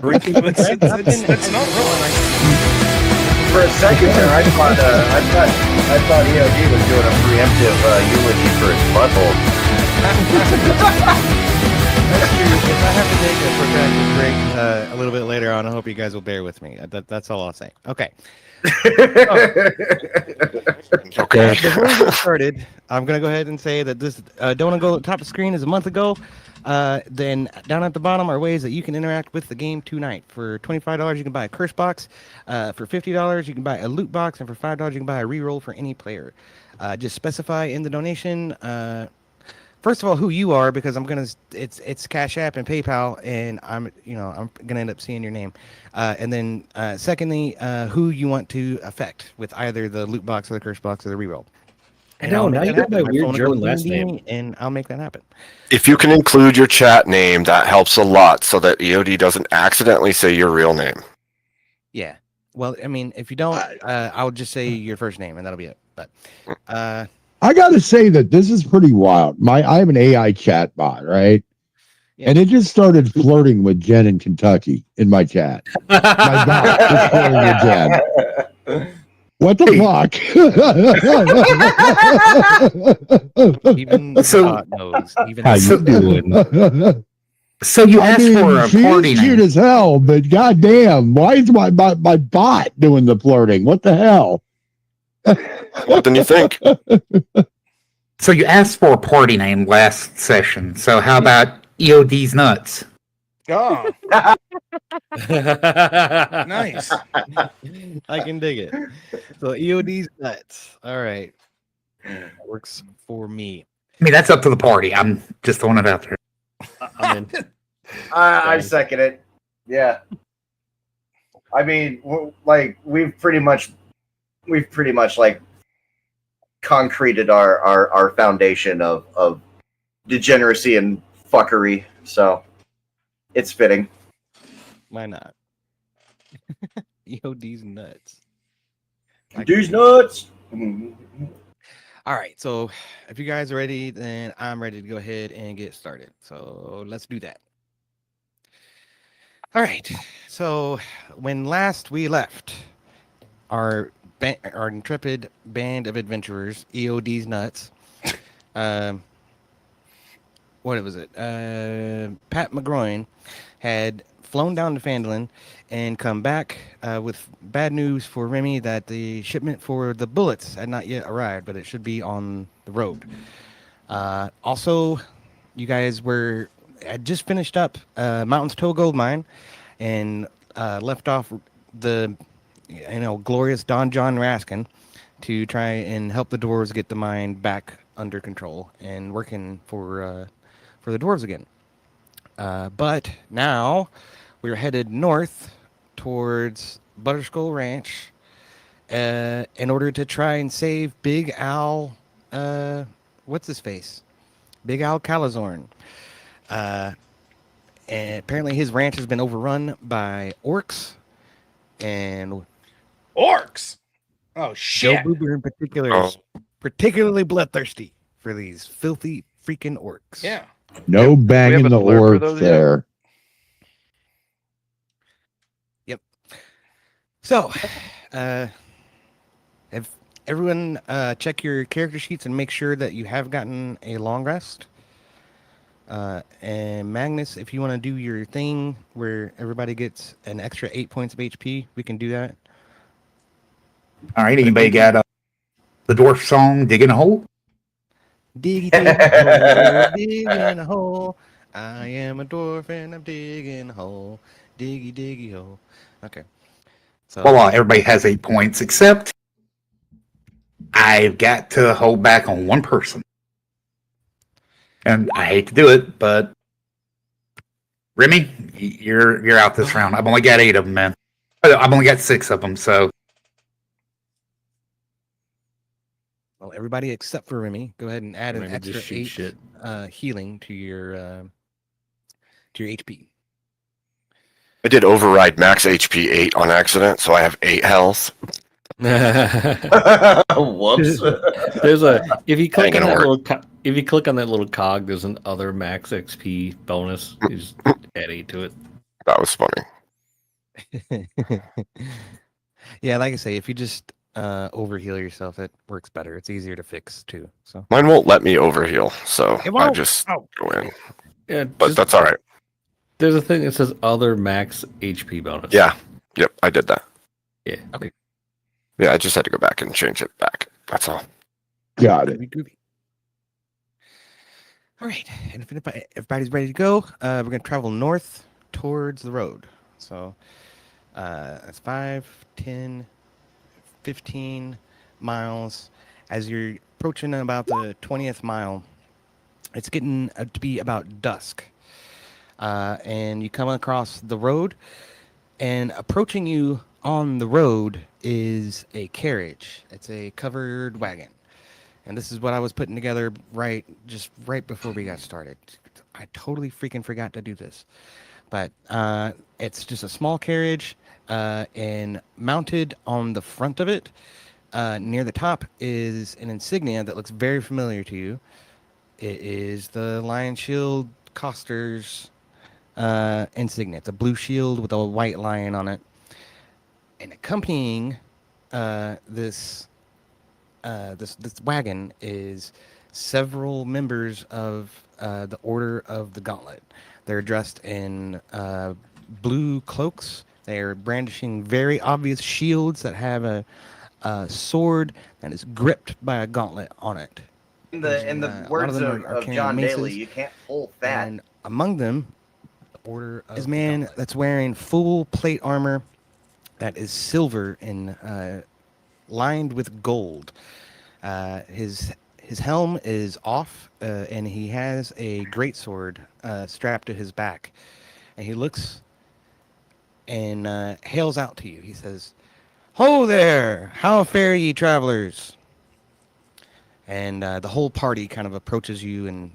Drinking, that's not wrong. For a second there, I thought EOD was doing a preemptive eulogy for his butthole. That's true. If I have to take a protracted break a little bit later on, I hope you guys will bear with me. That's all I'll say. Okay. Okay. Before we get started, I'm going to go ahead and say that this Don't Want to Go top of the screen is a month ago. Then down at the bottom are ways that you can interact with the game tonight. For $25, you can buy a curse box. For $50, you can buy a loot box. And for $5, you can buy a reroll for any player. Just specify in the donation, first of all, who you are, because it's Cash App and PayPal, and I'm gonna end up seeing your name. And then secondly, who you want to affect with either the loot box or the curse box or the reroll. I know, now you got my weird German last name. And I'll make that happen. If you can include your chat name, that helps a lot so that EOD doesn't accidentally say your real name. Yeah. Well, I mean, if you don't, I'll just say your first name and that'll be it. But I got to say that this is pretty wild. I have an AI chat bot, right? Yeah. And it just started flirting with Jen in Kentucky in my chat. My bot just flirting with Jen. What the fuck? Even the bot knows. Even how you doing? So you asked for a party name. She's cute as hell, but goddamn, why is my bot doing the flirting? What the hell? What did you think? So you asked for a party name last session. So how about EOD's Nuts? Oh. Nice. I can dig it. So EOD's Nuts. All right. That works for me. I mean, that's up to the party. I'm just throwing it out there. I'm in. I second it. Yeah. I mean, like we've pretty much like concreted our foundation of degeneracy and fuckery, so it's fitting. Why not? EOD's Nuts. These nuts. All right, so if you guys are ready, then I'm ready to go ahead and get started. So let's do that. All right, so when last we left our intrepid band of adventurers, EOD's Nuts, what was it? Pat McGroin had flown down to Phandalin and come back with bad news for Remy that the shipment for the bullets had not yet arrived, but it should be on the road. Also, you guys had just finished up Mountain's Toe Gold Mine and left off the glorious Don John Raskin to try and help the dwarves get the mine back under control and working for the dwarves again. But now we're headed north towards Butterskull Ranch in order to try and save Big Al, what's his face? Big Al Calazorn. And apparently his ranch has been overrun by orcs. And orcs? Oh, shit. Joe Boober in particular is particularly bloodthirsty for these filthy freaking orcs. Yeah. No banging the orcs there. Yep. So, have everyone check your character sheets and make sure that you have gotten a long rest. And Magnus, if you want to do your thing where everybody gets an extra 8 points of HP, we can do that. All right. Anybody got the dwarf song, Digging a Hole? Digging a hole, digging a hole. I am a dwarf and I'm digging a hole. Diggy, diggy hole. Okay. So, Well, everybody has 8 points, except I've got to hold back on one person. And I hate to do it, but Remy, you're out this round. I've only got 8 of them, man. I've only got 6 of them, so. well, everybody except for Remy, go ahead and add an Remy extra just shoot 8 healing to your HP. I did override max HP 8 on accident, so I have 8 health. Whoops. There's if you click Ain't on gonna that if you click on that little cog, there's an other max XP bonus. You just add 8 to it. That was funny. Yeah, like I say, if you just overheal yourself, it works better. It's easier to fix too. So Mine won't let me overheal, so It I won't? just Oh. go in. Yeah, But that's all right. There's a thing that says other max HP bonus. Yeah. Yep, I did that. Yeah. Okay. Yeah, I just had to go back and change it back. That's all. Got it. groovy. All right, and if everybody's ready to go, we're gonna travel north towards the road. So that's 5, 10, 15 miles. As you're approaching about the 20th mile, it's getting to be about dusk. And you come across the road, and approaching you on the road is a carriage. It's a covered wagon. And this is what I was putting together right before we got started. I totally freaking forgot to do this. But it's just a small carriage, and mounted on the front of it, near the top, is an insignia that looks very familiar to you. It is the Lion Shield Coster's insignia. It's a blue shield with a white lion on it. And accompanying this wagon is several members of the Order of the Gauntlet. They're dressed in blue cloaks. They are brandishing very obvious shields that have a sword that is gripped by a gauntlet on it. In the words of John Daly, you can't pull fat. And among them, the Order of is man that's wearing full plate armor that is silver and lined with gold. His helm is off, and he has a greatsword strapped to his back. And he looks and hails out to you. He says, "Ho there! How fare ye, travelers?" And the whole party kind of approaches you and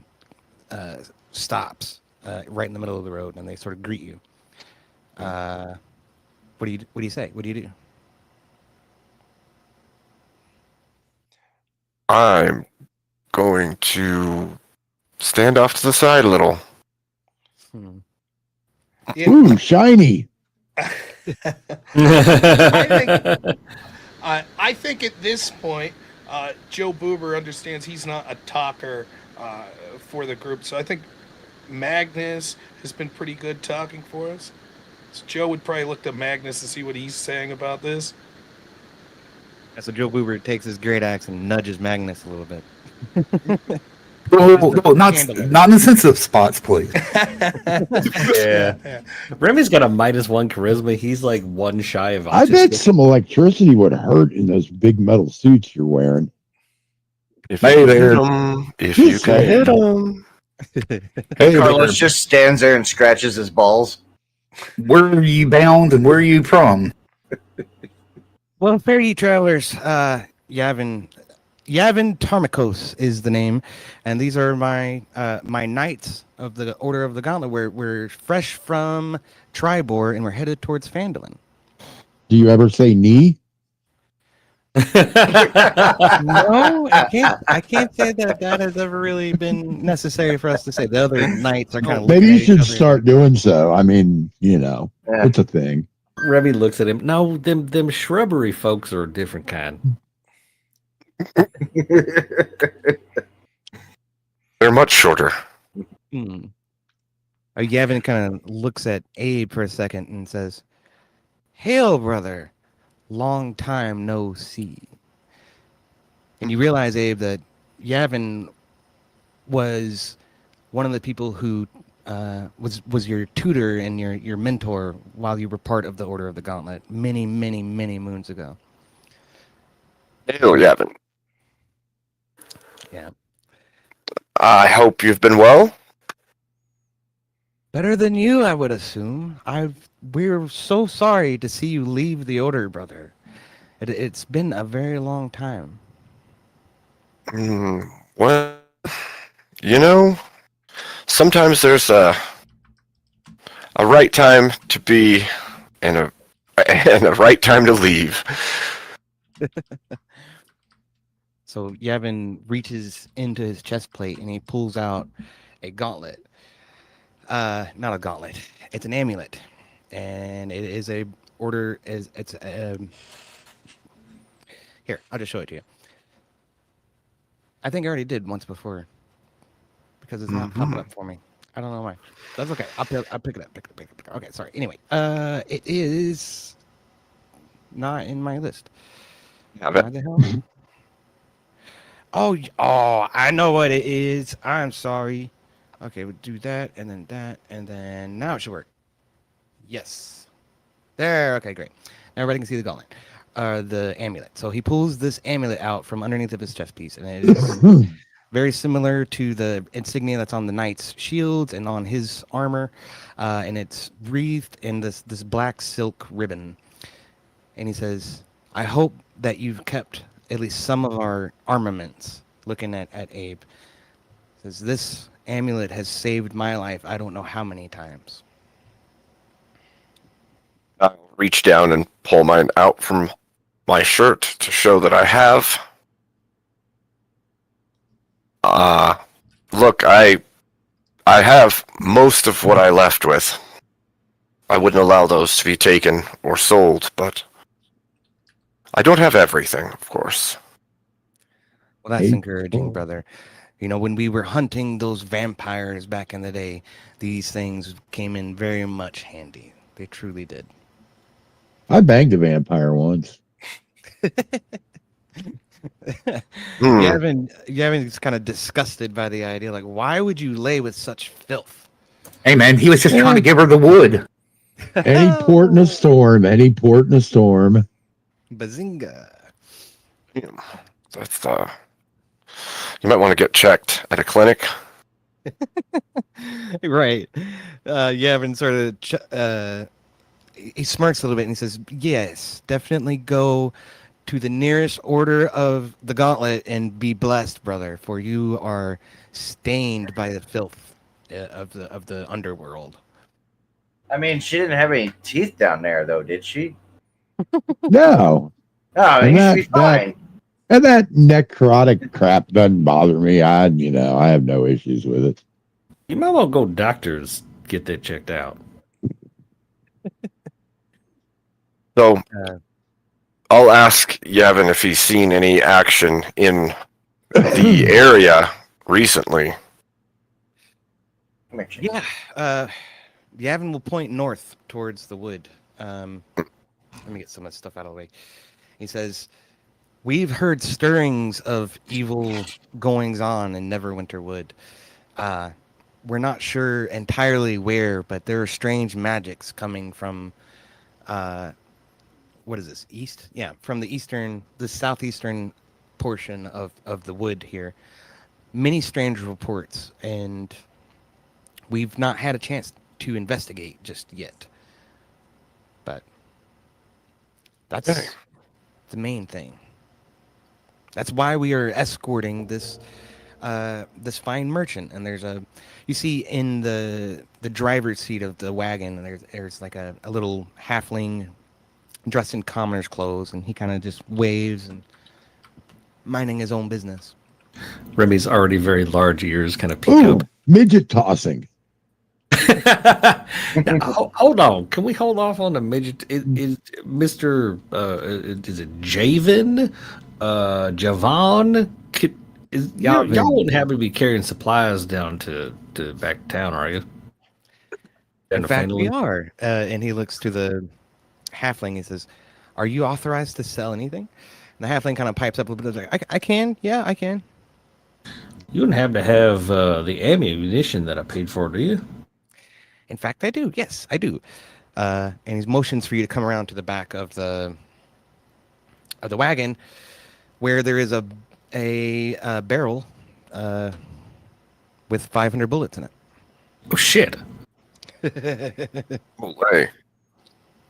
stops right in the middle of the road, and they sort of greet you. What do you say? What do you do? I'm going to stand off to the side a little. Yeah. Ooh, shiny. I think at this point, Joe Boober understands he's not a talker for the group. So I think Magnus has been pretty good talking for us. So Joe would probably look to Magnus to see what he's saying about this. So Joe Boober takes his great axe and nudges Magnus a little bit. No, not in the sense of spots, please. Yeah. Remy's got a -1 charisma. He's like one shy of I bet some electricity would hurt in those big metal suits you're wearing. If Hey you there. hit 'em, if you Just can saying. hit 'em. Hey, Carlos just stands there and scratches his balls. where are you bound and where are you from? Well, fare ye travelers, Yavin Tarmikos is the name, and these are my my knights of the Order of the Gauntlet. We're fresh from Tribor, and we're headed towards Phandalin. Do you ever say knee? No, I can't say that has ever really been necessary for us to say. The other knights are kind of Maybe you should start doing so. I mean, Yeah. it's a thing. Remy looks at him. No, them shrubbery folks are a different kind. They're much shorter. Yavin kind of looks at Abe for a second and says, "Hail, brother. Long time no see." And you realize, Abe, that Yavin was one of the people who was your tutor and your mentor while you were part of the Order of the Gauntlet many moons ago. Hail, Yavin. Yeah. I hope you've been well. Better than you, I would assume. We're so sorry to see you leave the Order, brother. It's been a very long time. Well, sometimes there's a right time to be and a right time to leave. So Yavin reaches into his chest plate and he pulls out a gauntlet. Not a gauntlet. It's an amulet. and it is a order. Is it's here? I'll just show it to you. I think I already did once before because it's not popping up for me. I don't know why. That's okay. I'll pick it up. Pick it up. Okay, sorry. Anyway, it is not in my list. Have Why it. the hell? Oh, I know what it is. I'm sorry. Okay, we'll do that, and then now it should work. Yes. There. Okay, great. Now everybody can see the gauntlet, the amulet. So he pulls this amulet out from underneath of his chest piece, and it is very similar to the insignia that's on the knight's shields and on his armor, and it's wreathed in this black silk ribbon. And he says, "I hope that you've kept at least some of our armaments." Looking at Abe, says, "This amulet has saved my life. I don't know how many times." I'll reach down and pull mine out from my shirt to show that I have. Look, I have most of what I left with. I wouldn't allow those to be taken or sold, but I don't have everything, of course. Well, that's Hey. encouraging, brother. You know, when we were hunting those vampires back in the day, these things came in very much handy. They truly did. I banged a vampire once. Gavin's kind of disgusted by the idea. Like, why would you lay with such filth? Hey, man, he was just trying to give her the wood. Any port in a storm. Any port in a storm. Bazinga. That's you might want to get checked at a clinic. Right. Gavin sort of he smirks a little bit and he says, "Yes, definitely go to the nearest order of the gauntlet and be blessed, brother, for you are stained by the filth of the underworld." I mean, she didn't have any teeth down there, though, did she? No. No, I And mean, she's fine. And that necrotic crap doesn't bother me. I have no issues with it. You might well go doctors get that checked out. So I'll ask Yevon if he's seen any action in the area recently. Yeah. Yavin will point north towards the wood. Let me get some of the stuff out of the way. He says, "We've heard stirrings of evil goings on in Neverwinter Wood. We're not sure entirely where, but there are strange magics coming from what is this? East? Yeah, from the southeastern portion of the wood here. Many strange reports, and we've not had a chance to investigate just yet. But that's the main thing. That's why we are escorting this fine merchant. And you see in the driver's seat of the wagon, there's like a little halfling dressed in commoner's clothes, and he kind of just waves and minding his own business. Remy's already very large ears kind of peek Ooh, up. midget tossing. Now, hold on. Can we hold off on the midget? Is Mr. Is it Javen? Javon? Y'all wouldn't happen to be carrying supplies down to back town, are you? In fact, we are. And he looks to the halfling. He says, "Are you authorized to sell anything?" And the halfling kind of pipes up a little bit. Like, I can. Yeah, I can. You wouldn't have to have the ammunition that I paid for, do you? In fact, I do. Yes, I do. And he motions for you to come around to the back of the wagon, where there is a barrel with 500 bullets in it. Oh shit! Oh, hey.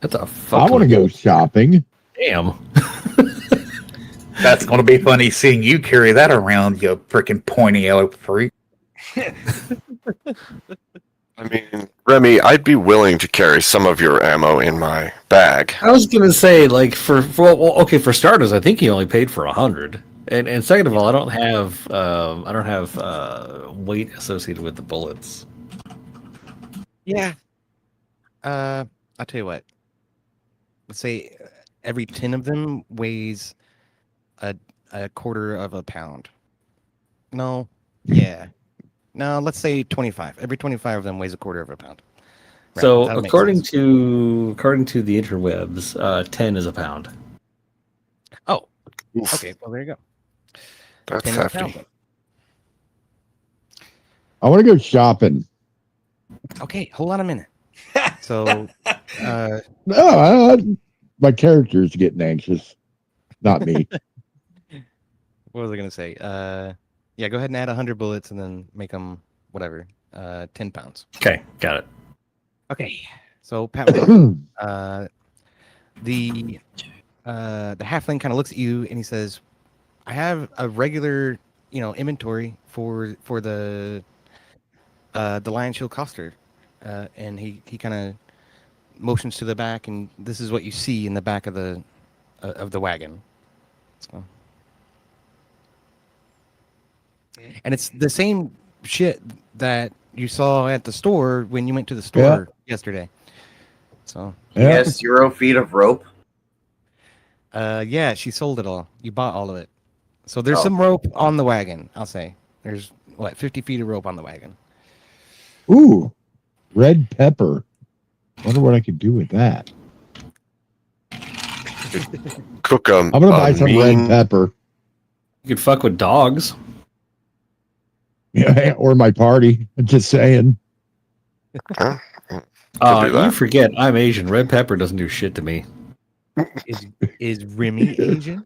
That's a I fucking. want to go shopping. Damn. That's going to be funny seeing you carry that around, you freaking pointy yellow freak. I mean, Remy, I'd be willing to carry some of your ammo in my bag. I was gonna say, like, for starters, I think he only paid for 100, and second of all, I don't have weight associated with the bullets. Yeah. I'll tell you what. Let's say every 10 of them weighs a quarter of a pound. No, yeah. No, let's say 25. Every 25 of them weighs a quarter of a pound. Right, So that'll make according sense. to the interwebs, 10 is a pound. Oh, Oof, okay. Well, there you go. that's 10 is a hefty. pound. I want to go shopping. Okay, hold on a minute. So, No, my character's getting anxious, not me. what was I gonna say? Yeah, go ahead and add 100 bullets and then make them whatever, 10 pounds. Okay, got it. Okay, so Pat, the halfling kind of looks at you and he says, "I have a regular, inventory for the Lion Shield Coster," and he kind of motions to the back, and this is what you see in the back of the wagon. So. And it's the same shit that you saw at the store when you went to the store yesterday. So He Yeah. has 0 feet of rope. yeah, she sold it all. You bought all of it. So there's Oh. some rope on the wagon, I'll say. There's 50 feet of rope on the wagon. Ooh, red pepper. Wonder what I could do with that. Cook 'em. I'm gonna buy some red pepper. You could fuck with dogs. Yeah, or my party. I'm just saying. do You that. forget I'm Asian. Red pepper doesn't do shit to me. Is Remy Asian?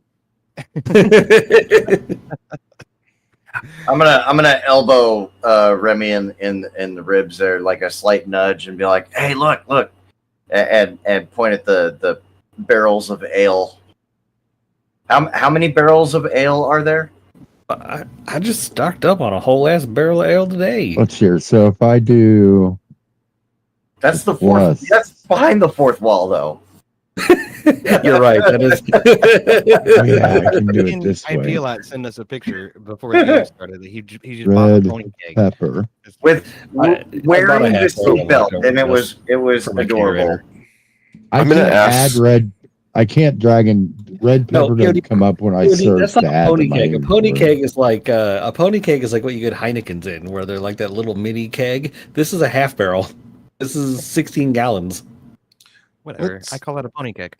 I'm gonna elbow Remy in the ribs there, like a slight nudge, and be like, "Hey, look," and point at the barrels of ale. How many barrels of ale are there? I just stocked up on a whole ass barrel of ale today. Let's hear. So if I do, That's the fourth. Plus. That's behind the fourth wall, though. You're right. That is. oh yeah, I can do it this I way. feel like send us a picture before the game started. He just bought a Red pony cake. pepper. With I bought wearing a the half barrel of seatbelt, vodka and it was for my adorable. carrier. I I'm gonna can't add ask- red. I can't drag in red No, pepper doesn't come up when I search That's not to a add pony to my keg. A pony inventory. keg is like what you get Heineken's in, where they're like that little mini keg. This is a half barrel. This is 16 gallons. Whatever. Let's- I call that a pony cake.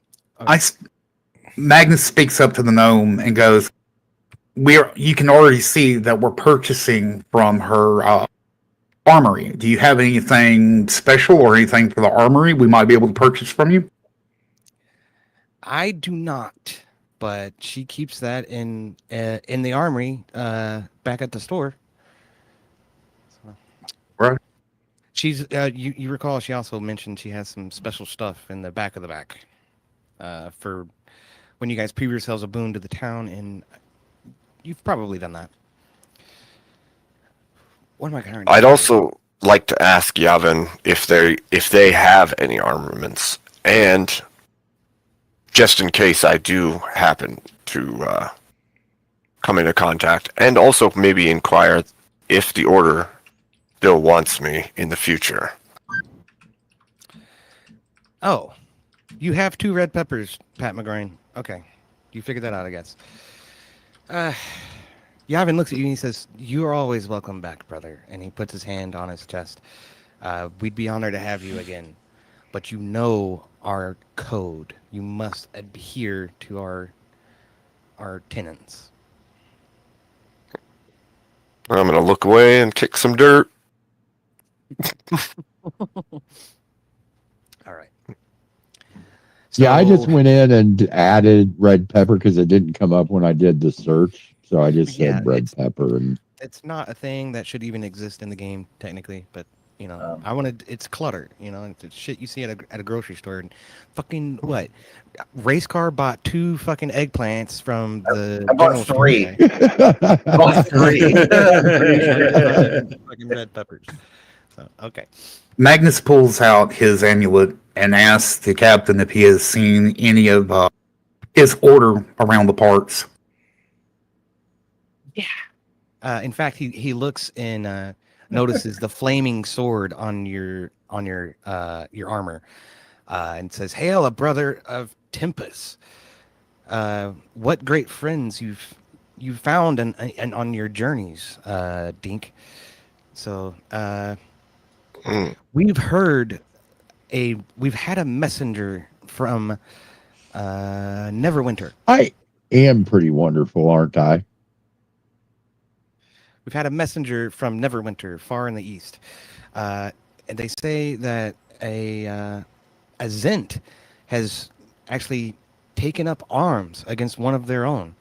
Magnus speaks up to the gnome and goes, You can already see that we're purchasing from her armory. Do you have anything special or anything for the armory we might be able to purchase from you?" I do not, but she keeps that in the armory back at the store. So. Right. She's you recall she also mentioned she has some special stuff in the back of the back for when you guys prove yourselves a boon to the town, and you've probably done that. What am I going to I'd also like to ask Yavin if they have any armaments, and just in case I do happen to come into contact, and also maybe inquire if the Order still wants me in the future. Oh, you have 2 red peppers, Pat McGrain. Okay, you figured that out, I guess. Yavin looks at you and he says, "You are always welcome back, brother." And he puts his hand on his chest. We'd be honored to have you again, but you know our code. You must adhere to our tenets. I'm gonna look away and kick some dirt. All right. Yeah, I just So- went in and added red pepper because it didn't come up when I did the search. So I just Yeah, said red it's- pepper and It's not a thing that should even exist in the game technically, but Um, I wanted it's clutter. It's shit you see at a grocery store. And fucking what? Race car bought 2 fucking eggplants from the. I bought general store 3. guy. I bought 3. Fucking red peppers. So okay. Magnus pulls out his amulet and asks the captain if he has seen any of his order around the parts. In fact, he looks and notices the flaming sword on your armor. and says, "Hail, a brother of Tempest! What great friends you've found and on your journeys, Dink. So we've had a messenger from Neverwinter. I am pretty wonderful, aren't I? We've had a messenger from Neverwinter, far in the east, and they say that a Zent has actually taken up arms against one of their own.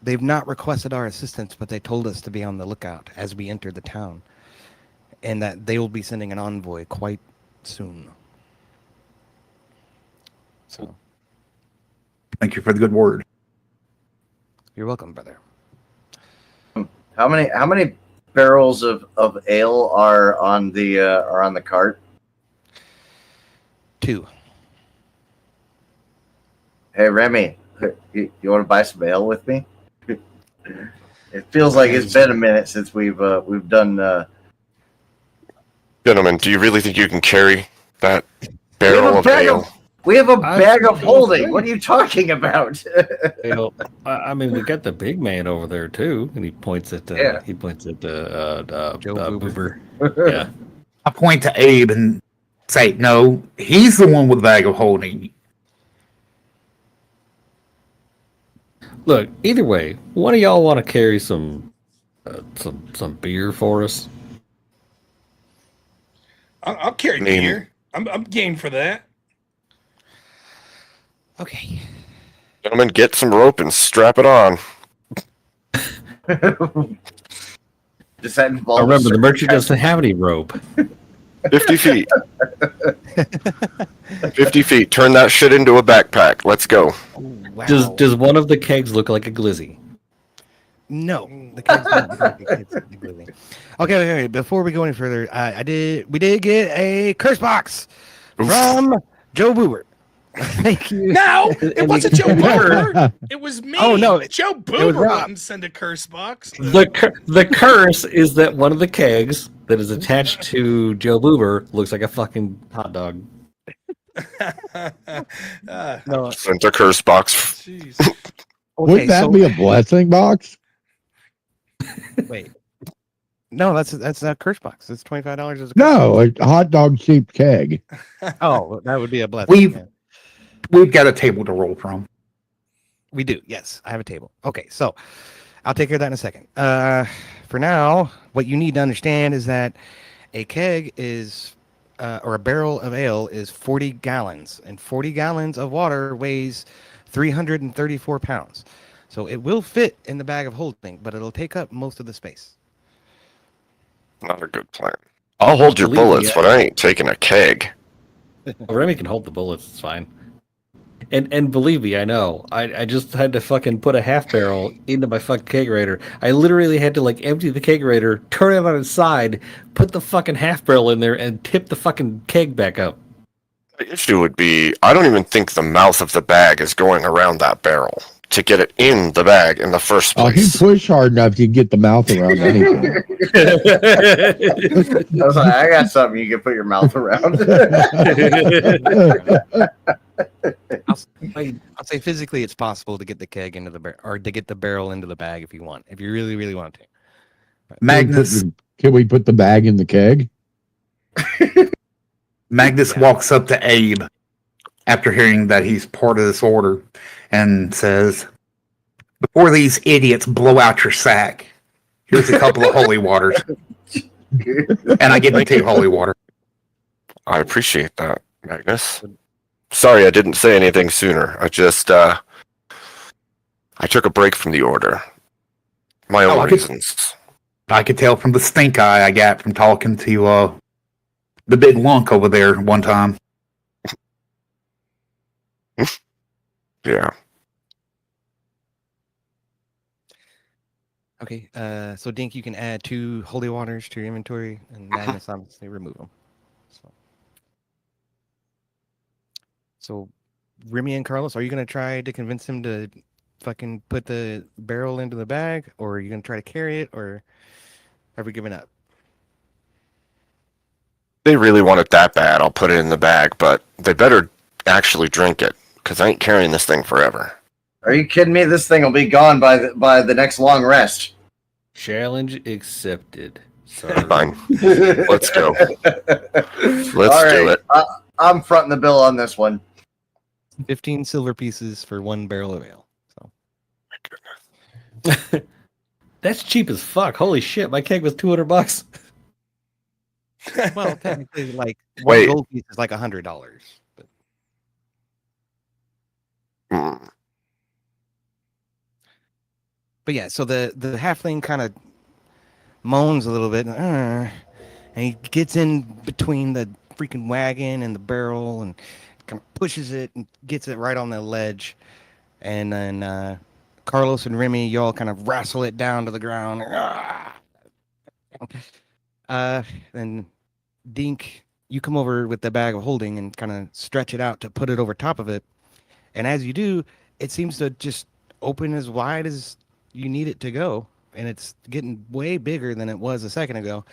They've not requested our assistance, but they told us to be on the lookout as we enter the town, and that they will be sending an envoy quite soon. So, Thank you for the good word. you're welcome, brother. How many barrels of ale are on the cart? 2. Hey Remy, you want to buy some ale with me? It feels like it's been a minute since we've done. Gentlemen, do you really think you can carry that barrel of ale? We have a bag of holding. What are you talking about? You know, I mean, we got the big man over there too, and he points at Yeah. Joe Boober. Boober. Yeah. I point to Abe and say, no, he's the one with the bag of holding. Look, either way, one of y'all want to carry some beer for us? I'll carry beer. I'm game for that. Okay. Gentlemen, get some rope and strap it on. Does that involve? Remember, the merchant doesn't have any rope. 50 feet. 50 feet. Turn that shit into a backpack. Let's go. Oh, wow. Does one of the kegs look like a glizzy? No, the kegs don't look like a glizzy. Okay. Before we go any further, we did get a curse box from Joe Boober. Thank you. No, it wasn't Joe Boober. It was me. Oh, no, Joe was Boober Rob. wouldn't send a curse box. The curse is that one of the kegs that is attached to Joe Boober looks like a fucking hot dog. No, Sent a curse box. Jeez. Wouldn't that be a blessing box? Wait. No, that's a curse box. It's $25 as a No, a hot dog shaped keg. Oh, that would be a blessing. We've got a table to roll from. We do. Yes, I have a table. Okay, so I'll take care of that in a second. For now, what you need to understand is that a keg is, or a barrel of ale is 40 gallons, and 40 gallons of water weighs 334 pounds. So it will fit in the bag of holding, but it'll take up most of the space. Not a good plan. I'll hold your Believe me, bullets, but I ain't taking a keg. Remy can hold the bullets. It's fine. And believe me, I know. I just had to fucking put a half barrel into my fucking kegerator. I literally had to like empty the kegerator, turn it on its side, put the fucking half barrel in there, and tip the fucking keg back up. The issue would be, I don't even think the mouth of the bag is going around that barrel to get it in the bag in the first Oh, you place. push hard enough, you can get the mouth around anything. I was like, I got something you can put your mouth around. I'll say physically it's possible to get the keg into the barrel, or to get the barrel into the bag if you want, if you really, really want to. Magnus Can we put the bag in the keg? Magnus walks up to Abe after hearing that he's part of this order and says, before these idiots blow out your sack, here's a couple of holy waters. And I give him 2 holy water. I appreciate that, Magnus. Sorry I didn't say anything sooner. I just, I took a break from the order. My own reasons. I could tell from the stink eye I got from talking to the big lunk over there one time. Yeah. Okay, so Dink, you can add 2 holy waters to your inventory, and Magnus obviously remove them. So, Remy and Carlos, are you gonna try to convince him to fucking put the barrel into the bag, or are you gonna try to carry it, or have we given up? they really want it that bad, I'll put it in the bag, but they better actually drink it, because I ain't carrying this thing forever. Are you kidding me? This thing will be gone by the next long rest. Challenge accepted. Fine. Let's go. Let's All right. do it. I'm fronting the bill on this one. 15 silver pieces for 1 barrel of ale. So That's cheap as fuck. Holy shit, my keg was $200. well, technically, like Wait. one gold piece is like $100. But Mm. But yeah, so the halfling kind of moans a little bit, and he gets in between the freaking wagon and the barrel and kind of pushes it and gets it right on the ledge. And then Carlos and Remy, y'all kind of wrestle it down to the ground. Then Dink, you come over with the bag of holding and kind of stretch it out to put it over top of it. And as you do, it seems to just open as wide as you need it to go, and it's getting way bigger than it was a second ago.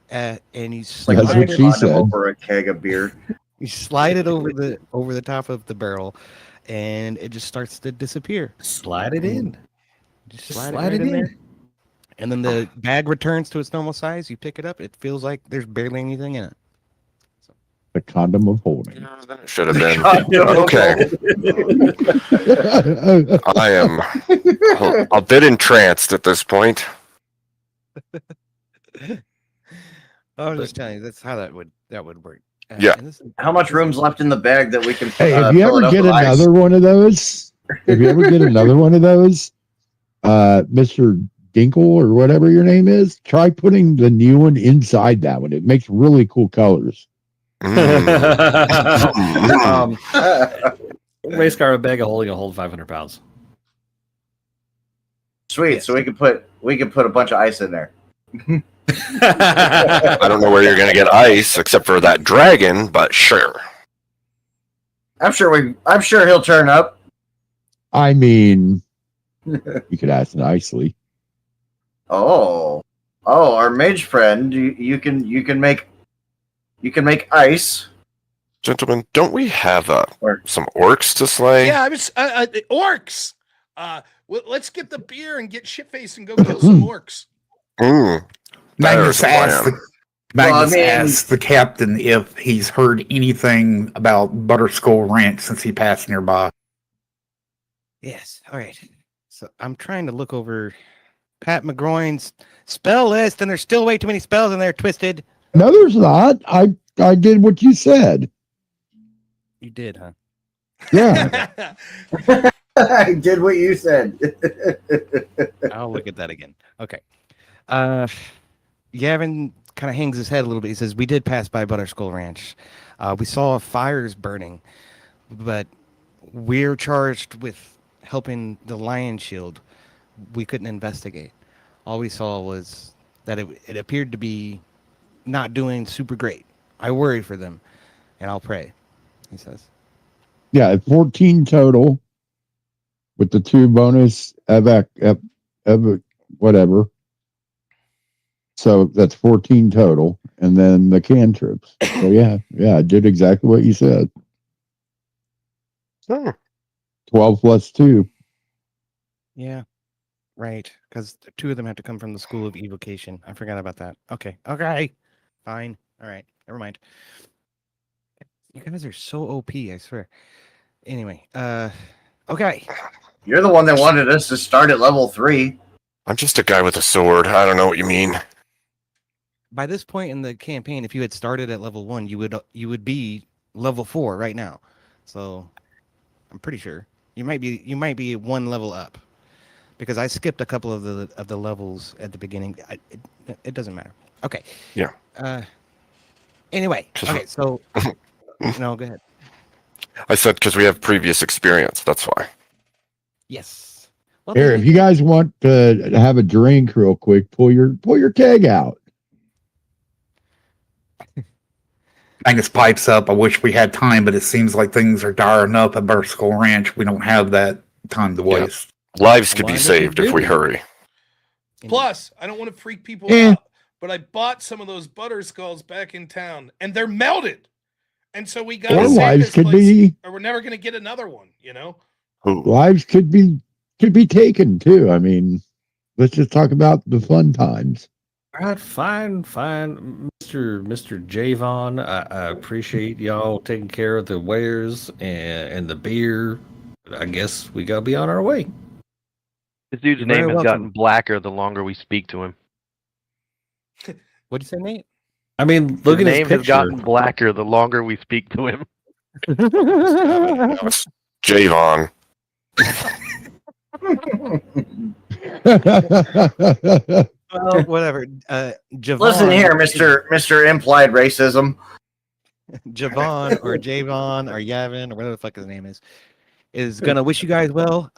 And you slide That's what it, she said. Over a keg of beer. you slide it over the top of the barrel, and it just starts to disappear. Slide it in. Just slide it right in there. And then the bag returns to its normal size. You pick it up. It feels like there's barely anything in it. The condom of holding. Should have been. Okay. I am a bit entranced at this point. I was just telling you that's how that would work. Yeah. And How much room's left in the bag that we can? Hey, if you fill it ever up get with ice? another one of those, Mr. Dinkle or whatever your name is, try putting the new one inside that one. It makes really cool colors. Race car, a bag of holding will hold 500 pounds. Sweet. So we can put a bunch of ice in there. I don't know where you're going to get ice except for that dragon, but sure. I'm sure he'll turn up. I mean, you could ask nicely. Oh, our mage friend, you can make ice. Gentlemen, don't we have some orcs to slay? Yeah, I was orcs. Let's get the beer and get shitfaced and go kill some orcs. Magnus There's a asked the captain if he's heard anything about Butterskull Ranch since he passed nearby. Yes. All right. So I'm trying to look over Pat McGroin's spell list, and there's still way too many spells in there, Twisted. No, there's not. I did what you said. You did, huh? Yeah. I did what you said. I'll look at that again. Okay. Gavin kind of hangs his head a little bit. He says, we did pass by Butterskull Ranch. We saw fires burning, but we're charged with helping the Lion Shield. We couldn't investigate. All we saw was that it appeared to be not doing super great. I worry for them, and I'll pray, he says. Yeah, 14 total with the 2 bonus whatever. So that's 14 total, and then the cantrips. So yeah, I did exactly what you said. 12 plus 2. Yeah, right. Because 2 of them have to come from the School of Evocation. I forgot about that. Okay. Fine. All right. Never mind. You guys are so OP, I swear. Anyway, okay. You're the one that wanted us to start at level 3. I'm just a guy with a sword. I don't know what you mean. By this point in the campaign, if you had started at level 1, you would be level 4 right now. So I'm pretty sure you might be 1 level up, because I skipped a couple of the levels at the beginning. It doesn't matter. Okay. Yeah. Anyway. Okay. So no, go ahead. I said because we have previous experience. That's why. Yes. Well, Here, if you guys want to have a drink real quick, pull your keg out. Magnus pipes up. I wish we had time, but it seems like things are dire enough at Butterskull Ranch. We don't have that time to waste. Lives could be Why did saved you if do we that? hurry. Plus, I don't want to freak people Eh. out but I bought some of those butter skulls back in town, and they're melted. And so we got Or to save lives this could place, be or we're never going to get another one. Who? lives could be taken too. I mean, let's just talk about the fun times. All right, fine, Mr. Javon. I appreciate y'all taking care of the wares and the beer. I guess we gotta be on our way. This dude's You're very name has welcome. gotten blacker the longer we speak to him. What'd you say, Nate? I mean, look His at his name has picture. gotten blacker the longer we speak to him. That was Javon. Well, whatever. Javon, Listen here, Mr. Implied Racism. Javon or Javon or Yavin or whatever the fuck his name is gonna wish you guys well.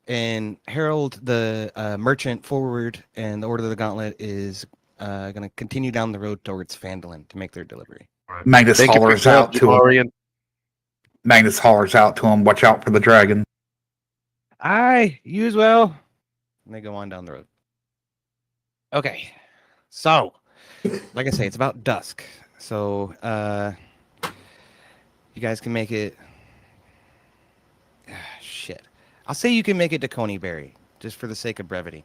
And Harold, the merchant forward, and the Order of the Gauntlet is gonna continue down the road towards Fandolin to make their delivery. Magnus Thank you for hollers your out help, to him. Jamarian. Magnus hollers out to him, watch out for the dragon. Aye, you as well. And they go on down the road. Okay, so like I say, it's about dusk. So you guys can make it. Shit, I'll say you can make it to Coneyberry just for the sake of brevity,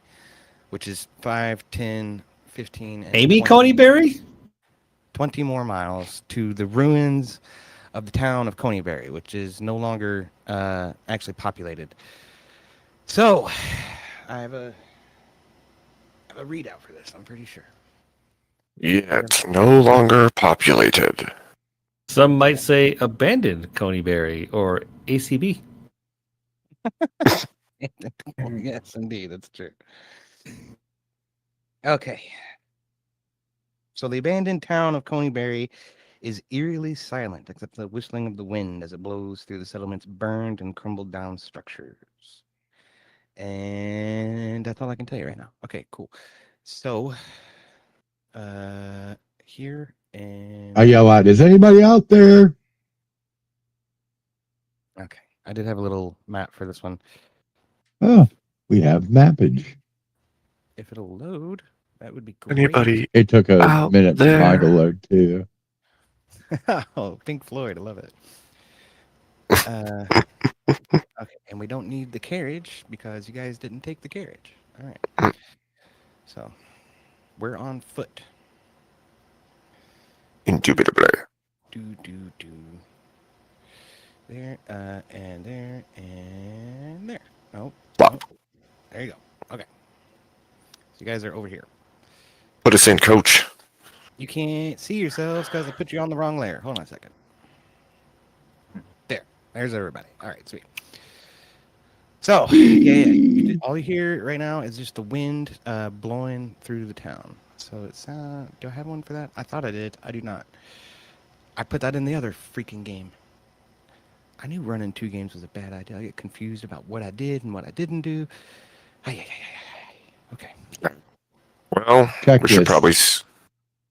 which is 5, 10, 15, and Amy 20 Coneyberry? 20 more miles to the ruins of the town of Coneyberry, which is no longer actually populated. So, I have a readout for this, I'm pretty sure. Yet no longer populated. Some might say abandoned Coneyberry or ACB. Yes, indeed, that's true. Okay. So the abandoned town of Coneyberry is eerily silent, except for the whistling of the wind as it blows through the settlement's burned and crumbled down structures. And that's all I can tell you right now. Okay, cool. So, here and I yell out, "Is anybody out there?" okay, I did have a little map for this one. Oh, we have mappage. If it'll load, that would be great. Anybody It took a out minute for mine to there? load too. Oh, Pink Floyd, I love it. Okay, and we don't need the carriage because you guys didn't take the carriage. All right. So, we're on foot. Indubitably. Do. There, and there, and there. Oh, Plop. there you go. Okay. So you guys are over here. Put us in, coach. You can't see yourselves because I put you on the wrong layer. Hold on a second. There's everybody. All right, sweet. So, yeah. All you hear right now is just the wind blowing through the town. So it's do I have one for that? I thought I did. I do not. I put that in the other freaking game. I knew running 2 games was a bad idea. I get confused about what I did and what I didn't do. Okay. Well, Check we should this. probably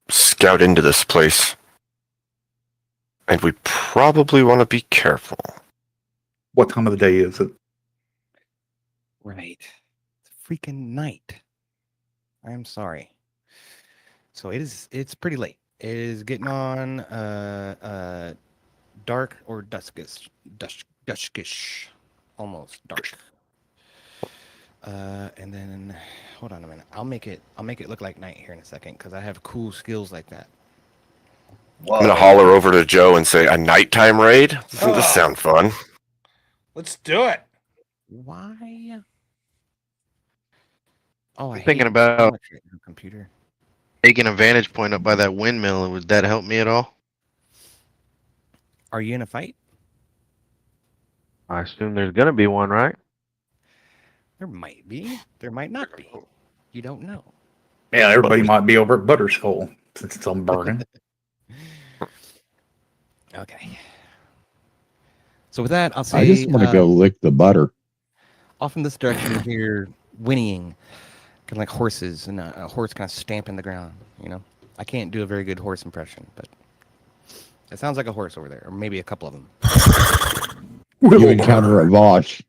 scout into this place. And we probably want to be careful. What time of the day is it? Right. It's freaking night. I'm sorry. So it's pretty late. It is getting on dark or duskish. Almost dark. And then hold on a minute. I'll make it look like night here in a second because I have cool skills like that. Whoa. I'm going to holler over to Joe and say, a nighttime raid? Doesn't this sound fun? Let's do it. Why? Oh, I'm thinking about geometry on the computer. taking a vantage point up by that windmill. Would that help me at all? Are you in a fight? I assume there's gonna be one, right? There might be. There might not be. You don't know. Yeah, everybody might be over at Butterskull since it's on burning. Okay. So with that, I'll say I just want to go lick the butter. off in this direction you hear whinnying, kind of like horses, and a horse kind of stamping the ground. You know, I can't do a very good horse impression, but it sounds like a horse over there, or maybe a couple of them. You encounter a Vosh.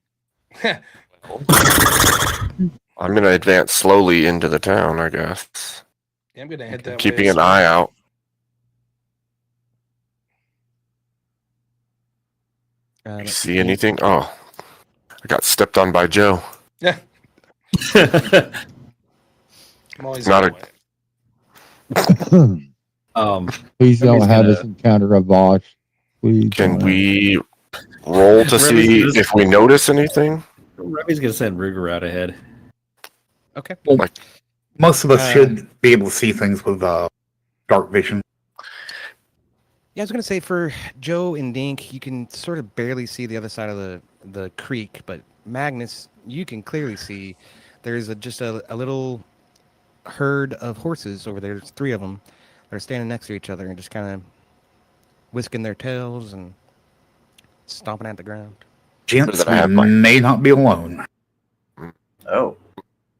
I'm going to advance slowly into the town, I guess. Yeah, I'm gonna head that way. Keeping as an eye well. out. Let's See anything? Oh, I got stepped on by Joe. Yeah, I'm always Not on a- the way. Please don't Remi's have gonna- us encounter a Vosh. Please Can don't. we roll to Remi's see just- if we notice anything? Remy's gonna send Ruger out ahead. Okay. Well, most of us Uh, should be able to see things with dark vision. Yeah, I was gonna say for Joe and Dink, you can sort of barely see the other side of the creek, but Magnus, you can clearly see there's just a little herd of horses over there. There's 3 of them. They're standing next to each other and just kind of whisking their tails and stomping at the ground. Gents, That I have we may not be alone. Oh,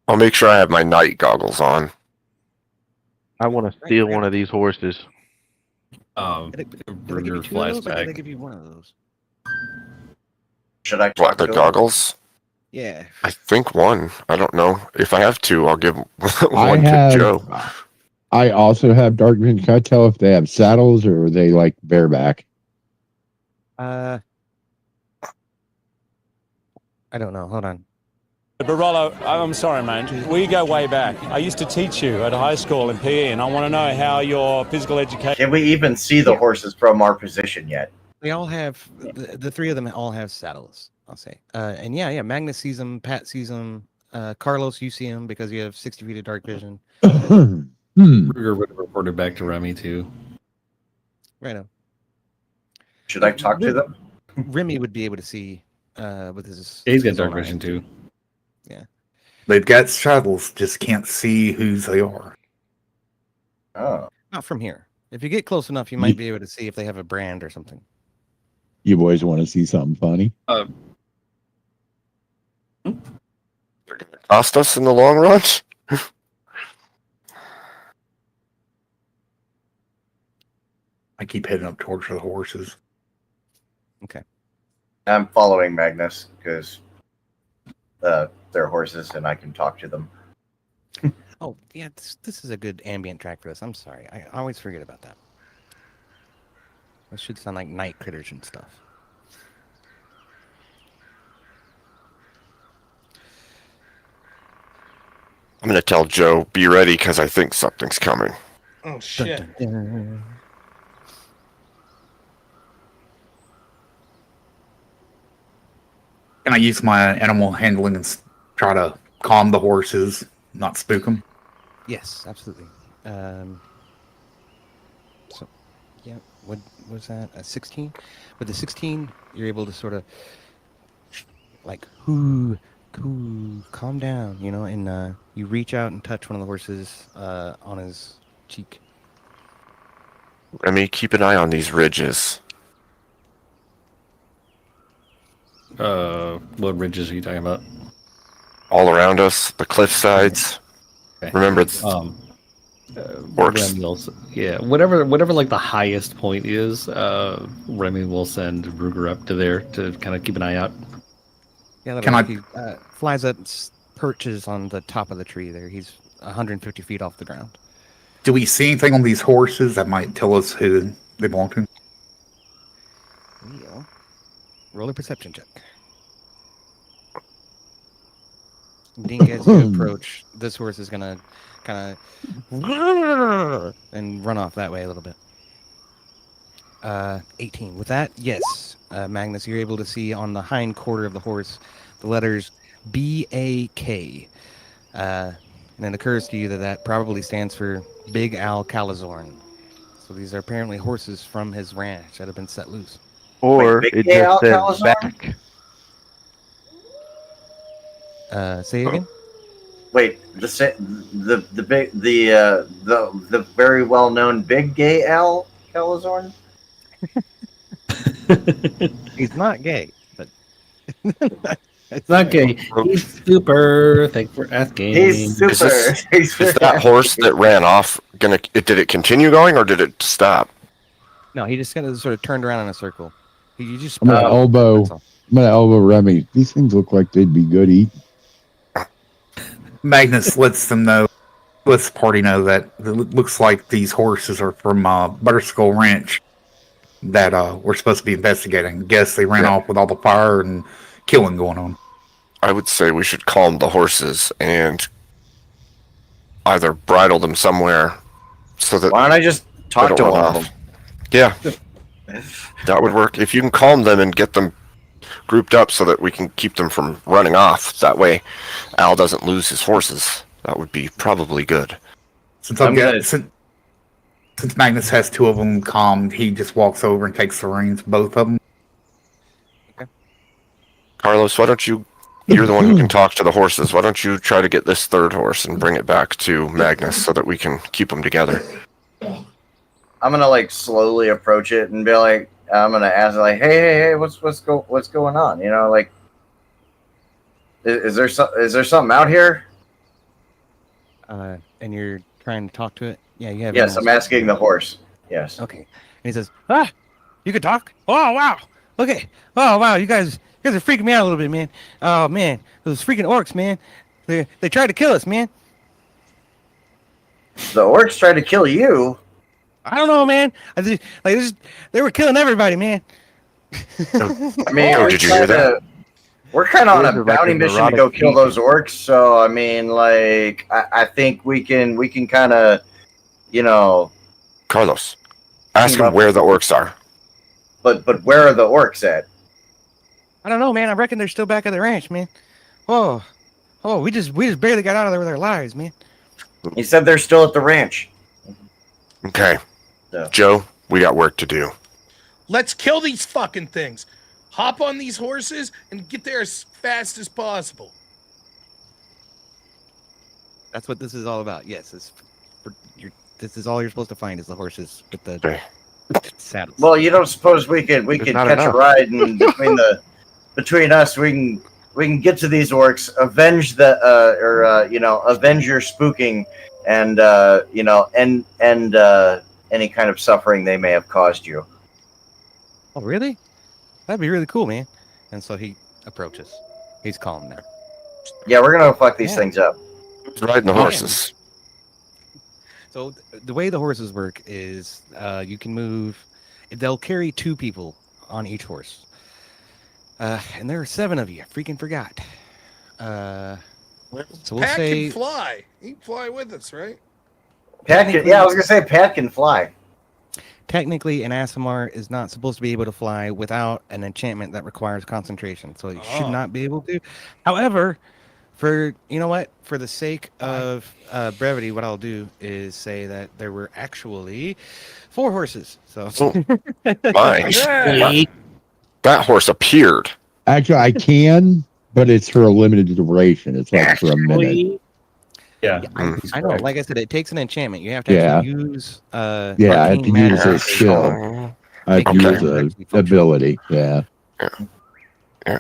I'll make sure I have my night goggles on. I want to steal one of these horses. Did they give you Ruger 2 of flies those, or did they back. give you 1 of those? should I talk What, the to him? goggles? Yeah. I think 1. I don't know. If I have 2, I'll give I 1 to have. Joe. I also have dark vision. Can I tell if they have saddles or are they like bareback? I don't know. Hold on. But Rollo, I'm sorry, man. We go way back. I used to teach you at high school in PE, and I want to know how your physical education. Can we even see the horses from our position yet? They all have the 3 of them all have saddles. I'll say. And yeah. Magnus sees them. Pat sees them. Carlos, you see him because you have 60 feet of dark vision. Ruger would have reported back to Remy too. Right on. Should I talk to them? Remy would be able to see with his. He's got his dark own eye. vision too. They've got saddles, just can't see whose they are. Oh, Not from here. If you get close enough, you might be able to see if they have a brand or something. You boys want to see something funny? They're going to cost us in the long run? I keep heading up towards the horses. I'm following Magnus because they're horses and I can talk to them. Oh yeah, this is a good ambient track for this. I'm sorry, I always forget about that. This should sound like night critters and stuff. I'm going to tell Joe, be ready because I think something's coming. Oh shit! Dun, dun, dun. Can I use my animal handling and try to calm the horses, not spook them? Yes, absolutely. So, yeah, what was that? A 16? With the 16, you're able to sort of like, cool, calm down, you know, and you reach out and touch one of the horses on his cheek. Remy, keep an eye on these ridges. What ridges are you talking about? All around us, the cliff sides. Okay. Remember, it's works. Remy will, yeah, whatever like the highest point is, Remy will send Ruger up to there to kind of keep an eye out. Yeah, Can I- he flies up, perches on the top of the tree there. He's 150 feet off the ground. Do we see anything on these horses that might tell us who they belong to? Leo, roll a perception check. Dink, as you approach, this horse is gonna kind of and run off that way a little bit. 18. With that, yes, Magnus, you're able to see on the hind quarter of the horse the letters B-A-K. And it occurs to you that that probably stands for Big Al Calazorn. So these are apparently horses from his ranch that have been set loose. Or Wait, it Big Al just says Calazar? Say again? Wait, the big the very well known Big Gay Al Calazorn? He's not gay, but It's not gay. He's super. Thanks for asking. He's super. Is this- He's Is that horse that ran off did it continue going or did it stop? No, he just kind of sort of turned around in a circle. He just I'm gonna elbow. that's all. I'm gonna elbow Remy. These things look like they'd be good eating. Magnus lets them know. Let's party know that it looks like these horses are from Butterskull Ranch that we're supposed to be investigating. Guess they ran off with all the fire and killing going on. I would say we should calm the horses and either bridle them somewhere so that Why don't I just talk they to don't run one of off. them? Yeah, that would work. If you can calm them and get them grouped up so that we can keep them from running off, that way Al doesn't lose his horses. That would be probably good. Since I'm gonna- since Magnus has two of them calmed, he just walks over and takes the reins, both of them. Carlos, why don't you? You're the one who can talk to the horses. Why don't you try to get this third horse and bring it back to Magnus so that we can keep them together? I'm gonna like slowly approach it and be like, I'm gonna ask like, hey, what's going on? You know, like, is there something out here? And you're trying to talk to it? Yeah, you have. Yes, I'm asking the horse. Yes. Okay. And he says, you can talk? Oh, wow. Okay. Oh, wow. You guys are freaking me out a little bit, man. Oh, man. Those freaking orcs, man. They tried to kill us, man. The orcs tried to kill you. I don't know, man. They were killing everybody, man. I mean, Oh, did you hear that? We're kind of on Those a are like bounty the mission to neurotic go kill people. those orcs. So I mean, like, I think we can kind of, you know, Carlos, ask Team him up. where the orcs are. but where are the orcs at? I don't know, man. I reckon they're still back at the ranch, man. Oh, we just barely got out of there with our lives, man. He said they're still at the ranch. Okay. Yeah. Joe, we got work to do. Let's kill these fucking things. Hop on these horses and get there as fast as possible. That's what this is all about. Yes, this is all you're supposed to find is the horses with the Okay. saddles. Well, you don't suppose we could There's not catch enough. a ride and between us we can get to these orcs, avenge avenge your spooking and end any kind of suffering they may have caused you. Oh, really? That'd be really cool, man. And so he approaches. He's calm now. Yeah, we're gonna fuck these Yeah. things up. Who's riding the Yeah. horses? So the way the horses work is you can move. They'll carry 2 people on each horse. And there are 7 of you. Freaking forgot. So we'll Pat say can fly. He can fly with us, right? Pat can, yeah, I was gonna say Pat can fly. technically an Asimar is not supposed to be able to fly without an enchantment that requires concentration. So he should Oh. not be able to. However, for the sake of brevity, what I'll do is say that there were actually 4 horses. So My. Yeah. That horse appeared. Actually, I can, but it's for a limited duration. It's like for a minute. Yeah. I know. Like I said, it takes an enchantment. You have to Yeah. actually use. Yeah, I have arcane to magic use a to skill. I have to make use it a actually function. ability. Yeah.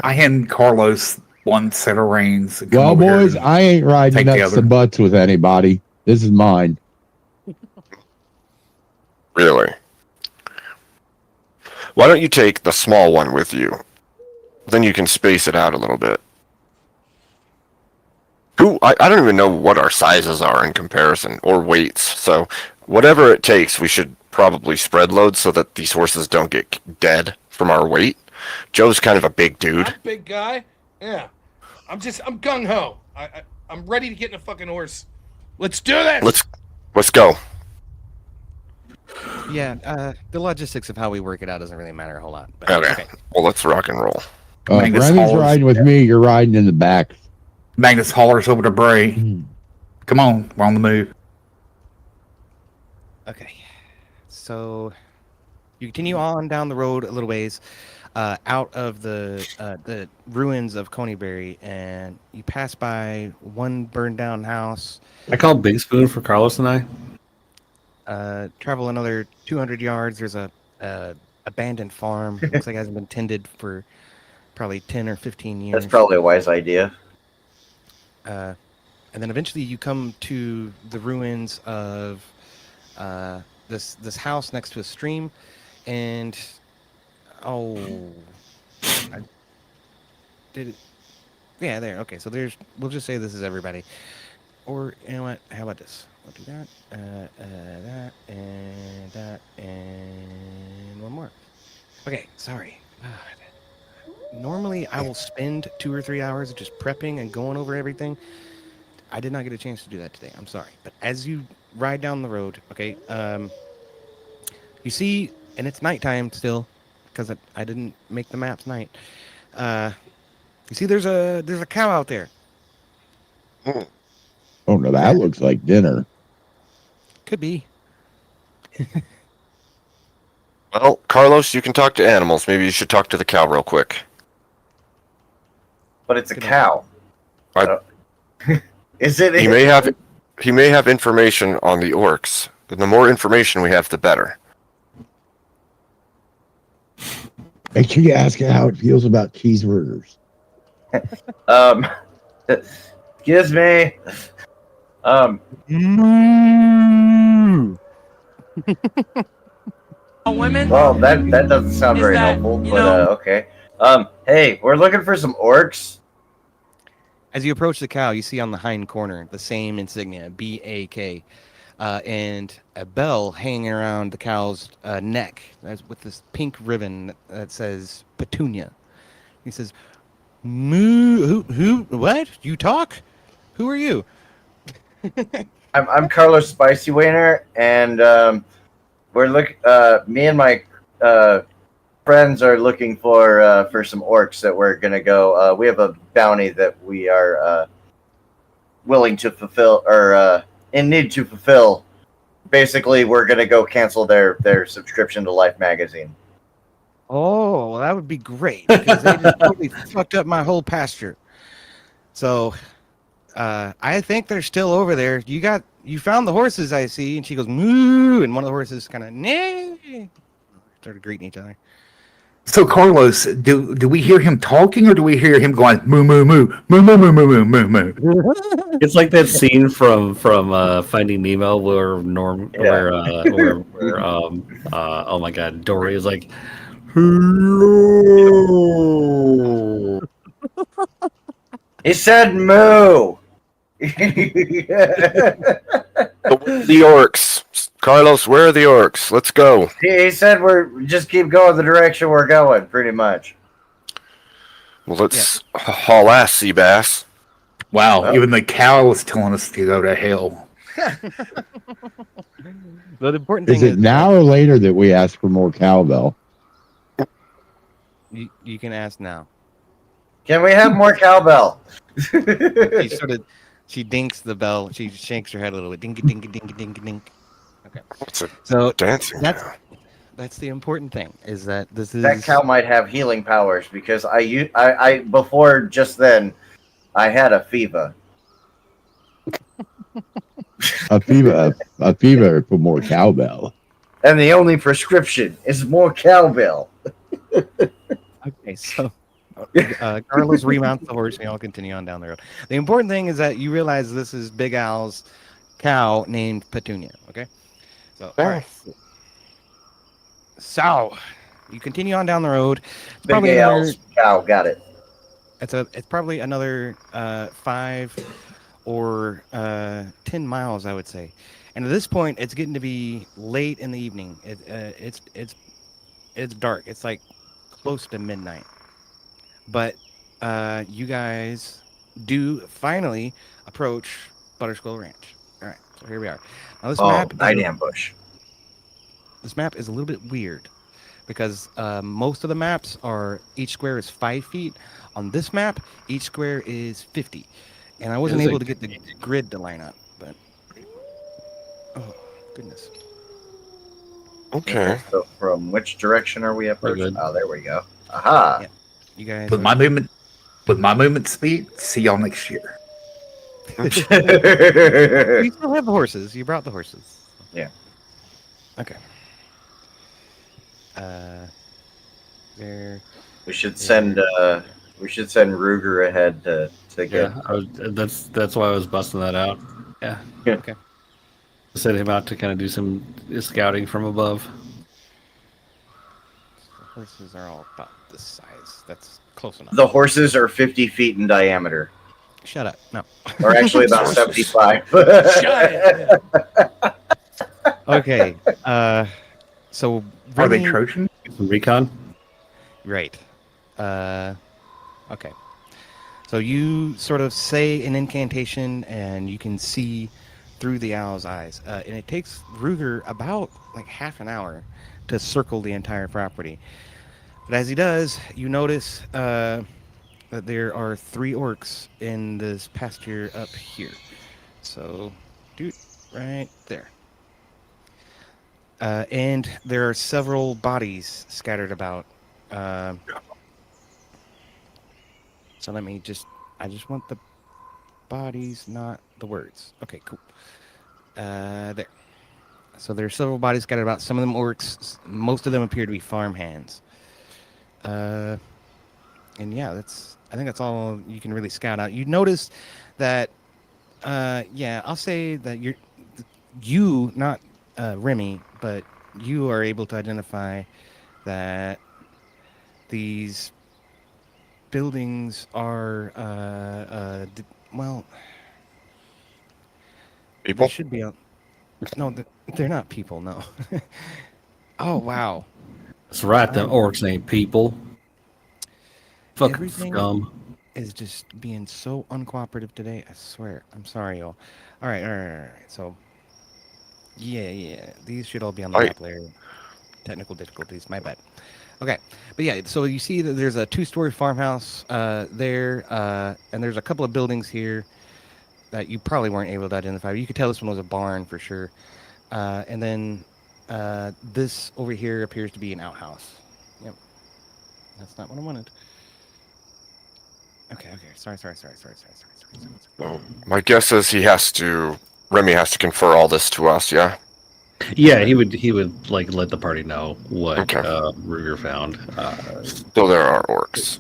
I hand Carlos one set of reins. and come Well, over here boys, and- I ain't riding take the nuts other. and butts with anybody. This is mine. Really? Why don't you take the small one with you? Then you can space it out a little bit. I don't even know what our sizes are in comparison, or weights. So whatever it takes, we should probably spread load so that these horses don't get dead from our weight. Joe's kind of a big dude. I'm a big guy. Yeah. I'm gung ho. I'm ready to get in a fucking horse. Let's do this. Let's go. Yeah, the logistics of how we work it out doesn't really matter a whole lot. But, Okay. Well, let's rock and roll. Magnus Remy's Hall's- riding with me. You're riding in the back. Magnus hollers over to Bray. Come on, we're on the move. Okay. So you continue on down the road a little ways, out of the ruins of Coneyberry, and you pass by one burned down house. I call Big Spoon for Carlos and I. Travel another 200 yards. There's a abandoned farm. Looks like it hasn't been tended for probably 10 or 15 years. That's probably a wise idea. And then eventually you come to the ruins of this house next to a stream, and I did it. Yeah, there. Okay, so we'll just say this is everybody. Or you know what? How about this? We'll do that, that, and one more. Okay, sorry. God. Normally, I will spend 2 or 3 hours just prepping and going over everything. I did not get a chance to do that today. I'm sorry. But as you ride down the road, okay, you see, and it's nighttime still, because I didn't make the maps night. You see, there's a cow out there. Oh no, that looks like dinner. Could be. Well, Carlos, you can talk to animals. Maybe you should talk to the cow real quick. But it's a Good cow. Is it? He may have information on the orcs. And the more information we have, the better. Make sure you ask her how it feels about cheeseburgers. Excuse me. Well, that doesn't sound very helpful, but okay. Hey, we're looking for some orcs. As you approach the cow, you see on the hind corner the same insignia, BAK, and a bell hanging around the cow's neck with this pink ribbon that says Petunia. He says, "Moo, who, what? You talk? Who are you?" I'm Carlos Spicy Wainer, and we're me and my friends are looking for some orcs that we're gonna go. We have a bounty that we are willing to fulfill, or in need to fulfill. Basically, we're gonna go cancel their subscription to Life magazine. Oh, well, that would be great because they just totally fucked up my whole pasture. So, I think they're still over there. You found the horses, I see. And she goes, moo, and one of the horses kind of neigh. Started greeting each other. So, Carlos, do we hear him talking, or do we hear him going moo moo moo moo moo moo moo moo moo moo? It's like that scene from Finding Nemo where oh my god, Dory is like, hello. He said moo. The orcs. Carlos, where are the orcs? Let's go. He said we're just keep going the direction we're going, pretty much. Well, let's haul ass, Seabass. Wow, even the cow was telling us to go to hell. The important thing Is it now or later that we ask for more cowbell? You can ask now. Can we have more cowbell? She dinks the bell. She shakes her head a little bit. Dinky, dinky, dinky, dinky, dink. Okay. What's a So dancing? that's the important thing. Is that this is That cow might have healing powers because I before just then I had a fever. A fever for more cowbell. And the only prescription is more cowbell. Okay, so Carlos remounts the horse and we all continue on down the road. The important thing is that you realize this is Big Al's cow named Petunia. Okay, so all right. So you continue on down the road. It's Big Al's cow, got it. It's probably another 5 or 10 miles, I would say. And at this point, it's getting to be late in the evening. It's dark. It's like close to midnight. But you guys do finally approach Butterskull Ranch. All right, so here we are. Now this night ambush. This map is a little bit weird because most of the maps are each square is 5 feet. On this map, each square is 50, and I wasn't able to get the grid to line up. But oh goodness. Okay. So from which direction are we approaching? Oh, there we go. Aha. Yeah. You guys. With my movement speed, see y'all next year. You still have the horses. You brought the horses. Yeah. Okay. There. We should send Ruger ahead to get. Yeah, that's why I was busting that out. Yeah. Okay. Send him out to kind of do some scouting from above. The horses are all about this size. That's close enough. The horses are 50 feet in diameter. Shut up. No. or actually about 75. Shut it. Okay. So Are they Remy- Trojan? Some recon. Right. Okay. So you sort of say an incantation, and you can see through the owl's eyes. And it takes Ruger about like half an hour to circle the entire property. But as he does, you notice that there are 3 orcs in this pasture up here. So, dude, right there. And there are several bodies scattered about. So I just want the bodies, not the words. Okay, cool. There. So there are several bodies scattered about. Some of them orcs. Most of them appear to be farmhands. And yeah, I think that's all you can really scout out. You notice that, yeah, I'll say that you, not Remy, but you are able to identify that these buildings are, well, People? they should be. No, they're not people. No. Oh wow. That's right. Them orcs ain't people. Fucking Everything scum. is just being so uncooperative today. I swear. I'm sorry, y'all. All right. So, yeah. These should all be on the map later. Technical difficulties. My bad. Okay, but yeah. So you see that there's a 2-story farmhouse there, and there's a couple of buildings here that you probably weren't able to identify. You could tell this one was a barn for sure. And then this over here appears to be an outhouse. Yep. That's not what I wanted. Okay. Sorry. Well, my guess is Remy has to confer all this to us, yeah? Yeah, he would like let the party know what Okay. Ruger found. So there are orcs.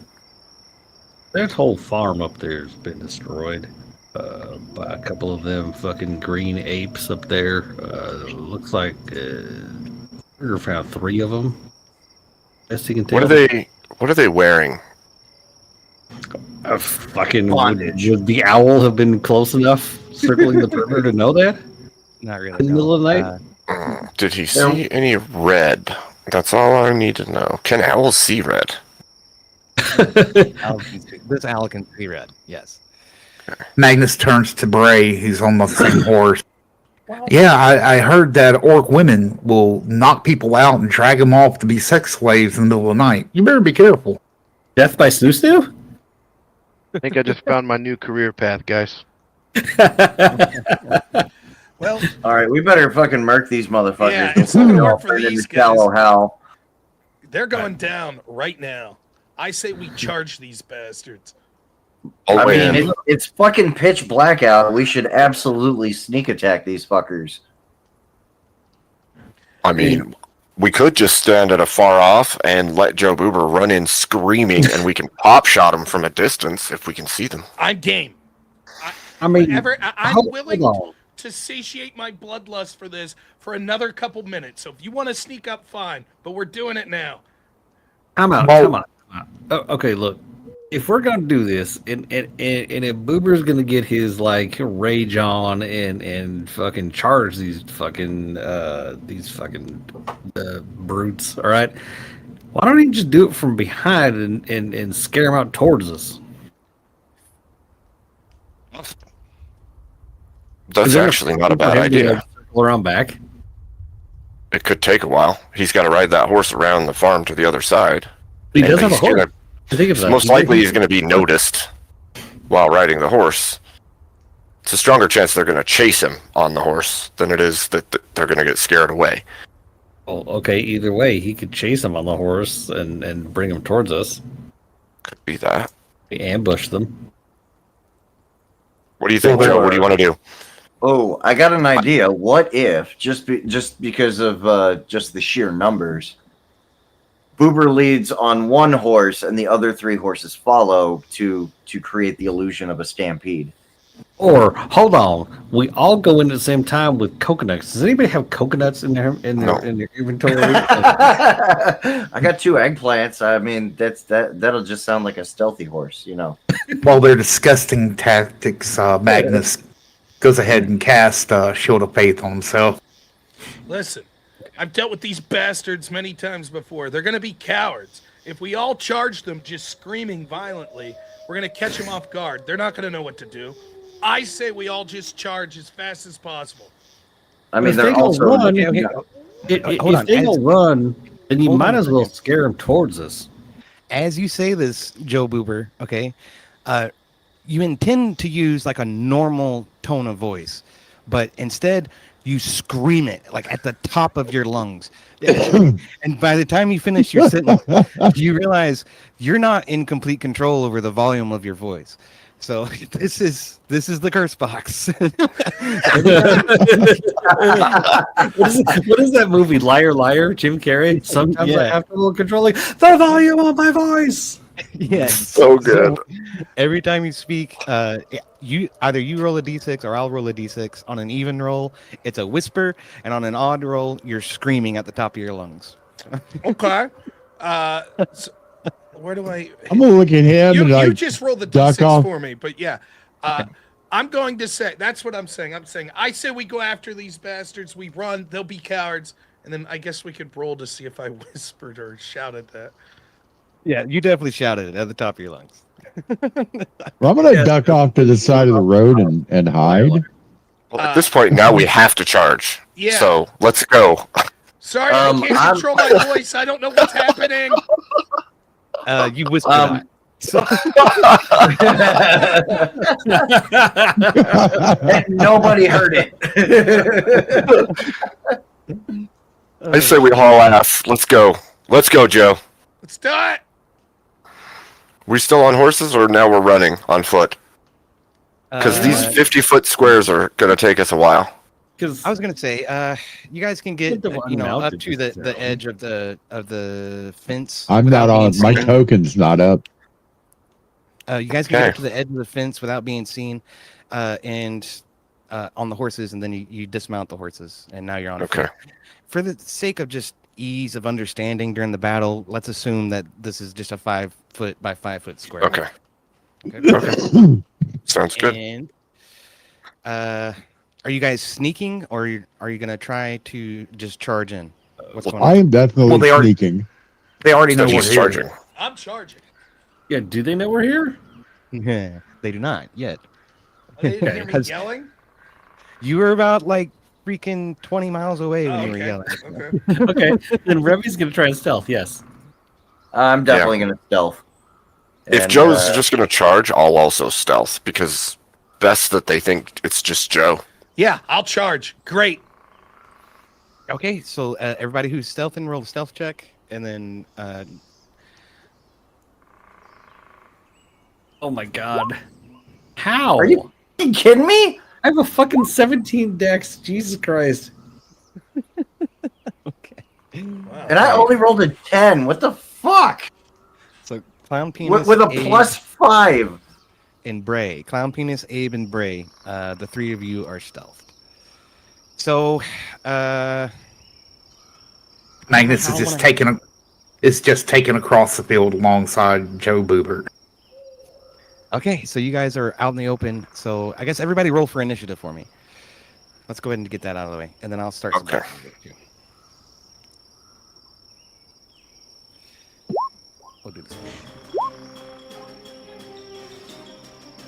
That whole farm up there has been destroyed by a couple of them fucking green apes up there. Looks like Ruger found 3 of them. Best he can tell. What are they wearing? Fucking Bondage. would the owl have been close enough circling the perimeter to know that? Not really. In the middle of the night? Did he see any red? That's all I need to know. Can owls see red? This owl can see red. Yes. Magnus turns to Bray, who's on the same horse. Yeah, I heard that orc women will knock people out and drag them off to be sex slaves in the middle of the night. You better be careful. Death by Snoo Snoo? I think I just found my new career path, guys. Well, All right, we better fucking murk these motherfuckers. Yeah, it's before not we gonna all work for turn these into shallow guys. hell. they're going down right now. I say we charge these bastards. Oh, I wait. mean, it's fucking pitch black out. We should absolutely sneak attack these fuckers. I mean, we could just stand at a far off and let Joe Boober run in screaming, and we can pop shot him from a distance if we can see them. I'm game. I mean, I'm willing to satiate my bloodlust for this for another couple minutes. So if you want to sneak up, fine. But we're doing it now. Come on. Oh, okay, look. If we're gonna do this, and if Boober's gonna get his like rage on and fucking charge these fucking brutes, all right? Why don't he just do it from behind and scare them out towards us? That's actually not a bad idea. Circle around back. It could take a while. He's got to ride that horse around the farm to the other side. He does And have a he's horse. gonna- I think it's Most likely he's going to be noticed while riding the horse. It's a stronger chance they're going to chase him on the horse than it is that they're going to get scared away. Well, okay, either way, he could chase him on the horse and bring him towards us. Could be that. We ambush them. What do you think, Joe? What do you want to do? Oh, I got an idea. What if just because of just the sheer numbers, Boober leads on one horse and the other 3 horses follow to create the illusion of a stampede? Or hold on, we all go in at the same time with coconuts. Does anybody have coconuts in their No. inventory? I got 2 eggplants. I mean, that'll just sound like a stealthy horse, you know. While they're disgusting tactics, Magnus goes ahead and casts Shield of Faith on himself. Listen, I've dealt with these bastards many times before. They're going to be cowards. If we all charge them just screaming violently, we're going to catch them off guard. They're not going to know what to do. I say we all just charge as fast as possible. I mean, If they're they don't also run, Okay. if they don't run, then you Hold might on a as well second. scare them towards us. As you say this, Joe Boober, okay, you intend to use like a normal tone of voice, but instead you scream it like at the top of your lungs. And by the time you finish your sentence, you realize you're not in complete control over the volume of your voice. So this is the curse box. What is that movie, Liar Liar, Jim Carrey? Sometimes I Yeah. have trouble controlling the volume of my voice. Yeah, So good. every time you speak, you roll a d6 or I'll roll a d6. On an even roll, it's a whisper, and on an odd roll, you're screaming at the top of your lungs. Okay. So where do I? I'm gonna look at him You and like just roll the duck d6 off. for me, but yeah. I'm going to say that's what I'm saying. I say we go after these bastards. We run. They'll be cowards, and then I guess we could roll to see if I whispered or shouted that. Yeah, you definitely shouted it at the top of your lungs. Well, I'm gonna duck off to the side of the road and hide. Well, at this point, now we have to charge. Yeah. So let's go. Sorry, I can't control my voice. I don't know what's happening. You whispered that. So, And nobody heard it. I say we haul ass. Let's go. Let's go, Joe. Let's do it. We still on horses, or now we're running on foot? Because these 50-foot squares are going to take us a while. Because I was gonna say, you guys can get Get the up unmounted to the necessarily. edge of the fence. I'm without not on. being My seen. token's not up. You guys can get Okay. up to the edge of the fence without being seen, and on the horses, and then you dismount the horses, and now you're on. Okay. foot. For the sake of just ease of understanding during the battle, let's assume that this is just a 5 foot by 5 foot square. Okay. Okay. Sounds good. And are you guys sneaking, or are you gonna try to just charge in? What's going I on? am definitely Well, they are- sneaking. They already know So we're he's here. charging. I'm charging. yeah, do they know we're here? Yeah, they do not yet. They didn't hear me 'Cause yelling. You were about like freaking 20 miles away when Oh, you were okay. yelling. Okay. Okay, then Revy's gonna try and stealth. Yes. I'm definitely going to stealth. If And, Joe's just going to charge, I'll also stealth, because best that they think it's just Joe. Yeah, I'll charge. Great. Okay, so everybody who's stealthing, roll a stealth check, and then Oh my god. How? Are you kidding me? I have a fucking 17 dex. Jesus Christ. okay. Wow. And I only rolled a 10. What the fuck? So Clown Penis With a Abe, +5. and Bray, Clown Penis, Abe, and Bray, the three of you are stealthed. So, Magnus I is just wanna- taking across the field alongside Joe Boober. okay, so you guys are out in the open. So I guess everybody roll for initiative for me. Let's go ahead and get that out of the way, and then I'll start. some Okay. battles with you. We'll do this.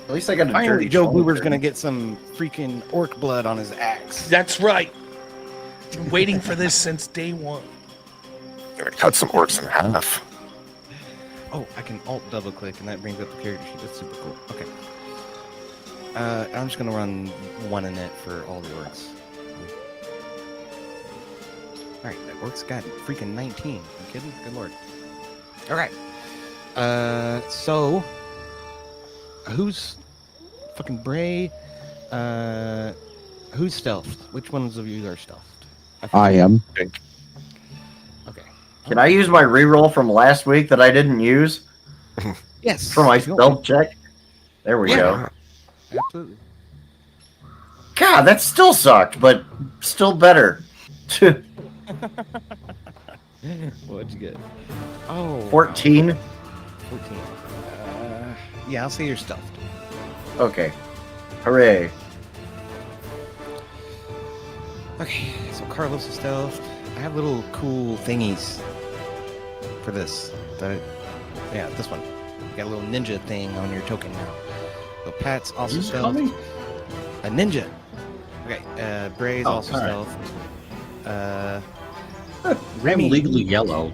At least I got a Finally, dirty Joe shoulder. Boober's gonna get some freaking orc blood on his axe. That's right. Been waiting for this since day one. Gonna cut some orcs in half. Oh, I can alt double click and that brings up the character sheet. That's super cool. Okay. I'm just gonna run one in it for all the orcs. Alright, that orc's got freaking 19. You kidding? Good lord. Alright. So who's fucking Bray? Who's stealthed? Which ones of you are stealthed? I am. Okay. Can I use my reroll from last week that I didn't use Yes. for my if you want stealth check? There we Yeah. go. Absolutely. God, that still sucked, but still better. What'd you get? Oh, 14. 14. Yeah, I'll say you're stealthed. Okay. Hooray. Okay, so Carlos is stealthed. I have little cool thingies for this. Yeah, this one. You got a little ninja thing on your token now. So Pat's also stealthed. A ninja. Okay, Bray's also stealthed. Remy legally yellow.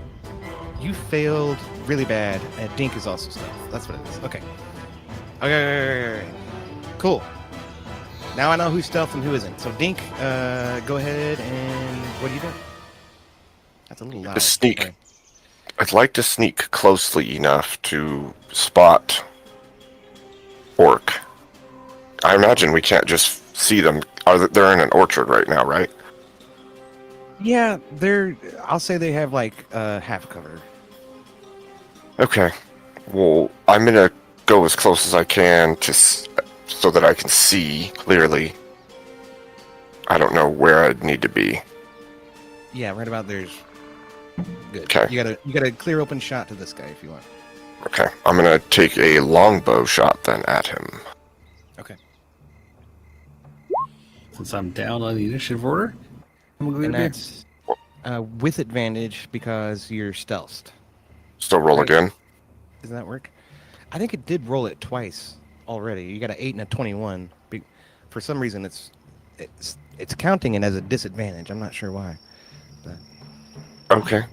You failed really bad, and Dink is also stealth. That's what it is. Okay. Okay. Cool. Now I know who's stealth and who isn't. So Dink, go ahead and what are you doing? That's a little loud. To sneak. Sorry. I'd like to sneak closely enough to spot Orc. I imagine we can't just see them. They're in an orchard right now, right? Yeah, I'll say they have like half cover. Okay. Well, I'm gonna go as close as I can so that I can see clearly. I don't know where I'd need to be. Yeah, right about there's good. Okay. You got a clear open shot to this guy if you want. Okay. I'm gonna take a longbow shot then at him. Okay. Since I'm down on the initiative order, I'm gonna And go that's with advantage because you're stealthed. Still roll Right. again. Does that work? I think it did roll it twice already. You got an 8 and a 21. For some reason, it's counting it as a disadvantage. I'm not sure why. But Okay.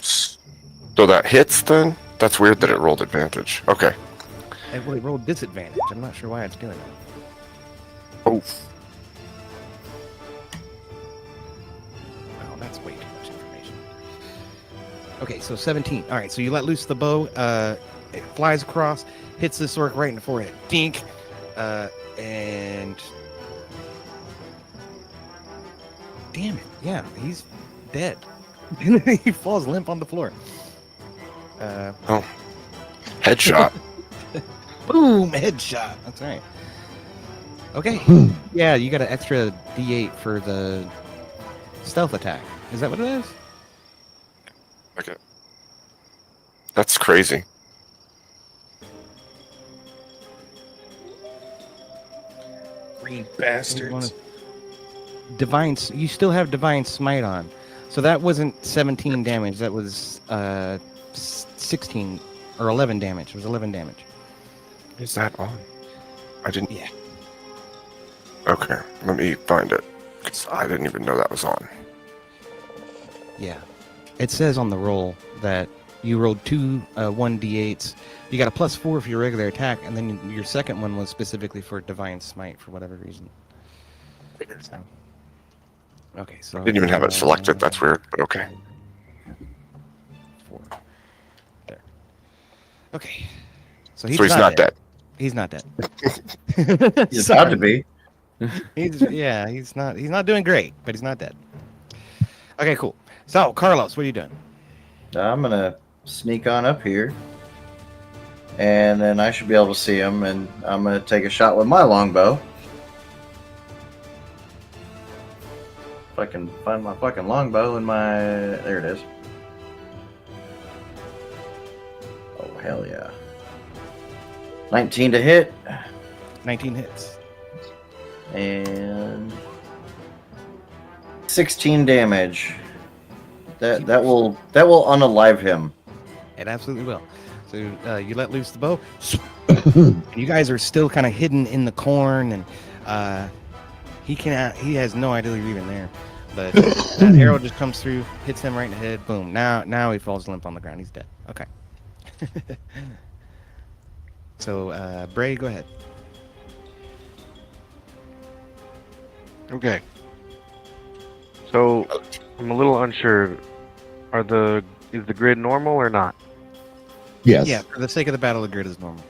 So that hits then? That's weird that it rolled advantage. Okay. it rolled disadvantage. I'm not sure why it's doing that. Oh. Wow, that's way too much information. Okay, so 17. All right, so you let loose the bow. It flies across, hits this orc right in the forehead. Dink. And damn it. Yeah, he's dead. He falls limp on the floor. Headshot. Boom, headshot. That's right. Okay. Yeah, you got an extra D8 for the stealth attack. Is that what it is? Okay. That's crazy. Green bastards. You still have divine smite on. So that wasn't 17 damage. That was 16 or 11 damage. It was 11 damage. Is that on? I didn't. Yeah. Okay, let me find it. 'Cause I didn't even know that was on. Yeah. It says on the roll that you rolled two 1d8s. You got a +4 for your regular attack, and then your second one was specifically for divine smite for whatever reason. So, okay, so Didn't even have it selected. That's weird, but okay. 4. There. Okay. So So he's not dead. He's not dead. He's about to be. He's not doing great, but he's not dead. Okay, cool. So, Carlos, what are you doing? I'm gonna sneak on up here, and then I should be able to see him, and I'm gonna take a shot with my longbow. If I can find my fucking longbow in my... There it is. Oh, hell yeah. 19 to hit, 19 hits. and 16 damage. That will unalive him. It absolutely will. So you let loose the bow. And you guys are still kind of hidden in the corn, and he has no idea you're even there. But that arrow just comes through, hits him right in the head. Boom. Now he falls limp on the ground. He's dead. Okay. So Bray, go ahead. Okay. So I'm a little unsure. Is the grid normal or not? Yes. Yeah, for the sake of the battle, the grid is normal.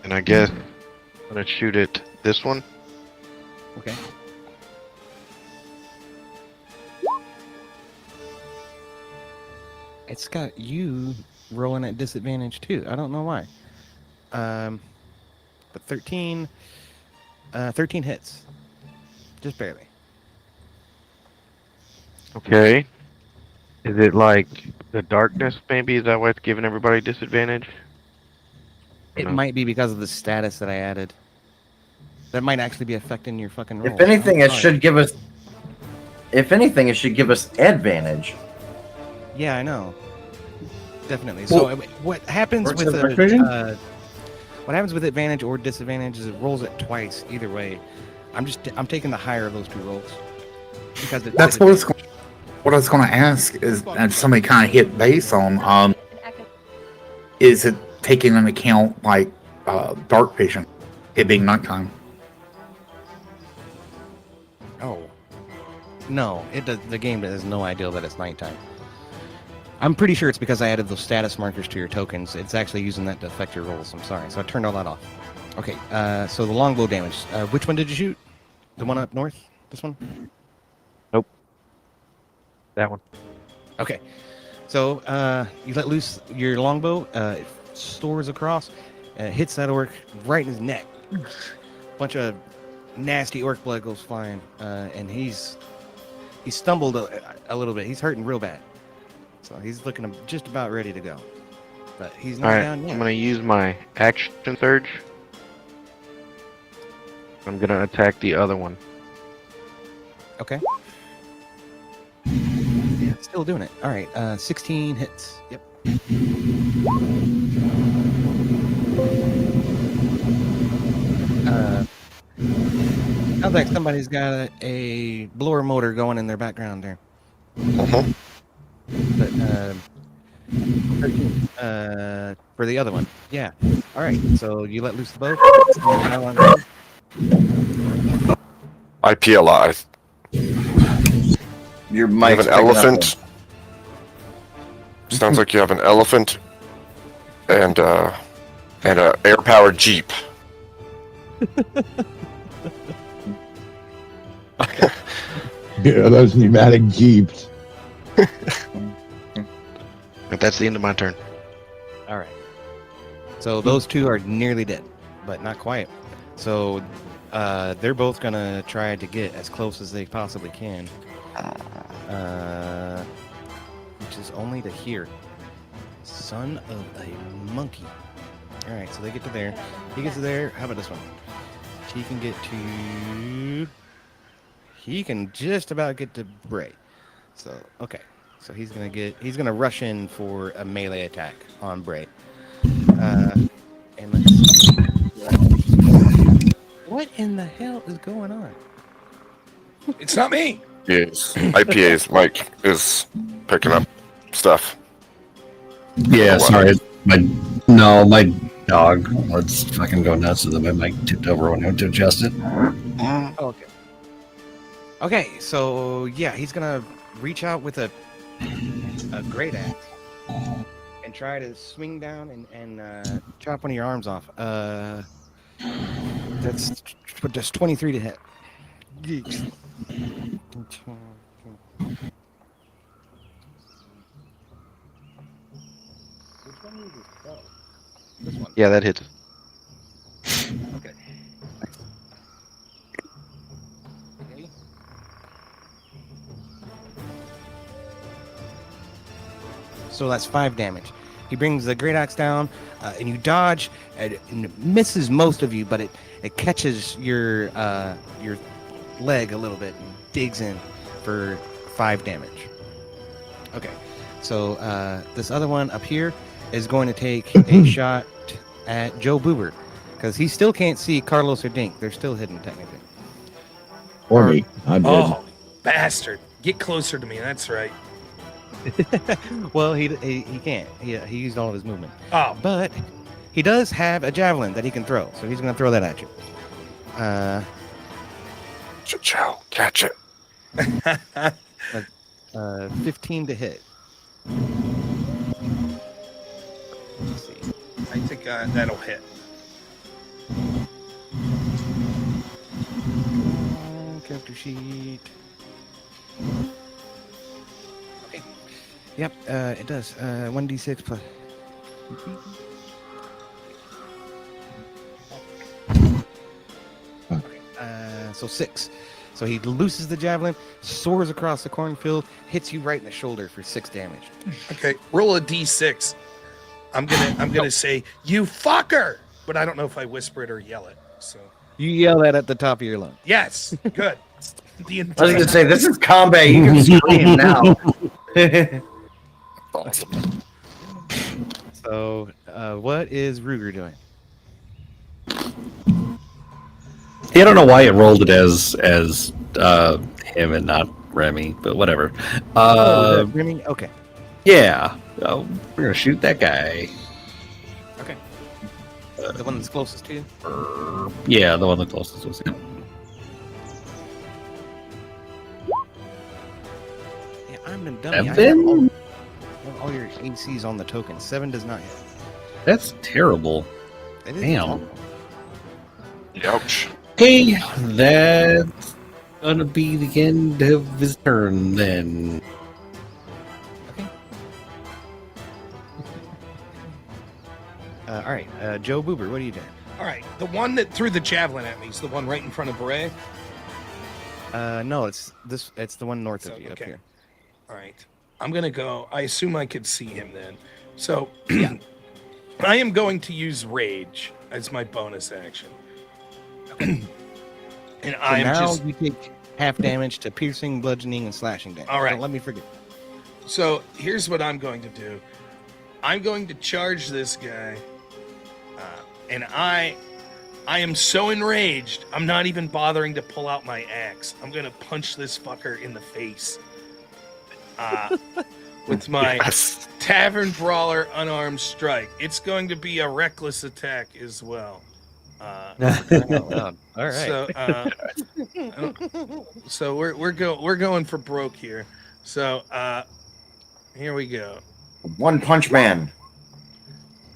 And I guess I'm gonna shoot at this one. Okay. It's got you rolling at disadvantage too. I don't know why. But 13 hits. Just barely. Okay. Is it like the darkness? Maybe is that why it's giving everybody disadvantage? It No. might be because of the status that I added. That might actually be affecting your fucking roll. If anything, it should give us. If anything, it should give us advantage. Yeah, I know. Definitely. Well, So what happens what's with the equation? what happens with advantage or disadvantage is it rolls it twice either way. I'm taking the higher of those two rolls because That's what I was going to ask is, and somebody kind of hit base on, is it taking into account like dark vision, it being nighttime? Oh. No, it does. The game has no idea that it's nighttime. I'm pretty sure it's because I added those status markers to your tokens. It's actually using that to affect your rolls. I'm sorry. So I turned all that off. Okay, so the longbow damage. Which one did you shoot? The one up north? This one? Nope. That one. Okay. So you let loose your longbow. It soars across, hits that orc right in his neck. Bunch of nasty orc blood goes flying, and he stumbled a little bit. He's hurting real bad. So he's looking just about ready to go. But he's not Alright, down yet. I'm gonna use my action surge. I'm gonna attack the other one. Okay. Yeah, still doing it. All right, 16 hits. Yep. Sounds like somebody's got a blower motor going in their background there. Mhm. But 13 for the other one. Yeah. All right. So you let loose the bow. IPLI. Your You have mic's an picking up elephant. Sounds like you have an elephant and a air-powered jeep. Yeah, those pneumatic jeeps. But that's the end of my turn. All right. So those two are nearly dead, but not quite. So they're both gonna try to get as close as they possibly can, which is only to here. Son of a monkey. All right, so they get to there. He gets to there. How about this one? He can get to. He can just about get to Bray. So okay. So he's gonna rush in for a melee attack on Bray. And let's see. What in the hell is going on? It's not me. Yes. IPA's mic is picking up stuff. Yeah, Oh, wow. sorry. My dog was fucking going nuts with my mic tipped over when I went to adjust it. Oh, okay. Okay, so yeah, he's gonna reach out with a great axe and try to swing down and chop one of your arms off. That's just 23 to hit. Geeks. This one. Yeah, that hits. Okay. Okay. So that's 5 damage. He brings the great axe down, and you dodge, and it misses most of you, but it catches your leg a little bit and digs in for 5 damage. Okay, so this other one up here is going to take a shot at Joe Boober, because he still can't see Carlos or Dink. They're still hidden, technically. Or me. I'm dead. Oh, bastard. Get closer to me. That's right. Well, he can't. He used all of his movement. Oh, But he does have a javelin that he can throw, so he's going to throw that at you. Joe, catch it. 15 to hit. Let's see. I think that'll hit. Character sheet. Okay. Yep, it does. 1d6 plus. So 6. So he looses the javelin, soars across the cornfield, hits you right in the shoulder for 6 damage. Okay, roll a d6. I'm gonna say you fucker, but I don't know if I whisper it or yell it. So You yell that at the top of your lungs. yes, good. The I was going to say, this is combat. You can scream now. Awesome. So, what is Ruger doing? Yeah, I don't know why it rolled it as him and not Remy, but whatever. Remy? Okay. Yeah, we're gonna shoot that guy. Okay. The one that's closest to you? Yeah, the one that's closest to us. Yeah, I'm a dummy. I have all your ACs on the token. 7 does not hit. That's terrible. It is Damn. Ouch. Okay, that's gonna be the end of his turn then. Okay. All right, Joe Boober, what are you doing? All right, the one that threw the javelin at me is the one right in front of Beret. No, it's this. It's the one north So, of you okay. up here. All right, I'm gonna go. I assume I could see him then. So I am going to use rage as my bonus action. And So I'm now just you take half damage to piercing, bludgeoning, and slashing damage. All right. Don't let me forget. so here's what I'm going to do. I'm going to charge this guy, and I am so enraged. I'm not even bothering to pull out my axe. I'm gonna punch this fucker in the face with my Yes. Tavern Brawler unarmed strike. It's going to be a reckless attack as well. All right. So we're going for broke here. So here we go. One Punch Man.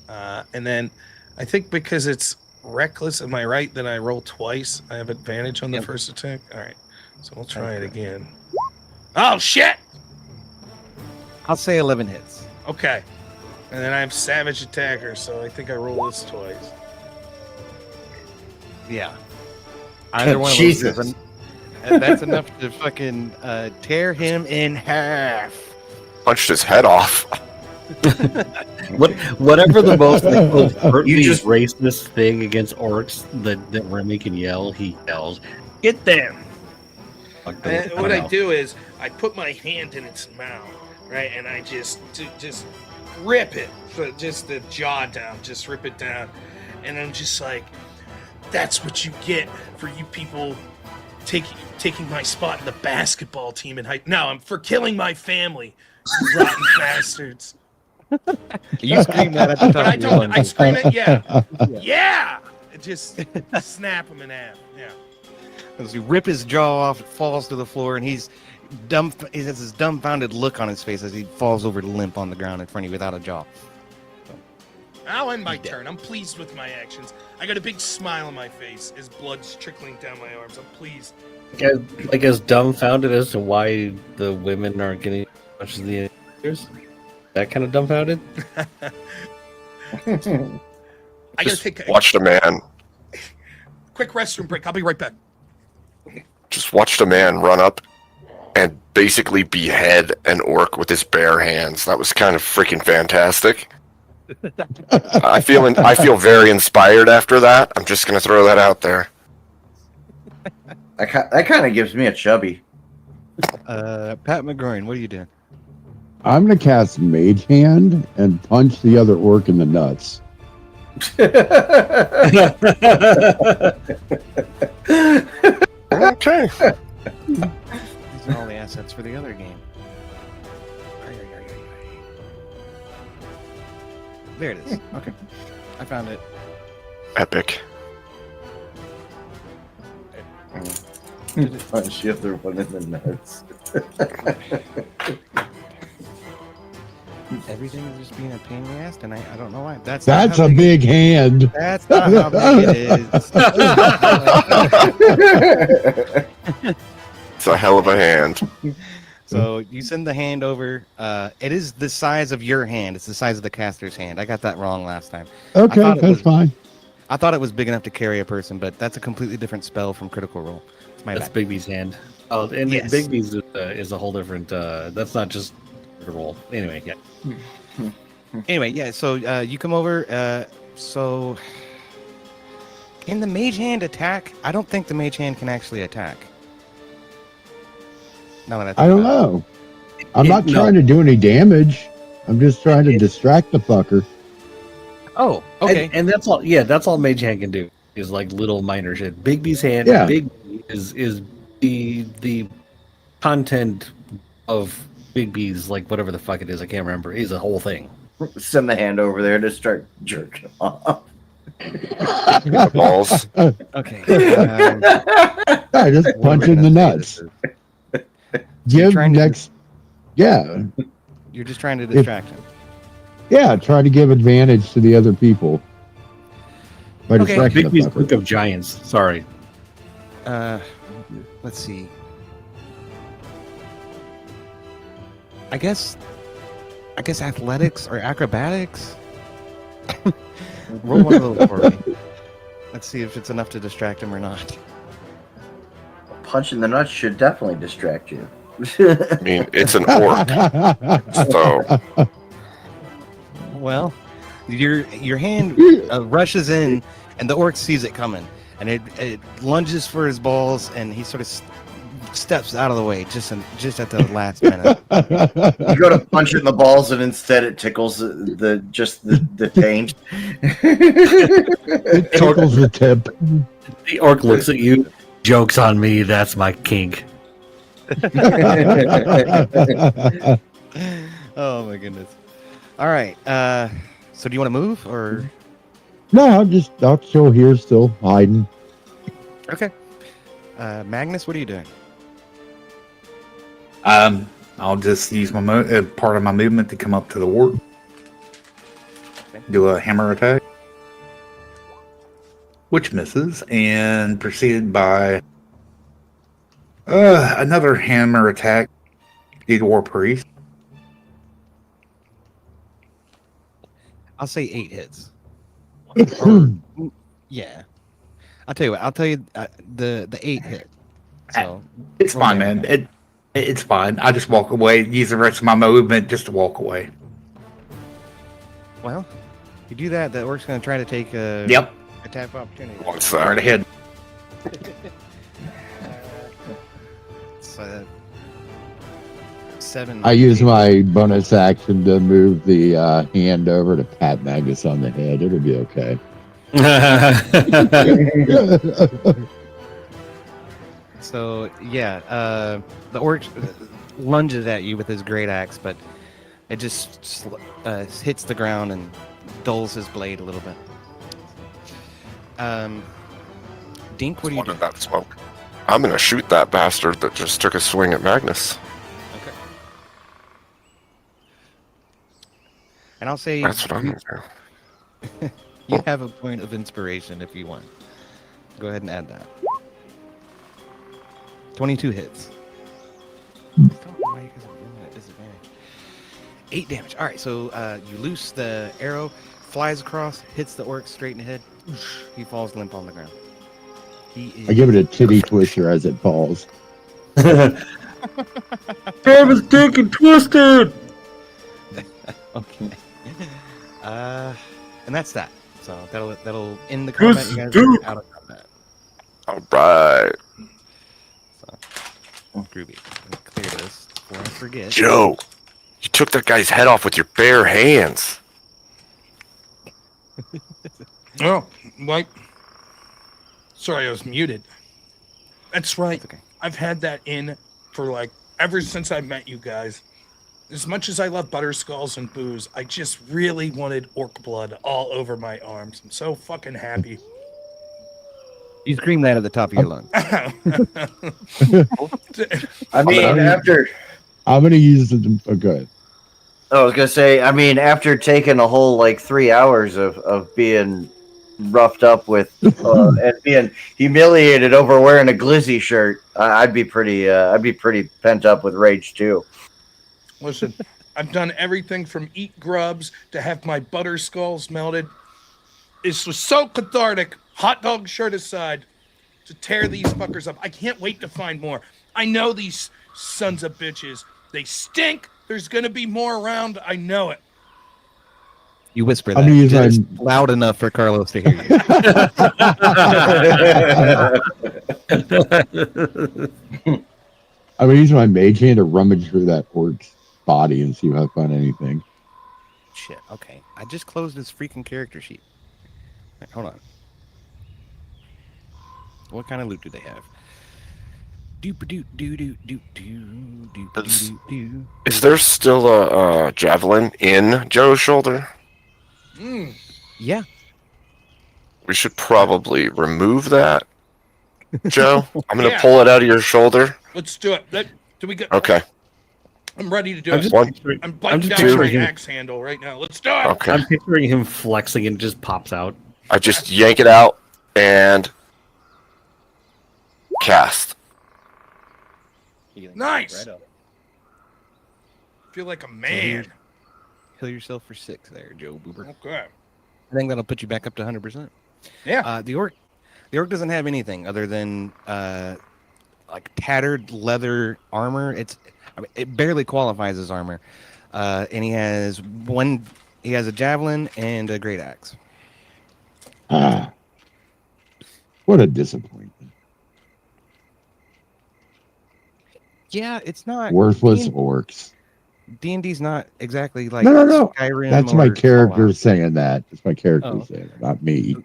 And then I think because it's reckless, am I right that I roll twice? I have advantage on the first attack. All right, so we'll try it again. Oh shit! I'll say 11 hits. Okay, and then I have Savage Attacker, so I think I roll this twice. Yeah. Either one of Jesus. those. That's enough to fucking tear him in half. Punched his head off. Whatever the most overtly You just- racist thing against orcs that Remy can yell, he yells, "Get them!" And what I do is I put my hand in its mouth, right, and I just rip it, just the jaw down, just rip it down, and I'm just like, that's what you get for you people taking my spot in the basketball team in high. No, I'm for killing my family, you rotten bastards. You scream that at the top But I of your don't. lungs. I scream it. Yeah. It just snap him in half. Yeah. As you rip his jaw off, it falls to the floor, and he has this dumbfounded look on his face as he falls over to limp on the ground in front of you without a jaw. I'll end my turn. I'm pleased with my actions. I got a big smile on my face as blood's trickling down my arms. I'm pleased. I guess dumbfounded as to why the women aren't getting as much as the others. That kind of dumbfounded. I gotta Just take a watched a man. quick restroom break. I'll be right back. Just watched a man run up and basically behead an orc with his bare hands. That was kind of freaking fantastic. I feel very inspired after that. I'm just gonna throw that out there. That kind of gives me a chubby. Pat McGroin, what are you doing? I'm gonna cast Mage Hand and punch the other orc in the nuts. Okay. These are all the assets for the other game. There it is. Okay. I found it. Epic. Punch the other one in the nuts. Everything is just being a pain in the ass tonight. I don't know why. That's a big hand. That's not how big it is. It's a hell of a hand. So you send the hand over. It is the size of your hand. It's the size of the caster's hand. I got that wrong last time. Okay, that's fine. I thought it was big enough to carry a person, but that's a completely different spell from Critical Role. It's my That's bad. Bigby's hand. Oh, and Yes. Bigby's is a whole different. That's not just Critical Role. Anyway, yeah. Anyway, yeah. So you come over. So can the mage hand attack? I don't think the mage hand can actually attack. No, I don't know. I'm not trying to do any damage. I'm just trying to distract the fucker. Oh, okay. And that's all. Yeah, that's all Mage Hand can do is like little minor shit. Bigby's hand. Yeah. Bigby is the content of Bigby's, like whatever the fuck it is. I can't remember. Is a whole thing. Send the hand over there to start jerking off. The balls. Okay. I just punch in the nuts. Give next. Yeah. You're just trying to distract him. Yeah, try to give advantage to the other people by distracting the Bigby's fucker. Book of Giants. Sorry. Let's see. I guess athletics or acrobatics. Roll one of those for me. Let's see if it's enough to distract him or not. Punching the nuts should definitely distract you. I mean, it's an orc. So Well, your hand rushes in, and the orc sees it coming, and it lunges for his balls, and he sort of steps out of the way just at the last minute. You go to punch it in the balls, and instead it tickles the taint. It tickles the tip. The orc looks at you. Joke's on me. That's my kink. Oh my goodness. All right. So do you want to move or? No, I'll chill here, still hiding. Okay. Magnus, what are you doing? I'll just use my part of my movement to come up to the wart. Do a hammer attack, which misses, and proceeded by another hammer attack. The war priest. I'll say 8 hits. Yeah. I'll tell you what. I'll tell you the 8 hit. So It's fine, man. It's fine. I just walk away. Use the rest of my movement just to walk away. well, if you do that, the orc's going to try to take a Yep. attack of opportunity. what's Right that? ahead. It's 7. I use my bonus action to move the hand over to pat Magnus on the head. It'll be okay. So yeah, the orc lunges at you with his great axe, but it just hits the ground and dulls his blade a little bit. Dink, what do you One do? of that smoke. I'm gonna shoot that bastard that just took a swing at Magnus. Okay. And I'll say That's what I'm gonna do. you have a point of inspiration if you want. Go ahead and add that. 22 hits. Why you guys are doing that at disadvantage? 8 damage. All right, so you loose the arrow, flies across, hits the orc straight in the head. He falls limp on the ground. He is... I give it a titty twister as it falls. Damn, his dick and twisted. Okay. And that's that. So that'll end the combat. You guys are out of combat. All right, So groovy. Let me clear this before I forget. Joe. You took that guy's head off with your bare hands. Oh, like, sorry, I was muted. That's right. It's okay. I've had that in for like ever since I met you guys. As much as I love butterskulls and booze, I just really wanted orc blood all over my arms. I'm so fucking happy. You scream that at the top of your lungs. I mean, after I'm going to use it. Oh, good. I was gonna say, I mean, after taking a whole like 3 hours of being roughed up with and being humiliated over wearing a glizzy shirt, I'd be pretty pent up with rage too. Listen, I've done everything from eat grubs to have my butter skulls melted. This was so cathartic, hot dog shirt aside, to tear these fuckers up. I can't wait to find more. I know these sons of bitches. They stink. There's going to be more around. I know it. You whisper I'm that gonna use just my- loud enough for Carlos to hear you. I'm gonna use my mage hand to rummage through that orc's body and see if I find anything. Shit. Okay. I just closed this freaking character sheet. Wait, hold on. What kind of loot do they have? Is there still a javelin in Joe's shoulder? Yeah. We should probably remove that, Joe. I'm gonna Yeah. pull it out of your shoulder. Let's do it. Do we get? Okay. I'm ready to do I'm it. just One. picturing- I'm I'm biting just down my picturing him. axe handle right now. Let's do it. Okay. I'm picturing him flexing and it just pops out. I just yank it out and cast. Nice. Feel like a man. Heal yourself for 6 there, Joe Boober. Okay. I think that'll put you back up to 100%. Yeah. The orc doesn't have anything other than like tattered leather armor. It barely qualifies as armor. And he has a javelin and a great axe. What a disappointment. Yeah, it's not Worthless orcs. D&D's not exactly like No. Skyrim. That's my or character Fallout. saying that. That's my character Oh. saying it, not me. I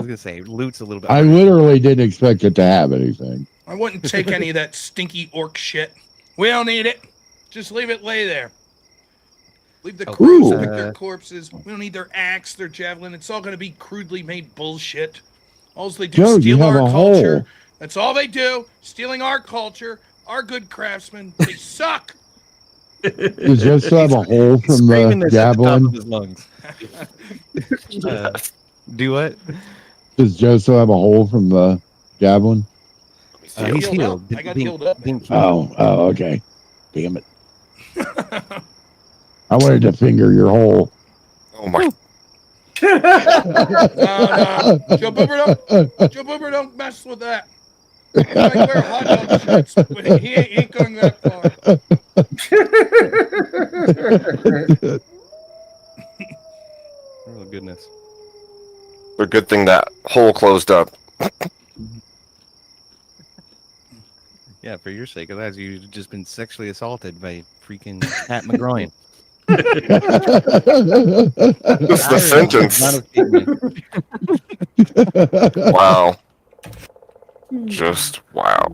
was gonna say loot's a little bit. I literally didn't expect it to have anything. I wouldn't take any of that stinky orc shit. We don't need it. Just leave it lay there. Leave the crews with their corpses. We don't need their axe, their javelin. It's all going to be crudely made bullshit. All they do Joe, is you steal have our a culture. hole. That's all they do. Stealing our culture, our good craftsmen. They suck. Does Joe still have a hole from Screaming the this at the top of javelin? his lungs. Do what? Does Joe still have a hole from the javelin? He's healed healed. up. I got healed up. Oh, okay. Damn it. I wanted to finger your hole. Oh my! No. Joe Boober, don't mess with that. He might wear hot dog shirts, but he ain't going that far. Oh goodness. A good thing that hole closed up. Yeah, for your sake, otherwise you've just been sexually assaulted by freaking Pat McGroin. That's the sentence. Wow. Just wow.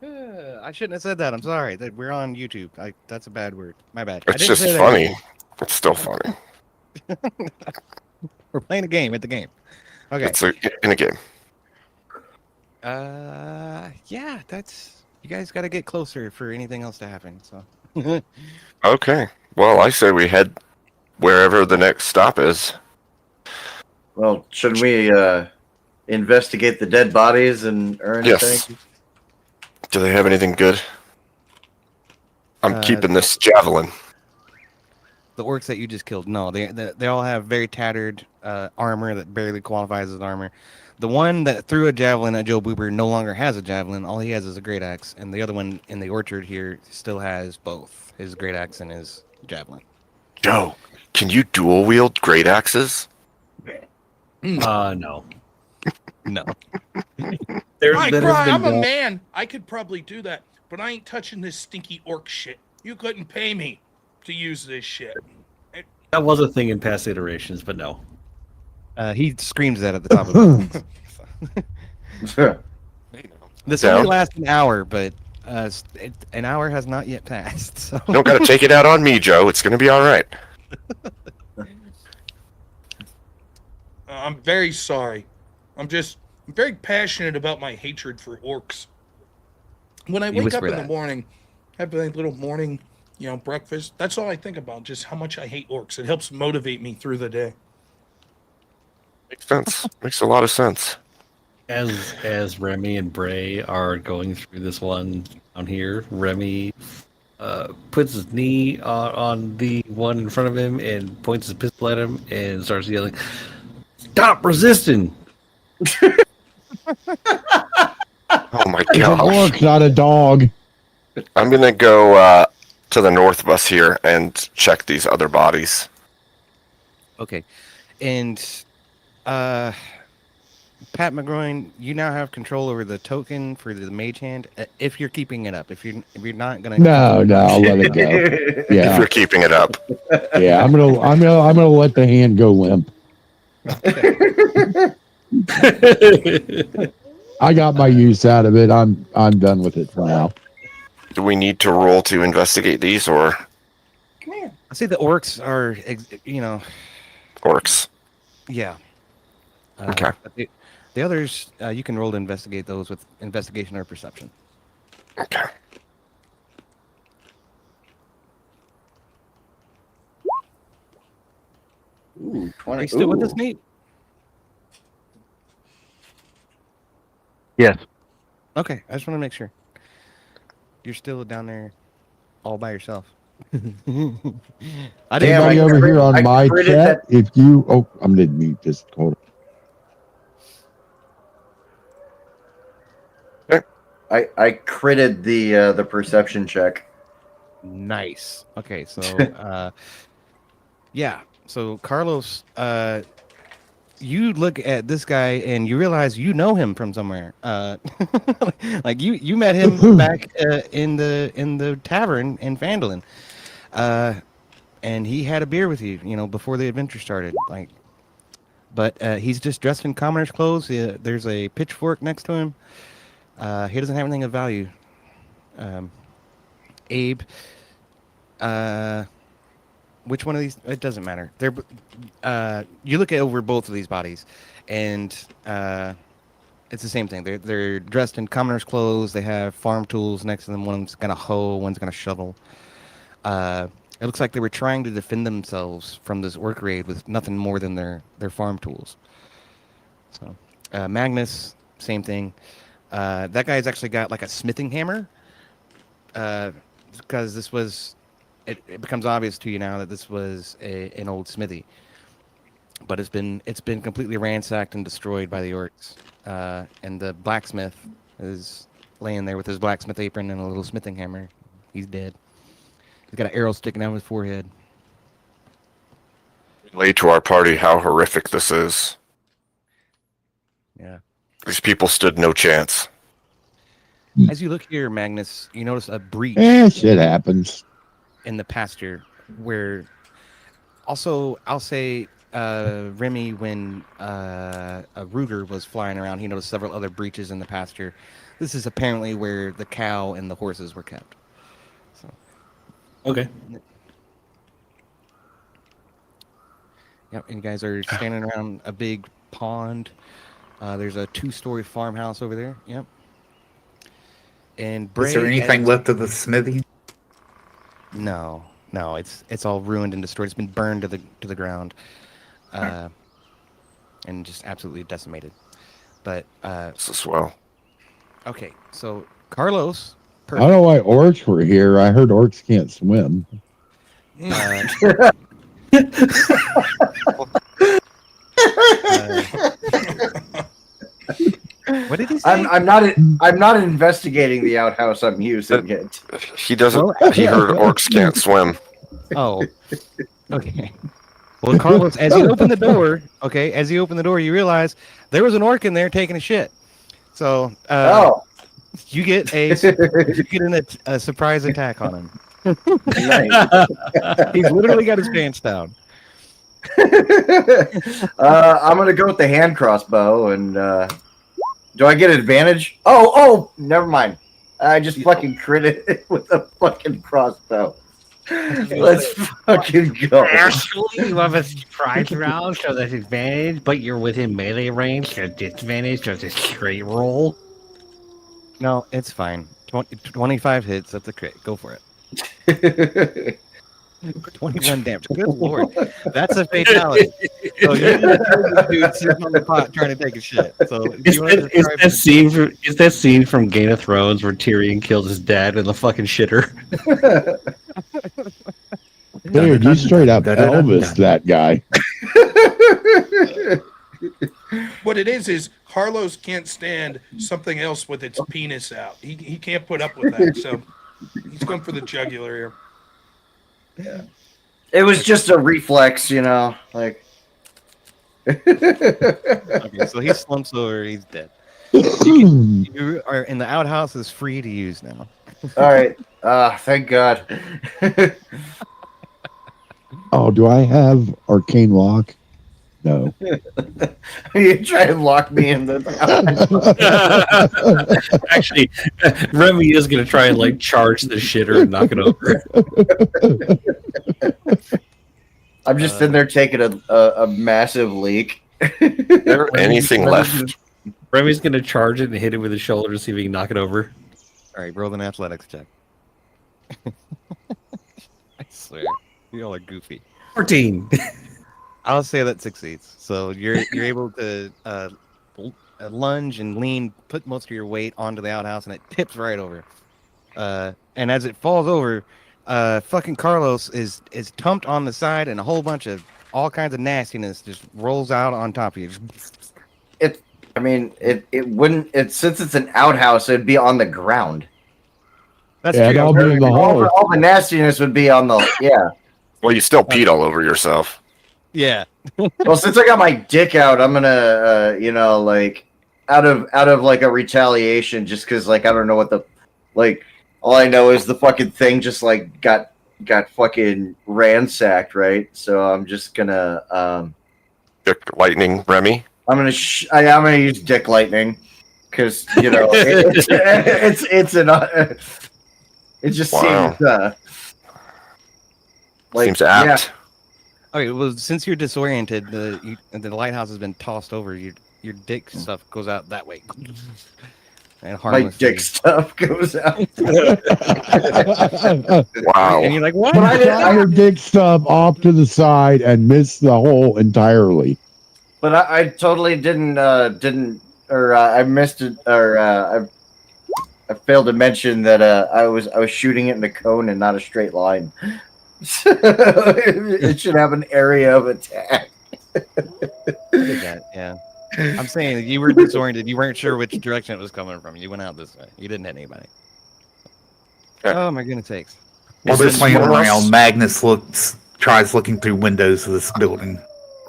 I shouldn't have said that. I'm sorry. That we're on YouTube. That's a bad word. My bad. I It's didn't just say that. funny. It's still funny. We're playing a game at the game. Okay. It's in a game. Yeah, that's you guys got to get closer for anything else to happen. So. Okay. Well, I say we head wherever the next stop is. Well, should we investigate the dead bodies and or anything? Yes. Do they have anything good? I'm keeping this javelin. The orcs that you just killed, no, they all have very tattered armor that barely qualifies as armor. The one that threw a javelin at Joe Boober no longer has a javelin. All he has is a great axe, and the other one in the orchard here still has both his great axe and his javelin. Joe, can you dual wield great axes? No. No. I'm a man. I could probably do that, but I ain't touching this stinky orc shit. You couldn't pay me to use this shit. That was a thing in past iterations, but no. He screams that at the top of it. This only Down. lasts an hour, but an hour has not yet passed. So. You don't got to take it out on me, Joe. It's going to be all right. I'm very sorry. I'm very passionate about my hatred for orcs. When I wake up in the morning, have my little morning, breakfast, that's all I think about, just how much I hate orcs. It helps motivate me through the day. Makes sense. Makes a lot of sense. As Remy and Bray are going through this one down here, Remy puts his knee on the one in front of him and points his pistol at him and starts yelling, "Stop resisting!" Oh my It's a gosh. orc, not a dog. I'm gonna go to the north of us here and check these other bodies. Okay, and Pat McGroin, you now have control over the token for the mage hand. If you're keeping it up, if you're not gonna. No, I'll let it go. If Yeah, you're keeping it up. yeah. I'm gonna let the hand go limp. I got my use out of it. I'm done with it for now. Do we need to roll to investigate these or I see the orcs are, orcs? yeah. Okay. But the others, you can roll to investigate those with investigation or perception. Okay. Ooh, Are 20. you still with Ooh. us, Nate? Yes. Okay, I just want to make sure. You're still down there all by yourself. I didn't Damn, Anybody I over crit- here on I my critted chat? If you, I'm gonna mute this. Hold on. I critted the perception check. Nice. Okay, so yeah. So Carlos, you look at this guy and you realize you know him from somewhere. Like you met him back in the tavern in Fandolin. And he had a beer with you, before the adventure started. But he's just dressed in commoner's clothes. There's a pitchfork next to him. He doesn't have anything of value. Abe, which one of these? It doesn't matter. You look over both of these bodies, and it's the same thing. They're dressed in commoner's clothes. They have farm tools next to them. One's got a hoe. One's got a shovel. It looks like they were trying to defend themselves from this orc raid with nothing more than their farm tools. So, Magnus, same thing. That guy's actually got like a smithing hammer. Because this was, it becomes obvious to you now that this was an old smithy. But it's been completely ransacked and destroyed by the orcs. And the blacksmith is laying there with his blacksmith apron and a little smithing hammer. He's dead. He's got an arrow sticking out of his forehead. Relay to our party how horrific this is. Yeah. These people stood no chance. As you look here, Magnus, you notice a breach Shit happens. in the pasture where also I'll say Remy, when a Ruger was flying around, he noticed several other breaches in the pasture. This is apparently where the cow and the horses were kept. So. Okay. Yep, and you guys are standing around a big pond. There's a 2-story farmhouse over there. Yep. And Bray, Is there anything left of the smithy? No, it's all ruined and destroyed. It's been burned to the ground, and just absolutely decimated. But This as well. okay, so Carlos. I don't know why orcs were here. I heard orcs can't swim. What did he say? I'm not investigating the outhouse. I'm using it. He doesn't. He heard orcs can't swim. Oh, okay. Well, Carlos, as you open the door, you realize there was an orc in there taking a shit. So, you get a surprise attack on him. Nice. He's literally got his pants down. I'm gonna go with the hand crossbow, and do I get advantage? Oh, never mind. I just fucking critted it with a fucking crossbow. Let's fucking go. Actually, you have a surprise round, so that's advantage, but you're within melee range, so disadvantage, so it's a straight roll. No, it's fine. 25 hits. That's a crit. Go for it. 21 damage. Good lord, that's a fatality. So you just killed this dude sitting on the pot trying to take a shit. So Is that scene from Game of Thrones where Tyrion killed his dad in the fucking shitter? Dude, you straight up Elvis that guy. What it is Carlos can't stand something else with its penis out. He can't put up with that, so he's going for the jugular here. Yeah. It was just a reflex, like. Okay, so he slumps over. He's dead. You are in the outhouse. Is free to use now. All right. Thank God. Oh, do I have arcane lock? No. You try and lock me in the. Actually, Remy is going to try and like charge the shitter and knock it over. I'm just in there taking a massive leak. Is there anything left? Remy's going to charge it and hit it with his shoulder to see if he can knock it over. All right, roll an athletics check. I swear, you all are goofy. 14. I'll say that succeeds. So you're able to lunge and lean, put most of your weight onto the outhouse, and it tips right over. And as it falls over, fucking Carlos is tumped on the side, and a whole bunch of all kinds of nastiness just rolls out on top of you. It wouldn't. Since it's an outhouse, it'd be on the ground. That's true. I'll be in the hall. All the nastiness would be on the Well, you still peed all over yourself. Yeah. Well, since I got my dick out, I'm gonna, like, out of like a retaliation, just because, like, I don't know what the, like, all I know is the fucking thing just like got fucking ransacked, right? So I'm just gonna Dick lightning, Remy. I'm gonna use dick lightning because it just seems seems apt. Yeah. Okay, well, since you're disoriented, the lighthouse has been tossed over. Your dick stuff goes out that way. And my dick stuff goes out. Wow. And you're like, what? I got your dick stub off to the side and missed the hole entirely. But I totally didn't I missed it, or I failed to mention that I was shooting it in a cone and not a straight line. It should have an area of attack. Yeah. I'm saying that you were disoriented. You weren't sure which direction it was coming from. You went out this way. You didn't hit anybody. Oh my goodness sakes! While they're playing around, Magnus tries looking through windows of this building.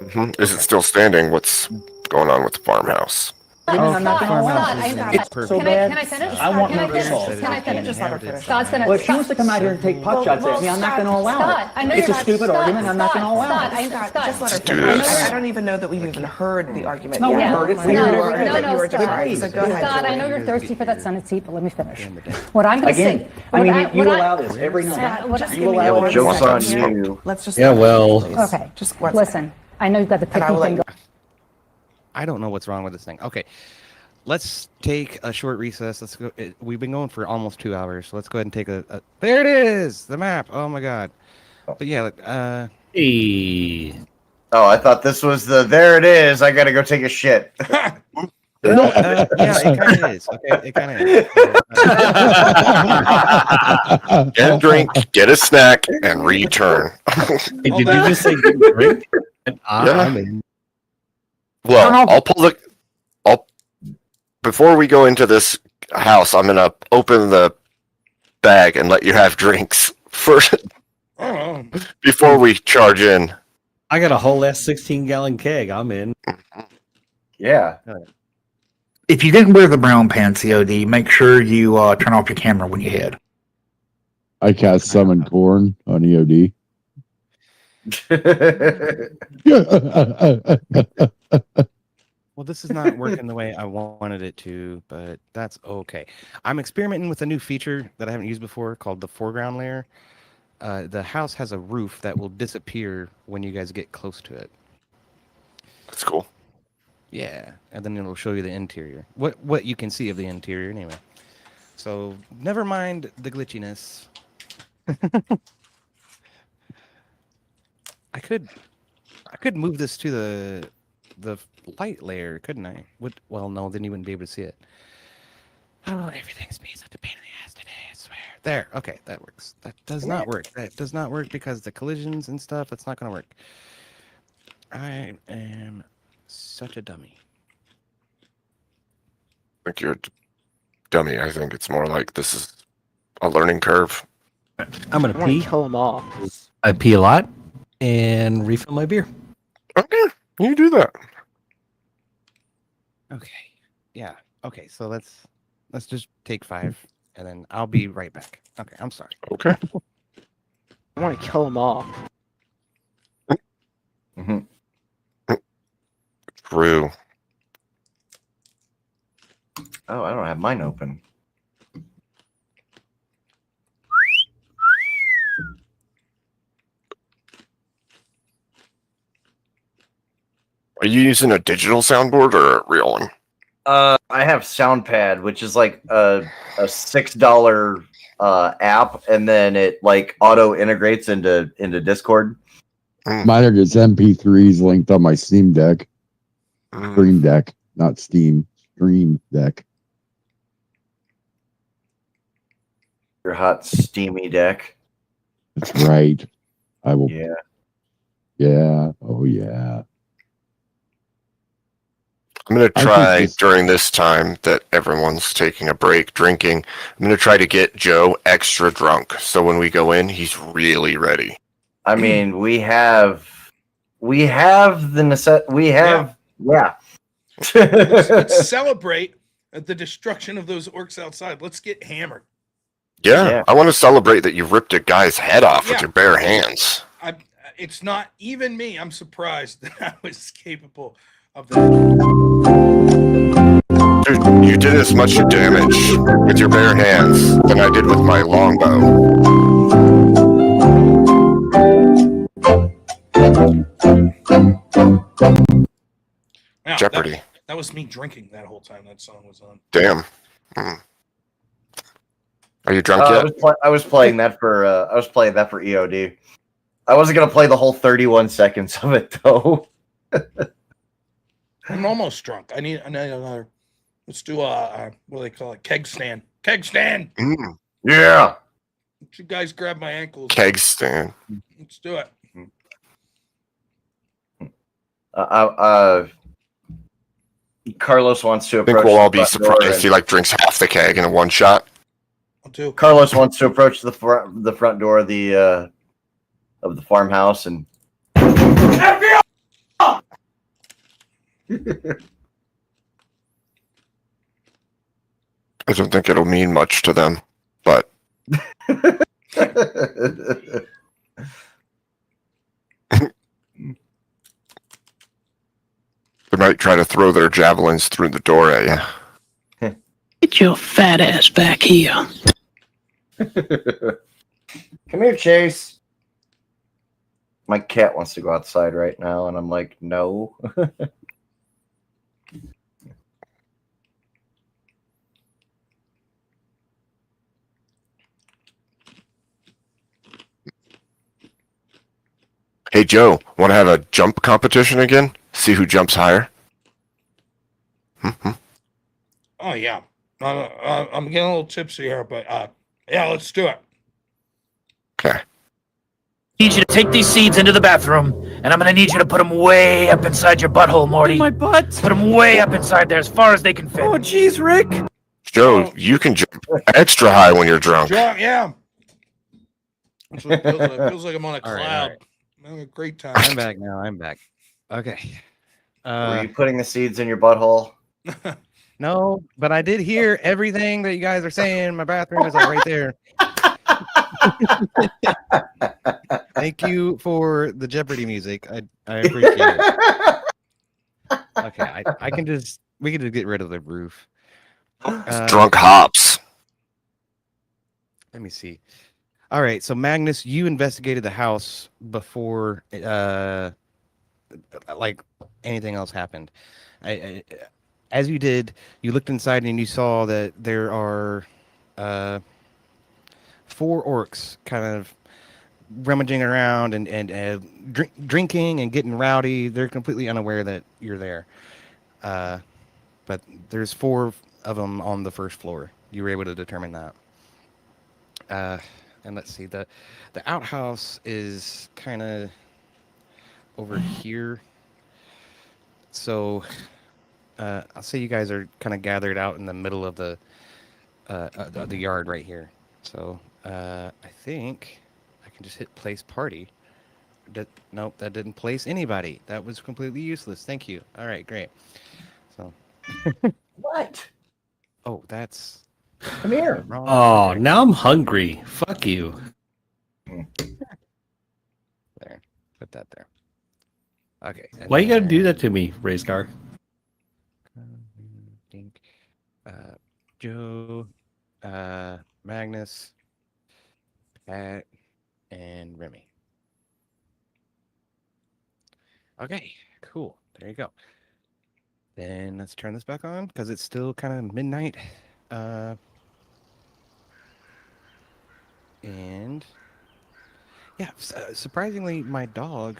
Mm-hmm. Is it still standing? What's going on with the farmhouse? I'm not going It's perfect. Can I finish? I want Can I more finish? results. Can I finish? Just let her finish. Scott's gonna. Well, if she wants to come out here and take pot shots at me, I'm not going to allow it. It's a stupid argument. I'm not going to allow it. Just let her do finish. this. I don't even know that we've even heard the argument. No, we yet. heard it. We No, heard no, that no, you were Scott. defiant. So go ahead, Scott, I Julie. know you're thirsty for that Senate seat, but let me finish. What I'm going to Again, say. I mean, you allow this every night. Just You give me allow one it. Joke's on second. you. Let's just. Yeah, well. Okay. Just one Listen, I know you've got the And I will picking let thing. you. I don't know what's wrong with this thing. Okay, let's take a short recess. Let's go. We've been going for almost 2 hours, so let's go ahead and take a. There it is, the map. Oh my god. But yeah, Hey. Oh, I thought this was there it is. I gotta go take a shit. yeah, it kind of is. Okay, it kind of is. Get a drink, get a snack, and return. Hey, did you just say get a drink? Well, before we go into this house, I'm gonna open the bag and let you have drinks first before we charge in. I got a whole ass 16-gallon keg. I'm in. Yeah. If you didn't wear the brown pants, COD, make sure you turn off your camera when you head. I cast summon corn on EOD. Well, this is not working the way I wanted it to, but that's okay. I'm experimenting with a new feature that I haven't used before called the foreground layer. The house has a roof that will disappear when you guys get close to it. That's cool. Yeah, and then it'll show you the interior. What you can see of the interior anyway. So never mind the glitchiness. I could move this to the light layer, couldn't I? Well, no, then you wouldn't be able to see it. Oh, everything's being such a pain in the ass today, I swear. There, okay, that works. That does not work. That does not work because the collisions and stuff, that's not going to work. I am such a dummy. I think you're a dummy. I think it's more like this is a learning curve. I'm gonna pee. Kill them all. I pee a lot and refill my beer. Okay, you do that. Okay. Yeah. Okay, so let's just take 5 and then I'll be right back. Okay, I'm sorry. Okay. I want to kill them all. Mm-hmm. True. Oh, I don't have mine open. Are you using a digital soundboard or a real one? I have SoundPad, which is like a $6 app, and then it like auto integrates into Discord. Mine are just MP3s linked on my Steam Deck. Stream Deck, not Steam. Stream Deck. Your hot steamy deck. That's right. I will. Yeah. Yeah. Oh yeah. I'm going to try during this time that everyone's taking a break drinking. I'm going to try to get Joe extra drunk. So when we go in, he's really ready. I mean, we have the necessity. We have, yeah. Let's celebrate the destruction of those orcs outside. Let's get hammered. Yeah, I want to celebrate that you ripped a guy's head off with your bare hands. It's not even me. I'm surprised that I was capable of that. Dude, you did as much damage with your bare hands than I did with my longbow. Now, Jeopardy. That was me drinking that whole time that song was on. Damn. Are you drunk yet? I was playing that for EOD. I wasn't gonna play the whole 31 seconds of it though. I'm almost drunk. I need another. Let's do a what do they call it? Keg stand. Keg stand. Yeah. You guys grab my ankles. Keg stand. Let's do it. Carlos wants to I approach. think we'll all be surprised if he like drinks half the keg in a one shot. Carlos wants to approach the front door of the farmhouse and. I don't think it'll mean much to them, but they might try to throw their javelins through the door at you. Get your fat ass back here. Come here, Chase. My cat wants to go outside right now, and I'm like, no. Hey, Joe, want to have a jump competition again? See who jumps higher? Oh yeah. I'm getting a little tipsy here, but yeah, let's do it. Okay. Need you to take these seeds into the bathroom, and I'm gonna need you to put them way up inside your butthole, Morty. My butt. Put them way up inside there, as far as they can fit. Oh, jeez, Rick. Joe, you can jump extra high when you're drunk. Yeah. That's what it feels like. It feels like I'm on a cloud. All right. I'm having a great time. I'm back now. I'm back. Okay. Were you putting the seeds in your butthole? No, but I did hear everything that you guys are saying. My bathroom is like right there. Thank you for the Jeopardy music. I appreciate it. Okay, we can just get rid of the roof. Drunk hops. Let me see. All right, so Magnus, you investigated the house before like anything else happened. As you did, you looked inside and you saw that there are 4 orcs kind of rummaging around and drinking and getting rowdy. They're completely unaware that you're there. But there's 4 of them on the first floor. You were able to determine that. And let's see, the outhouse is kind of over here. So I'll say you guys are kind of gathered out in the middle of the yard right here. So I think I can just hit place party. Nope, that didn't place anybody. That was completely useless. Thank you. All right, great. So What? Oh, that's Come here. Oh, now I'm hungry. Fuck you. There. Put that there. Okay. Why you gotta do that to me, Rayscar? Think, Joe, Magnus, Pat, and Remy. Okay, cool. There you go. Then let's turn this back on because it's still kind of midnight. And yeah, surprisingly, my dog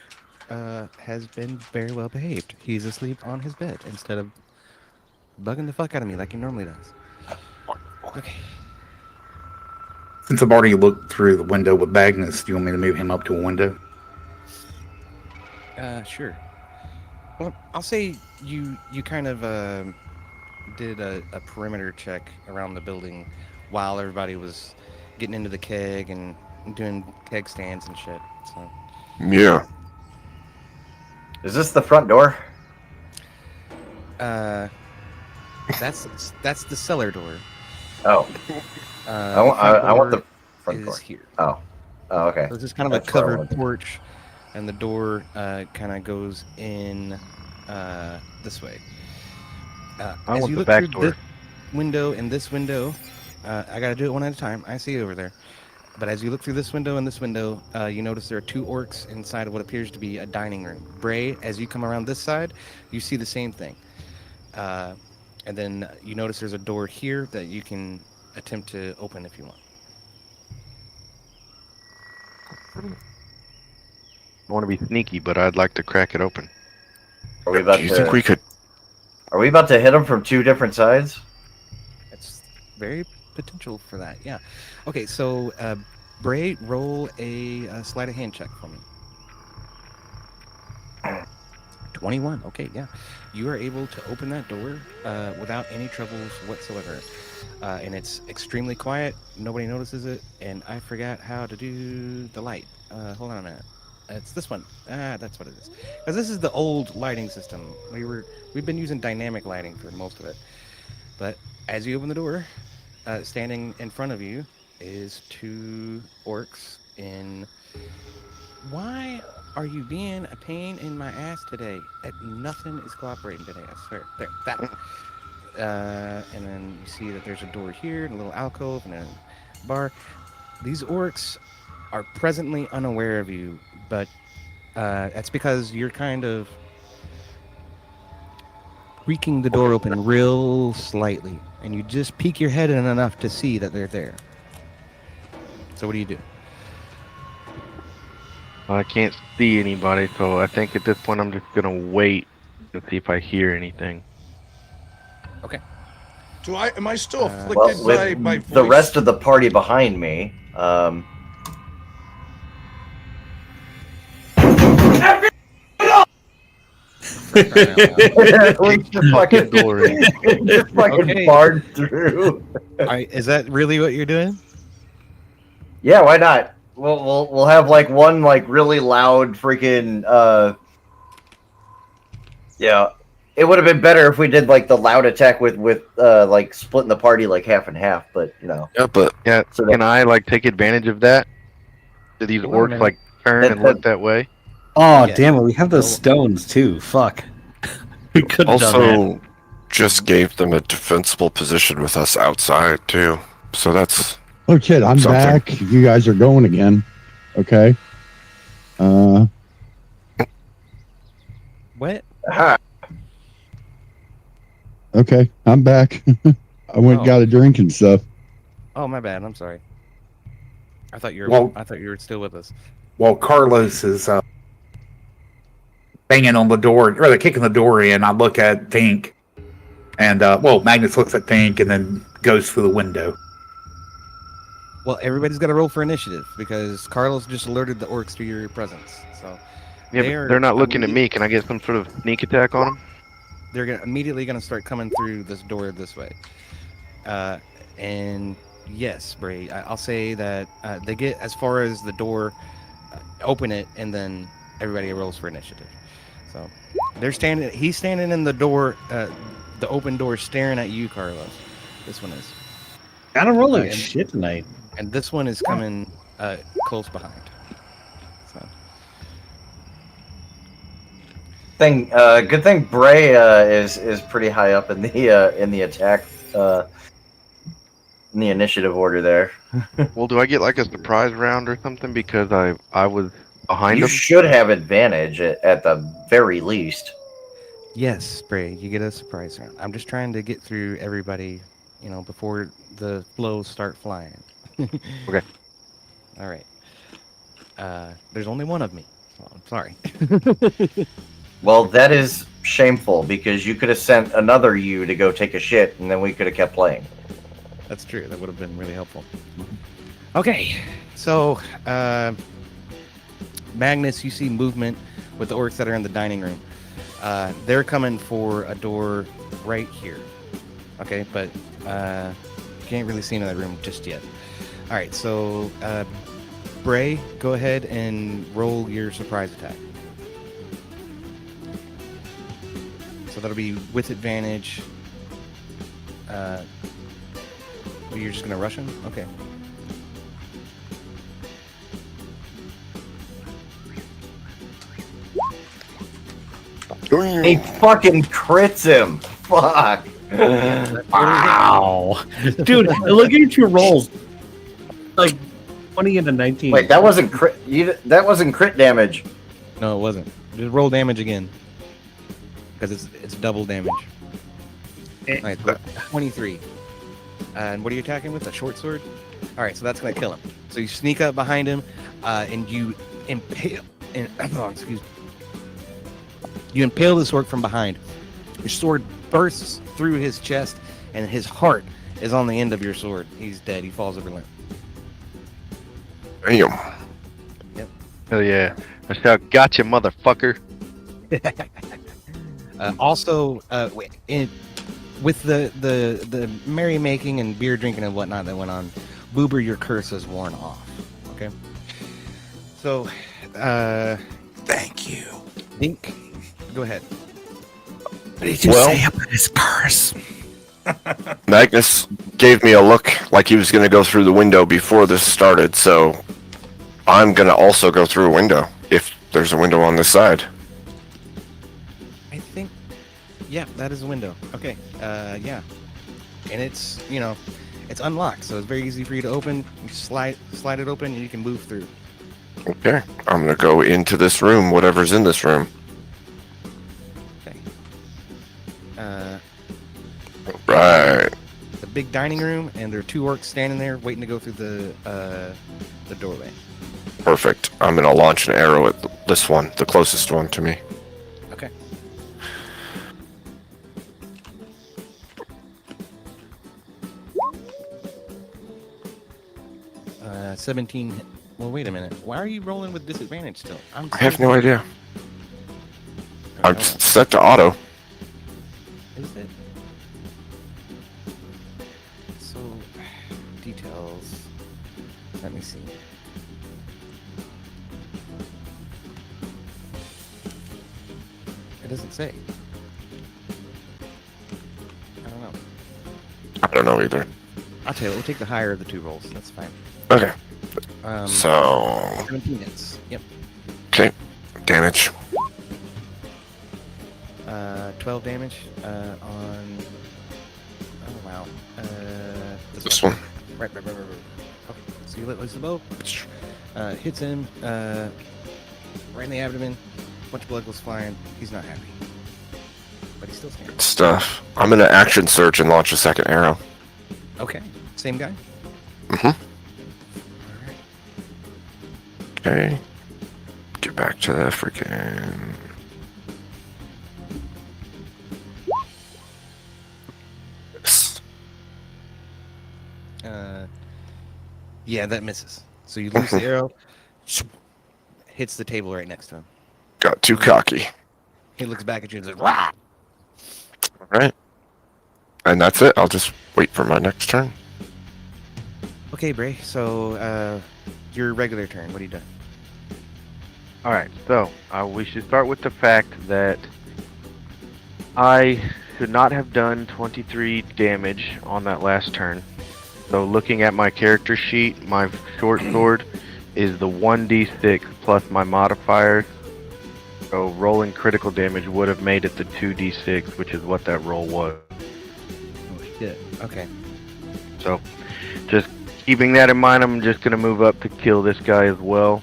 has been very well behaved. He's asleep on his bed instead of bugging the fuck out of me like he normally does. Okay. Since I've already looked through the window with Magnus, do you want me to move him up to a window? Sure. Well, I'll say you kind of did a perimeter check around the building while everybody was getting into the keg and doing keg stands and shit. So. Yeah. Is this the front door? That's the cellar door. Oh. I want the front door. Here. Oh. Oh, okay. So this is kind of That's a where I covered wanted. porch, and the door kind of goes in this way. I As want you the look back through door. this window and this window, I got to do it one at a time. I see you over there. But as you look through this window and this window, you notice there are 2 orcs inside of what appears to be a dining room. Bray, as you come around this side, you see the same thing. And then you notice there's a door here that you can attempt to open if you want. I want to be sneaky, but I'd like to crack it open. Are we about Do you to? think we could? Are we about to hit them from 2 different sides? It's very potential for that, yeah. Okay, so Bray, roll a sleight of hand check for me. 21, okay, yeah. You are able to open that door without any troubles whatsoever. And it's extremely quiet, nobody notices it, and I forgot how to do the light. Hold on a minute. It's this one. That's what it is. Because this is the old lighting system. We've been using dynamic lighting for most of it. But as you open the door, standing in front of you is 2 orcs in... Why are you being a pain in my ass today? Nothing is cooperating today, I swear. There, that. And then you see that there's a door here, and a little alcove, and a bar. These orcs are presently unaware of you, but that's because you're kind of creaking the door open real slightly, and you just peek your head in enough to see that they're there. So what do you do? I can't see anybody, so I think at this point I'm just gonna wait and see if I hear anything. Okay. Am I still afflicted Well, by with my voice? the rest of the party behind me, we just fucking just fucking Okay. barred through. Is that really what you're doing? Yeah, why not? We'll have like one like really loud freaking yeah. It would have been better if we did like the loud attack with like splitting the party like half and half, but you know. Yeah, but Yeah, So can I like take advantage of that? Do these Hold on a orcs minute. like turn and look that way? Oh, Yeah. damn it. We have those stones too. Fuck. We could have done that. also just gave them a defensible position with us outside too. So that's Oh shit, I'm Something. back. You guys are going again. Okay. What? Aha. Okay, I'm back. I went and Oh. got a drink and stuff. Oh, my bad. I'm sorry. I thought you were. Well- I thought you were still with us. While Carlos is banging on the door, or rather kicking the door in, I look at Pink, and Magnus looks at Pink and then goes through the window. Well, everybody's got to roll for initiative because Carlos just alerted the orcs to your presence. So Yeah, but they're not looking at me. Can I get some sort of sneak attack on them? They're immediately going to start coming through this door this way. And yes, Bray, I'll say that they get as far as the door, open it, and then everybody rolls for initiative. So they're standing. He's standing in the door, the open door, staring at you, Carlos. This one is. I don't roll like shit tonight. And this one is coming close behind. So. Good thing Bray is pretty high up in the attack in the initiative order there. Well, do I get like a surprise round or something because I was behind You him? should have advantage at the very least. Yes, Bray, you get a surprise round. I'm just trying to get through everybody, before the blows start flying. Okay. All right. There's only one of me. So I'm sorry. Well, that is shameful because you could have sent another you to go take a shit, and then we could have kept playing. That's true. That would have been really helpful. Okay, so Magnus, you see movement with the orcs that are in the dining room. They're coming for a door right here. Okay, but can't really see into that room just yet. All right, so Bray, go ahead and roll your surprise attack. So that'll be with advantage. You're just gonna rush him? Okay. He fucking crits him. Fuck. Wow. Dude, look at your rolls. Like 20 into 19. Wait, that wasn't crit. That wasn't crit damage. No, it wasn't. Just roll damage again. Because it's double damage. All right, 23. And what are you attacking with? A short sword? All right, so that's going to kill him. So you sneak up behind him, and you impale. Excuse me. You impale the sword from behind. Your sword bursts through his chest, and his heart is on the end of your sword. He's dead. He falls over limp. Damn. Yep. Hell yeah. That's how gotcha, motherfucker. Also, with the merrymaking and beer drinking and whatnot that went on, Boober, your curse is worn off. Okay. So, Thank you. Dink, go ahead. What did you say about his curse? Magnus gave me a look like he was going to go through the window before this started, so I'm going to also go through a window if there's a window on this side. I think, yeah, that is a window. Okay, yeah, and it's it's unlocked, so it's very easy for you to open. You slide it open, and you can move through. Okay, I'm going to go into this room, whatever's in this room. Okay. Right. The big dining room, and there are two orcs standing there waiting to go through the doorway. Perfect. I'm going to launch an arrow at this one, the closest one to me. Okay. 17. Well, wait a minute. Why are you rolling with disadvantage still? I have no idea. I'm set to auto. Is it? So, details. Let me see. It doesn't say. I don't know. I don't know either. I'll tell you, we'll take the higher of the two rolls. That's fine. Okay. So 17 hits. Yep. Okay. Damage. 12 damage on. Oh wow. This one. Right. Okay. So you let loose the bow. Hits him. Right in the abdomen. A bunch of blood goes flying. He's not happy. But he's still standing. Good stuff. I'm gonna action search and launch a 2nd arrow. Okay. Same guy? Mm-hmm. Okay. Get back to the freaking. Yes. Yeah, that misses. So you loose the arrow, hits the table right next to him. Got too cocky. He looks back at you and says, "Wah!" All right. And that's it. I'll just wait for my next turn. Okay, Bray. So, your regular turn. What are you doing? Alright, so we should start with the fact that I should not have done 23 damage on that last turn. So looking at my character sheet, my short sword is the 1d6 plus my modifier. So rolling critical damage would have made it the 2d6, which is what that roll was. Oh, shit. Okay. So just keeping that in mind, I'm just going to move up to kill this guy as well.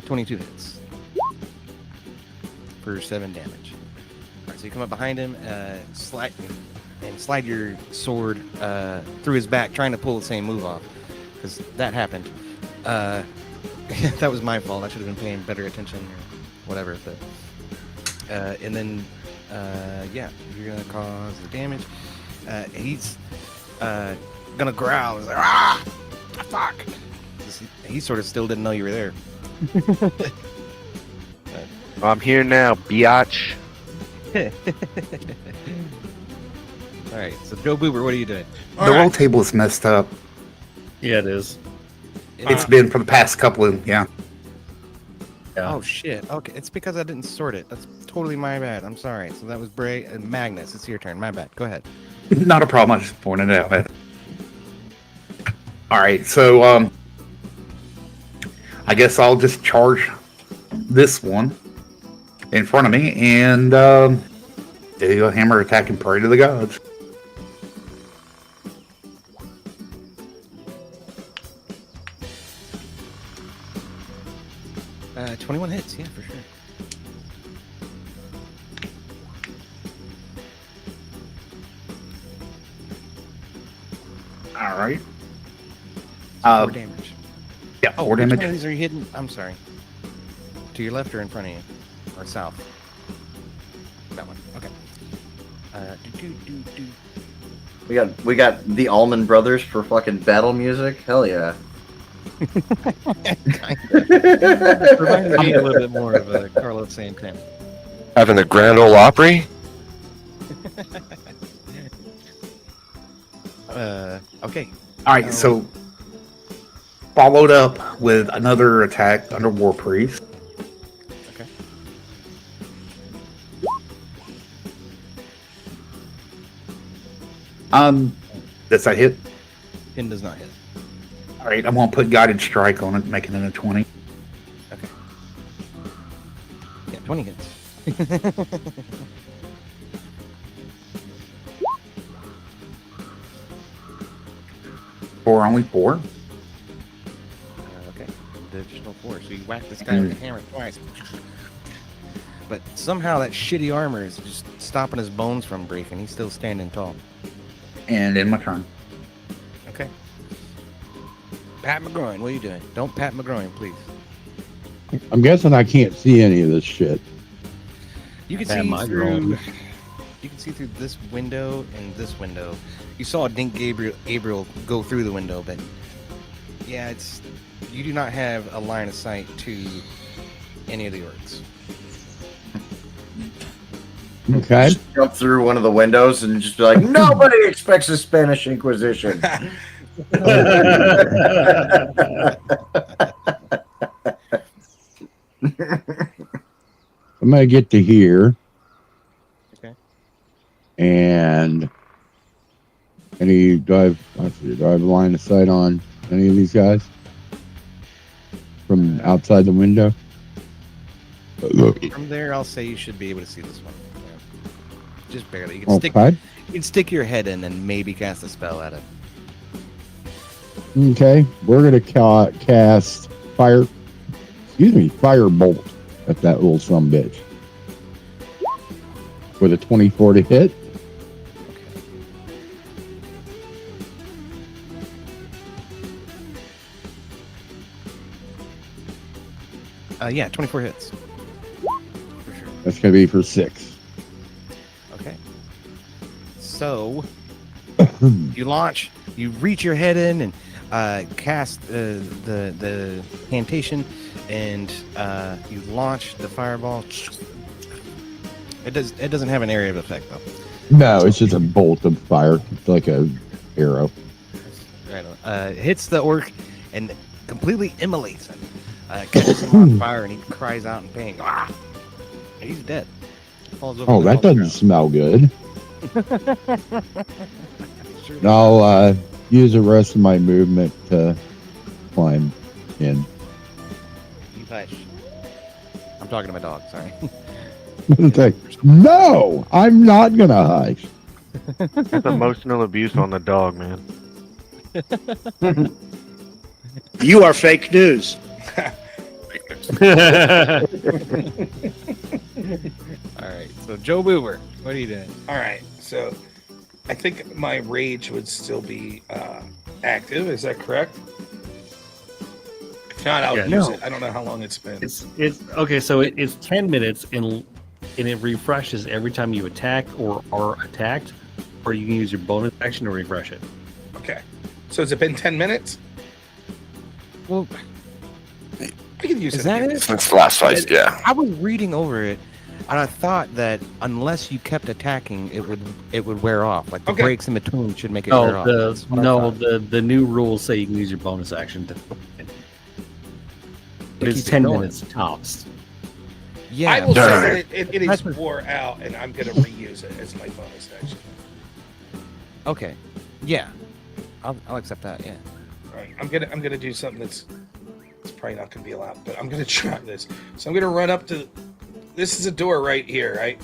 22 hits for 7 damage. All right, so you come up behind him, slide your sword through his back, trying to pull the same move off, because that happened. That was my fault. I should have been paying better attention or whatever. But and then yeah, you're gonna cause the damage. He's gonna growl. He's like, ah, fuck. He sort of still didn't know you were there. I'm here now, biatch. All right, so Joe Boober, what are you doing? The roll table is messed up. Yeah, it is. It's been for the past couple of Yeah. Oh shit. Okay, it's because I didn't sort it. That's totally my bad. I'm sorry. So that was Bray and Magnus. It's your turn. My bad. Go ahead. Not a problem. I just pointed it out. All right, so I guess I'll just charge this one in front of me and do a hammer attack and pray to the gods. Uh, 21 hits, yeah, for sure. All right. 4 damage. Yeah, Oh, 4 which damage. one of these are you hidden? I'm sorry. To your left or in front of you? Or south? That one. Okay. We got the Allman Brothers for fucking battle music. Hell yeah. Reminded me a little bit more of Carlos Santana. Having the Grand Ole Opry? Okay. All right, so followed up with another attack under War Priest. Okay. Does that hit? Pin does not hit. All right, I'm gonna put Guided Strike on it, making it a 20. Okay. Yeah, 20 hits. Or only 4. Okay. The additional 4. So you whack this guy with the hammer twice. But somehow that shitty armor is just stopping his bones from breaking. He's still standing tall. And in my turn. Okay. Pat McGroin, what are you doing? Don't Pat McGroin, please. I'm guessing I can't see any of this shit. You can Pat see McGroin. through. You can see through this window and this window. You saw Dink Gabriel go through the window, but yeah, it's you do not have a line of sight to any of the orcs. Okay. Just jump through one of the windows and just be like, nobody expects a Spanish Inquisition. I'm gonna get to here. Okay. And do I have a line of sight on any of these guys from outside the window? From there, I'll say you should be able to see this one. Yeah. Just barely. You can Okay. You can stick your head in and maybe cast a spell at it. Okay, we're gonna cast firebolt at that little sumbitch with a 24 to hit. Yeah, 24 hits. For sure. That's gonna be for 6. Okay. So you launch, you reach your head in and cast the incantation, and you launch the fireball. It doesn't have an area of effect though. No, it's just a bolt of fire, like a arrow. Right. It hits the orc and completely immolates him. Catches him on fire, and he cries out in pain. Ah! And he's dead. Falls over Oh, the that wall. doesn't smell good. I'll use the rest of my movement to climb in. You hush. I'm talking to my dog. Sorry. Okay. No, I'm not gonna hush. That's emotional abuse on the dog, man. You are fake news. All right. So Joe Boober, what are you doing? All right. So I think my rage would still be active. Is that correct? If not, I'll use it. I don't know how long it's been. It's okay. So it's 10 minutes, and it refreshes every time you attack or are attacked, or you can use your bonus action to refresh it. Okay. So has it been 10 minutes? Well, I can use is it. that it? Since the last fight, yeah. I was reading over it, and I thought that unless you kept attacking, it would wear off. Like the breaks in between should make it wear off. The new rules say you can use your bonus action to. But it's 10 minutes tops. Yeah, I will say that it is wore out, and I'm going to reuse it as my bonus action. Okay. Yeah. I'll accept that. Yeah. All right. I'm gonna do something that's probably not gonna be allowed, but I'm gonna try this. So I'm gonna run up to. This is a door right here, right?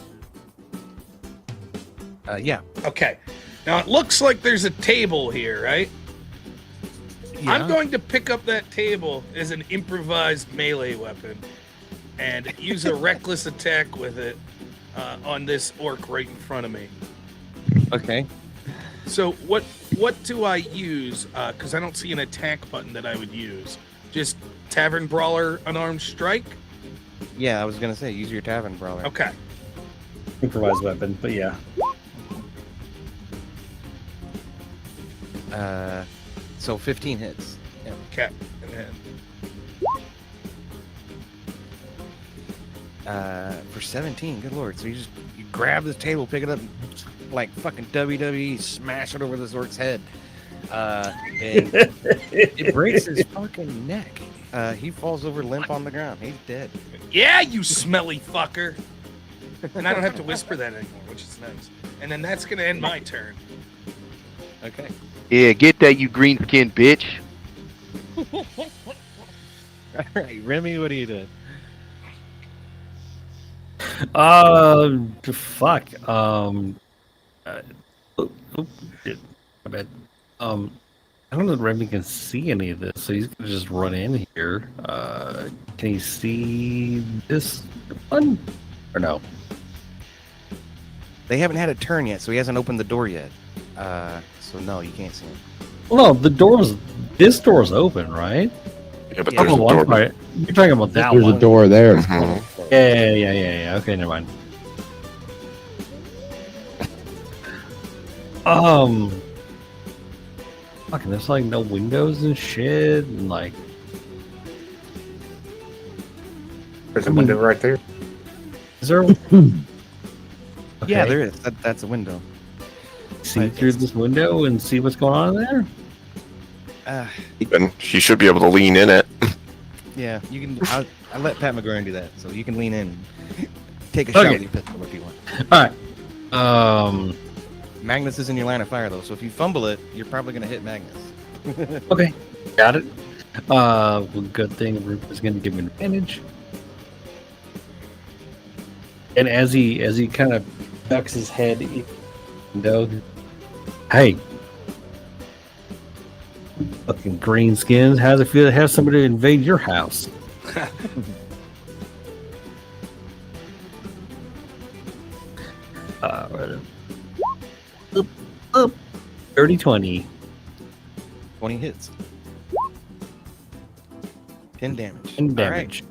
Yeah. Okay. Now it looks like there's a table here, right? Yeah. I'm going to pick up that table as an improvised melee weapon and use a reckless attack with it on this orc right in front of me. Okay. So what do I use? Because I don't see an attack button that I would use. Just Tavern Brawler Unarmed Strike? Yeah, I was gonna say use your Tavern Brawler. Okay. Improvised weapon, but yeah. So 15 hits. Yeah. Okay. And then For 17, good lord. So you grab this table, pick it up, and like fucking WWE, smash it over this orc's head. And it breaks his fucking neck. He falls over limp on the ground. He's dead. yeah, you smelly fucker. And I don't have to whisper that anymore, which is nice. And then that's gonna end my turn. Okay. Yeah, get that, you green skinned bitch. All right, Remy, what are you doing? Fuck. Shit. My bad. I don't know if Remy can see any of this, so he's gonna just run in here. Can he see this one? Or no? They haven't had a turn yet, so he hasn't opened the door yet. So no, you can't see him. Well, no, this door's open, right? Yeah, but Yeah. there's a door. Right. You're talking about that There's one. a door there. Mhm. Yeah. Okay, never mind. Fucking, there's like no windows and shit, and like. There's a window right there. Is there? Yeah, there is. That's a window. See through this window and see what's going on in there. And he should be able to lean in it. Yeah, you can. I let Pat McGurn do that, so you can lean in, and take a shot with your pistol if you want. All right. Magnus is in your line of fire though, so if you fumble it, you're probably gonna hit Magnus. Okay, got it. Well, good thing Rupert's going to give him advantage. And as he kind of ducks his head, hey, fucking greenskins, how's it feel to have somebody invade your house? 30-20. 20 hits. 10 damage. 10 damage.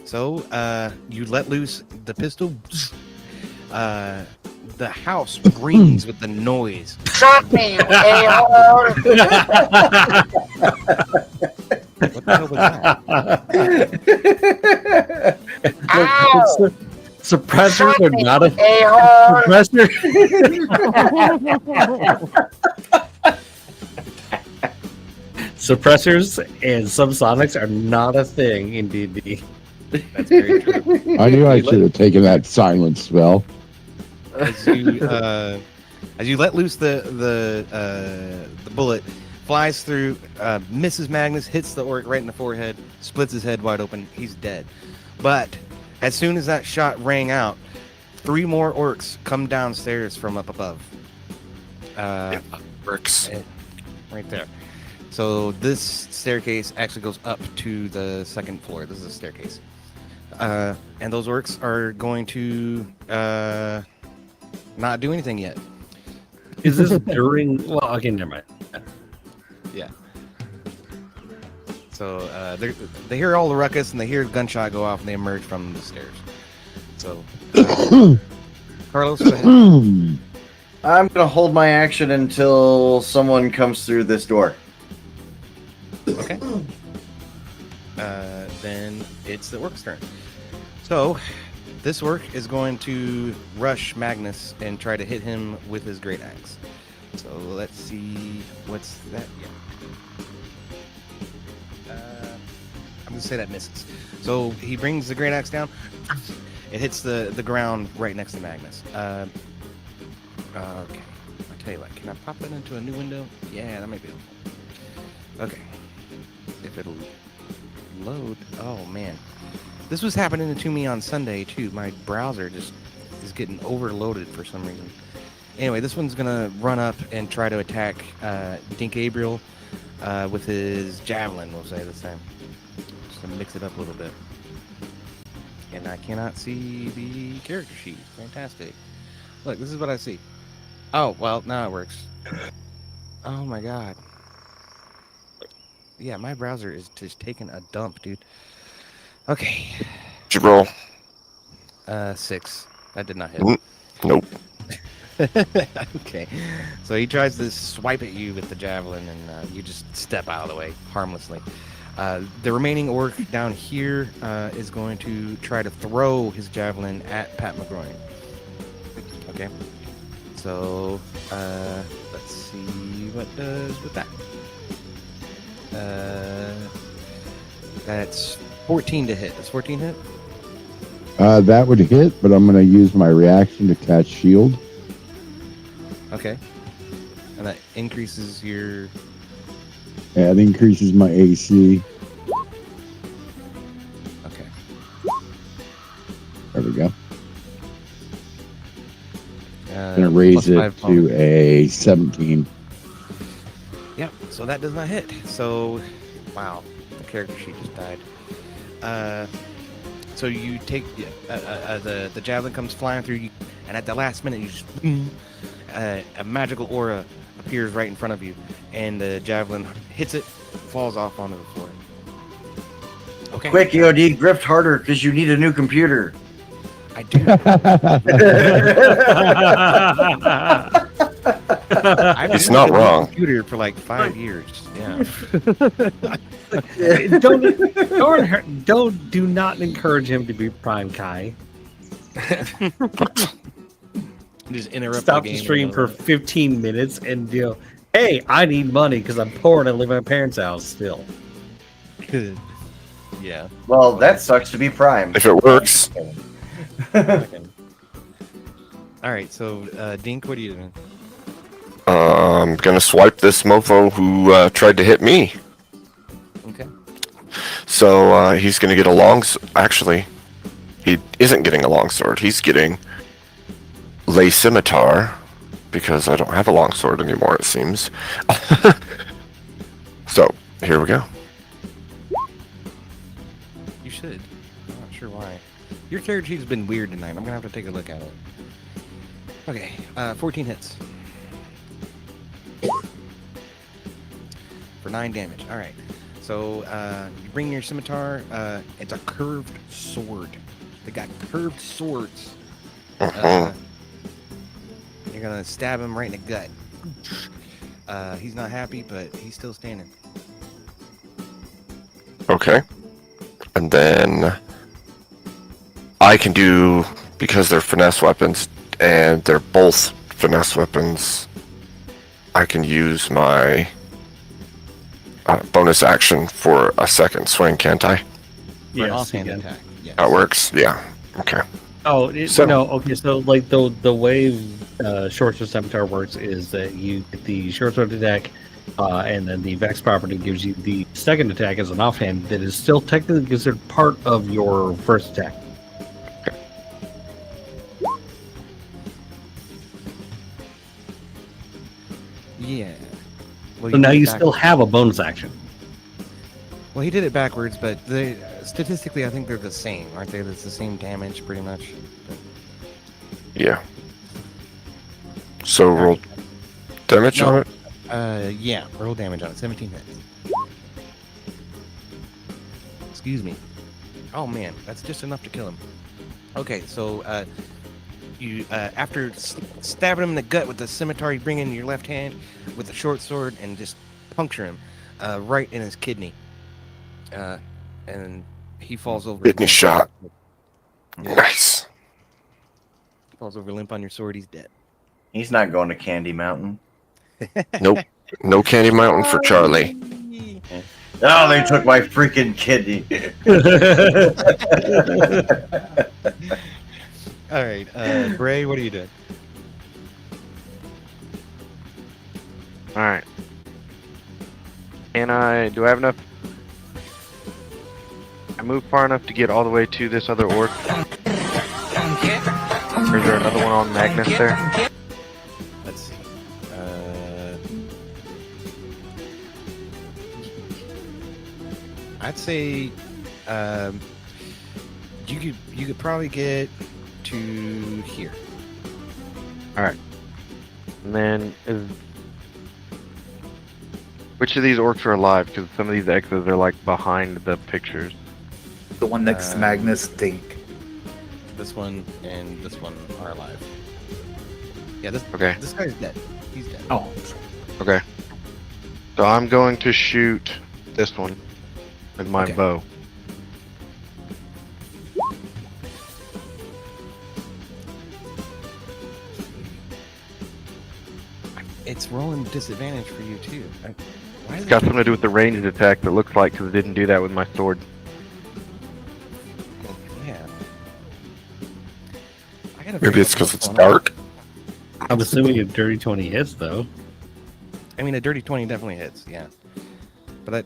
So you let loose the pistol. The house rings with the noise. Shot me, you a-hole! What the hell was that? Ow! Suppressors are not a A-hole! suppressor. Suppressors and subsonics are not a thing in D&D. That's very true. I knew I should have taken that silence spell. As you let loose the bullet, flies through, misses Magnus, hits the orc right in the forehead, splits his head wide open. He's dead. But as soon as that shot rang out, 3 more orcs come downstairs from up above. Works. Right there. So this staircase actually goes up to the 2nd floor. This is a staircase. And those orcs are going to not do anything yet. Is this during? Well, okay, never mind. Yeah. So they hear all the ruckus and they hear a gunshot go off and they emerge from the stairs. So, Carlos, go ahead. I'm gonna hold my action until someone comes through this door. Okay. Then it's the orc's turn. So, this orc is going to rush Magnus and try to hit him with his great axe. So let's see, what's that? Yeah. I'm gonna say that misses. So he brings the great axe down. It hits the ground right next to Magnus. Okay. I'll tell you what. Can I pop that into a new window? Yeah, that might be helpful. Okay. If it'll load. Oh man. This was happening to me on Sunday too. My browser just is getting overloaded for some reason. Anyway, this one's gonna run up and try to attack Dink Gabriel with his javelin, we'll say this time. Just to mix it up a little bit. And I cannot see the character sheet. Fantastic. Look, this is what I see. Oh, well, now it works. Oh my god. Yeah, my browser is just taking a dump, dude. Okay. Did you roll? 6. That did not hit. Nope. Okay. So he tries to swipe at you with the javelin, and you just step out of the way harmlessly. The remaining orc down here is going to try to throw his javelin at Pat McGroin. Okay. So let's see what does with that. That's 14 to hit. Does 14 hit? That would hit, but I'm going to use my reaction to cast shield. Okay. And that increases your... Yeah, it increases my AC. Okay. There we go. I'm going to raise it to a 17. Yep, so that does not hit. So, wow, the character sheet just died. So you take the javelin comes flying through you, and at the last minute you just a magical aura appears right in front of you, and the javelin hits it, falls off onto the floor. Okay. Quick, EOD, grift harder because you need a new computer. I do. It's not wrong. Computer for like 5 years. Yeah. Do not encourage him to be Prime Kai. Just interrupt. Stop the stream for 15 minutes and hey, I need money because I'm poor and I live at my parents' house still. Good. Yeah. Well, that sucks to be Prime. If it works. All right, so Dink, what are you doing? I'm gonna swipe this mofo who tried to hit me. Okay. So he's gonna get a long. Actually, he isn't getting a long sword. He's getting lay scimitar because I don't have a long sword anymore. It seems. So here we go. You should. I'm not sure why. Your character sheet's been weird tonight. I'm gonna have to take a look at it. Okay, 14 hits. For 9 damage. Alright. So you bring your scimitar. It's a curved sword. They got curved swords. You're gonna stab him right in the gut. He's not happy, but he's still standing. Okay. And then I can do, because they're finesse weapons and they're both finesse weapons, I can use my bonus action for a second swing, can't I? For an offhand attack. Yes. That works. Yeah. Okay. Oh, So- no. Okay, so like the way short sword scimitar works is that you get the short sword attack, and then the Vex property gives you the second attack as an offhand that is still technically considered part of your first attack. Yeah. Well, So now did it you still backwards. have a bonus action. Well, he did it backwards, but statistically, I think they're the same, aren't they? It's the same damage, pretty much. Yeah. So roll damage on it? Yeah, roll damage on it. 17 hits. Excuse me. Oh man, that's just enough to kill him. Okay, so you after stabbing him in the gut with the scimitar, you bring in your left hand with the short sword and just puncture him right in his kidney. And he falls over. Kidney limp. shot. Yeah. Nice. Falls over limp on your sword. He's dead. He's not going to Candy Mountain. Nope. No Candy Mountain for Charlie. Oh, they took my freaking kidney. All right, Bray, what are you doing? All right. Do I have enough? I move far enough to get all the way to this other orc? Or is there another one on Magnus there? Let's see. I'd say you could probably get to here. All right. And then which of these orcs are alive? Because some of these X's are like behind the pictures. The one next to Magnus stink. This one and this one are alive. Yeah, this guy's dead. He's dead. Oh. Okay. So I'm going to shoot this one with my bow. It's rolling disadvantage for you too. Why It's is got it- something to do with the ranged attack that looks like, because it didn't do that with my sword. Yeah. I gotta Maybe figure it's out because what's it's going on. dark. I'm assuming a dirty 20 hits, though. I mean, a dirty 20 definitely hits, yeah. But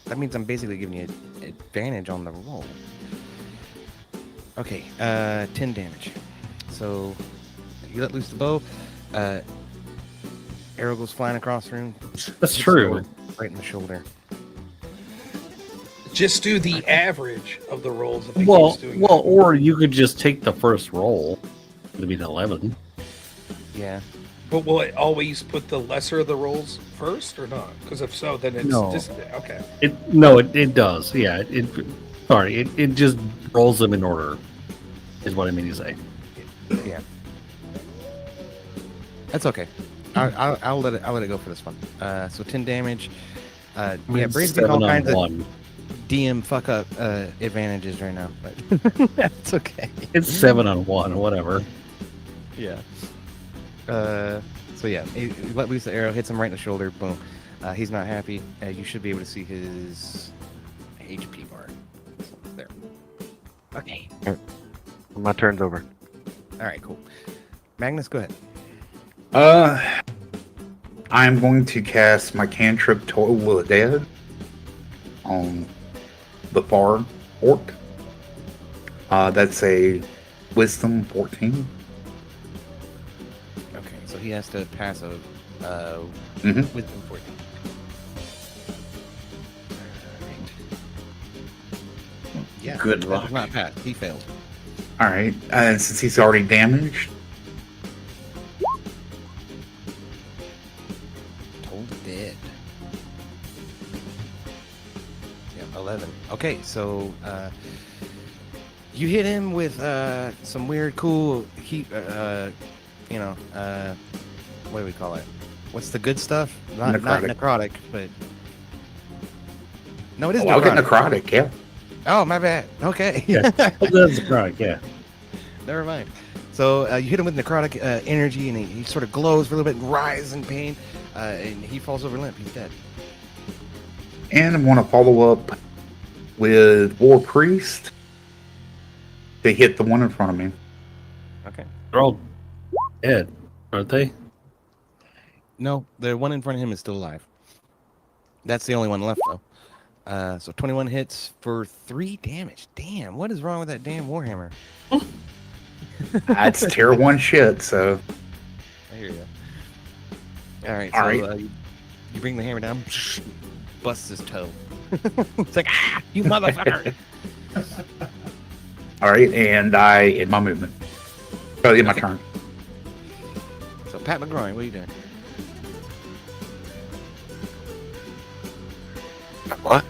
that means I'm basically giving you advantage on the roll. Okay, 10 damage. So you let loose the bow. Arrow goes flying across the room. That's Hits true. Sword right in the shoulder. Just do the average of the rolls. If he Well, keeps doing or you could just take the first roll. It'd be an 11. Yeah. But will it always put the lesser of the rolls first or not? Because if so, then it's No. okay. It does. Yeah. It just rolls them in order. Is what I mean to say. Yeah. That's okay. I'll let it go for this one. So 10 damage. Yeah, Bray's getting all kinds of DM fuck up advantages right now, but that's okay. It's 7 on 1, whatever. Yeah. So yeah, he let loose the arrow, hits him right in the shoulder. Boom. He's not happy. You should be able to see his HP bar. So, there. Okay. My turn's over. All right. Cool. Magnus, go ahead. I'm going to cast my cantrip Toil of the Dead on the far orc. That's a Wisdom 14. Okay, so he has to pass a Mhm. Wisdom 14. Yeah. Good that luck. does not pass. He failed. All right, and since he's already damaged, Told dead. 11. Okay, so you hit him with some weird, cool heat. What do we call it? What's the good stuff? Not necrotic, but no, it is. I'll get necrotic. Yeah. Oh, my bad. Okay. Yeah, that's necrotic. Yeah. Never mind. So you hit him with necrotic energy, and he sort of glows for a little bit, and writhes in pain, and he falls over limp. He's dead. And I'm going to follow up with War Priest to hit the one in front of me. Okay. They're all dead, aren't they? No, the one in front of him is still alive. That's the only one left, though. So 21 hits for 3 damage. Damn, what is wrong with that damn Warhammer? That's tier 1 shit, so. I hear you. All right, so you bring the hammer down, busts his toe. It's like, you motherfucker! All right, and I end my movement. Oh, in my turn. So Pat McGroin, what are you doing? What?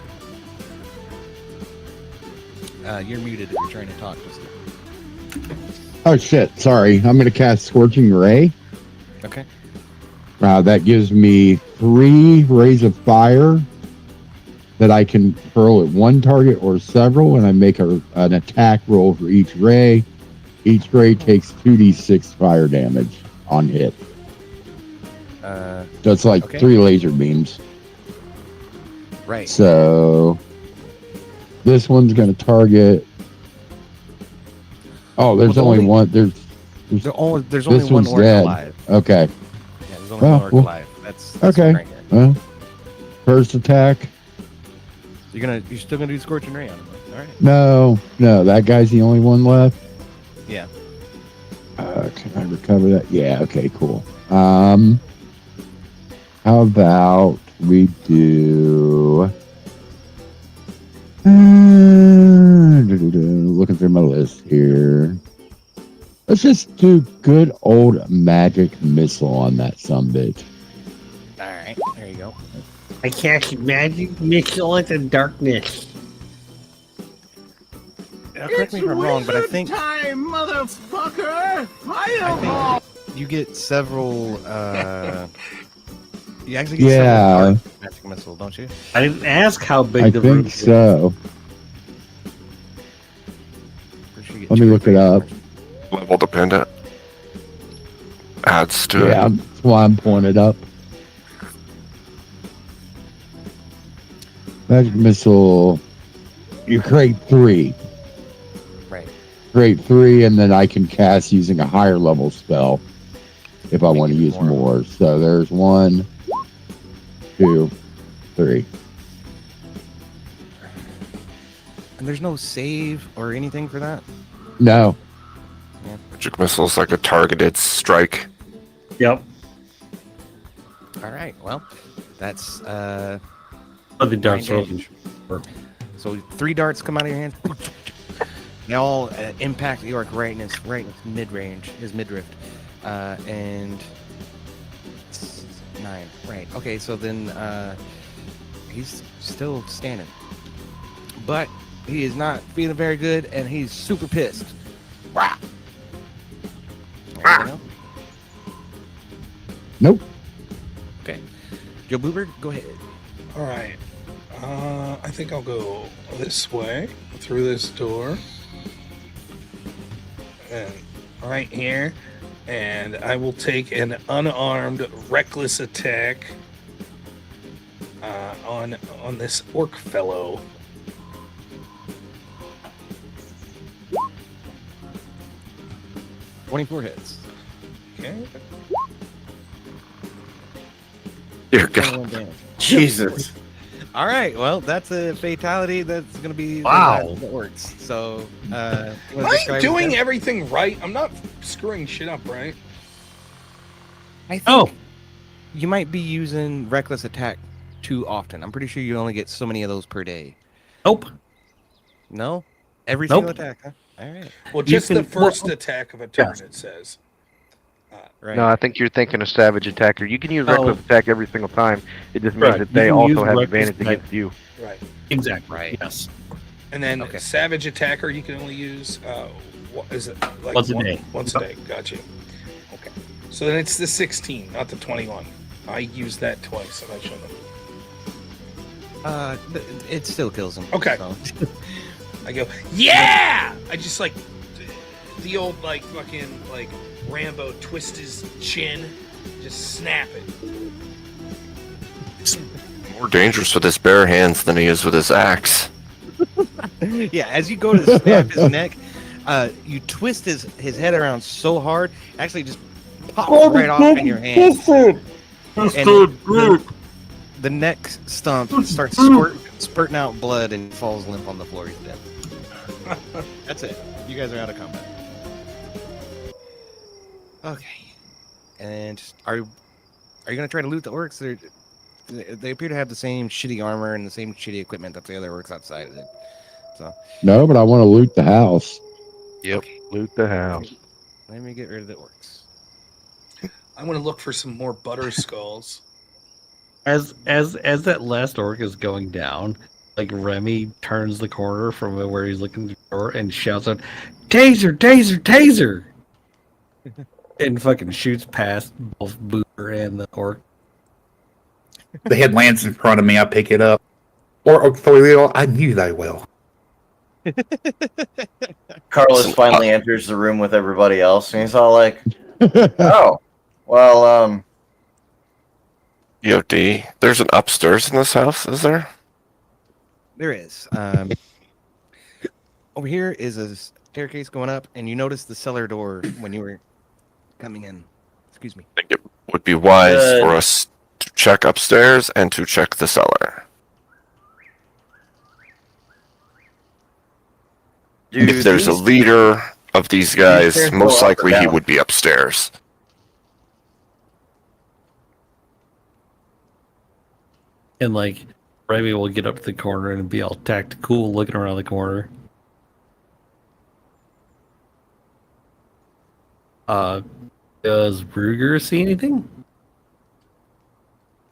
You're muted if you're trying to talk. Oh shit! Sorry, I'm gonna cast Scorching Ray. Okay. That gives me 3 rays of fire that I can hurl at one target or several, and I make an attack roll for each ray. Each ray takes 2d6 fire damage on hit. So it's like 3 laser beams. Right. So this one's going to target. Oh, there's only one. There's only one orc alive. Okay. Yeah, there's only one orc alive. That's okay. Right here. First attack. You're still gonna do Scorching Ray on him. All right. No, that guy's the only one left. Yeah. Can I recover that? Yeah. Okay. Cool. How about we do? Looking through my list here. Let's just do good old magic missile on that sumbitch. All right. There you go. I cast magic missile into darkness. Correct me if I'm wrong, but I think time, motherfucker! I think you get several. You actually get several magic missile, don't you? I didn't ask how big I the room think so. Let me look it up. Level dependent. Adds to it. Yeah, that's why I'm pulling it up. Magic missile. You create 3. Right. Create 3, and then I can cast using a higher level spell if I want to use more. So there's 1, 2, 3. And there's no save or anything for that? No. Yeah. Magic missile is like a targeted strike. Yep. All right. Well, that's the darts rolling. So 3 darts come out of your hand. They all impact the orc right in his mid-range, his midriff, and 9. Right. Okay. So then he's still standing, but he is not feeling very good, and he's super pissed. Wow. Nope. Okay. Joe Boober, go ahead. All right. I think I'll go this way, through this door. And right here. And I will take an unarmed, reckless attack on this orc fellow. $24 hits. Okay. Dear God. Jesus. All right. Well, that's a fatality. That's going to be wow. That works. So, am I doing everything right? I'm not screwing shit up, right? I think you might be using reckless attack too often. I'm pretty sure you only get so many of those per day. Nope. No? Every single attack, huh? All right. Well, just the first attack of a turn, it says. Right. No, I think you're thinking of Savage Attacker. You can use Reckless Attack every single time. It just means Right. that You they can use also have Reckless advantage Attack. against you. Right. Exactly. Right. Yes. And then Savage Attacker, you can only use. What is it? Like Once a day. Once a day. Gotcha. Okay. So then it's the 16, not the 21. I used that twice, and I shouldn't have. It still kills him. Okay. So. I go, yeah! I just like the old like fucking like Rambo twist his chin, just snap it. He's more dangerous with his bare hands than he is with his axe. Yeah, as you go to snap his neck, you twist his head around so hard, actually just pops right off in your hand. The neck stump starts spurting out blood and falls limp on the floor. He's dead. That's it. You guys are out of combat. Okay. And are you gonna try to loot the orcs? They appear to have the same shitty armor and the same shitty equipment that the other orcs outside of it. So No, but I want to loot the house. Yep. Okay. Loot the house. Let me get rid of the orcs. I want to look for some more butter skulls. As that last orc is going down, like Remy turns the corner from where he's looking at the door and shouts out, "Taser! Taser! Taser!" and fucking shoots past both Boomer and the orc. The head lands in front of me. I pick it up. Or Thorleo, I knew they will. Carlos finally enters the room with everybody else, and he's all like, "Oh, well, Yo, D, there's an upstairs in this house, is there? There is. Over here is a staircase going up, and you notice the cellar door when you were coming in. Excuse me. I think it would be wise for us to check upstairs and to check the cellar. Dude, if there's a leader of these guys, most likely he would be upstairs. And like Remy will get up to the corner and be all tactical looking around the corner. Does Ruger see anything?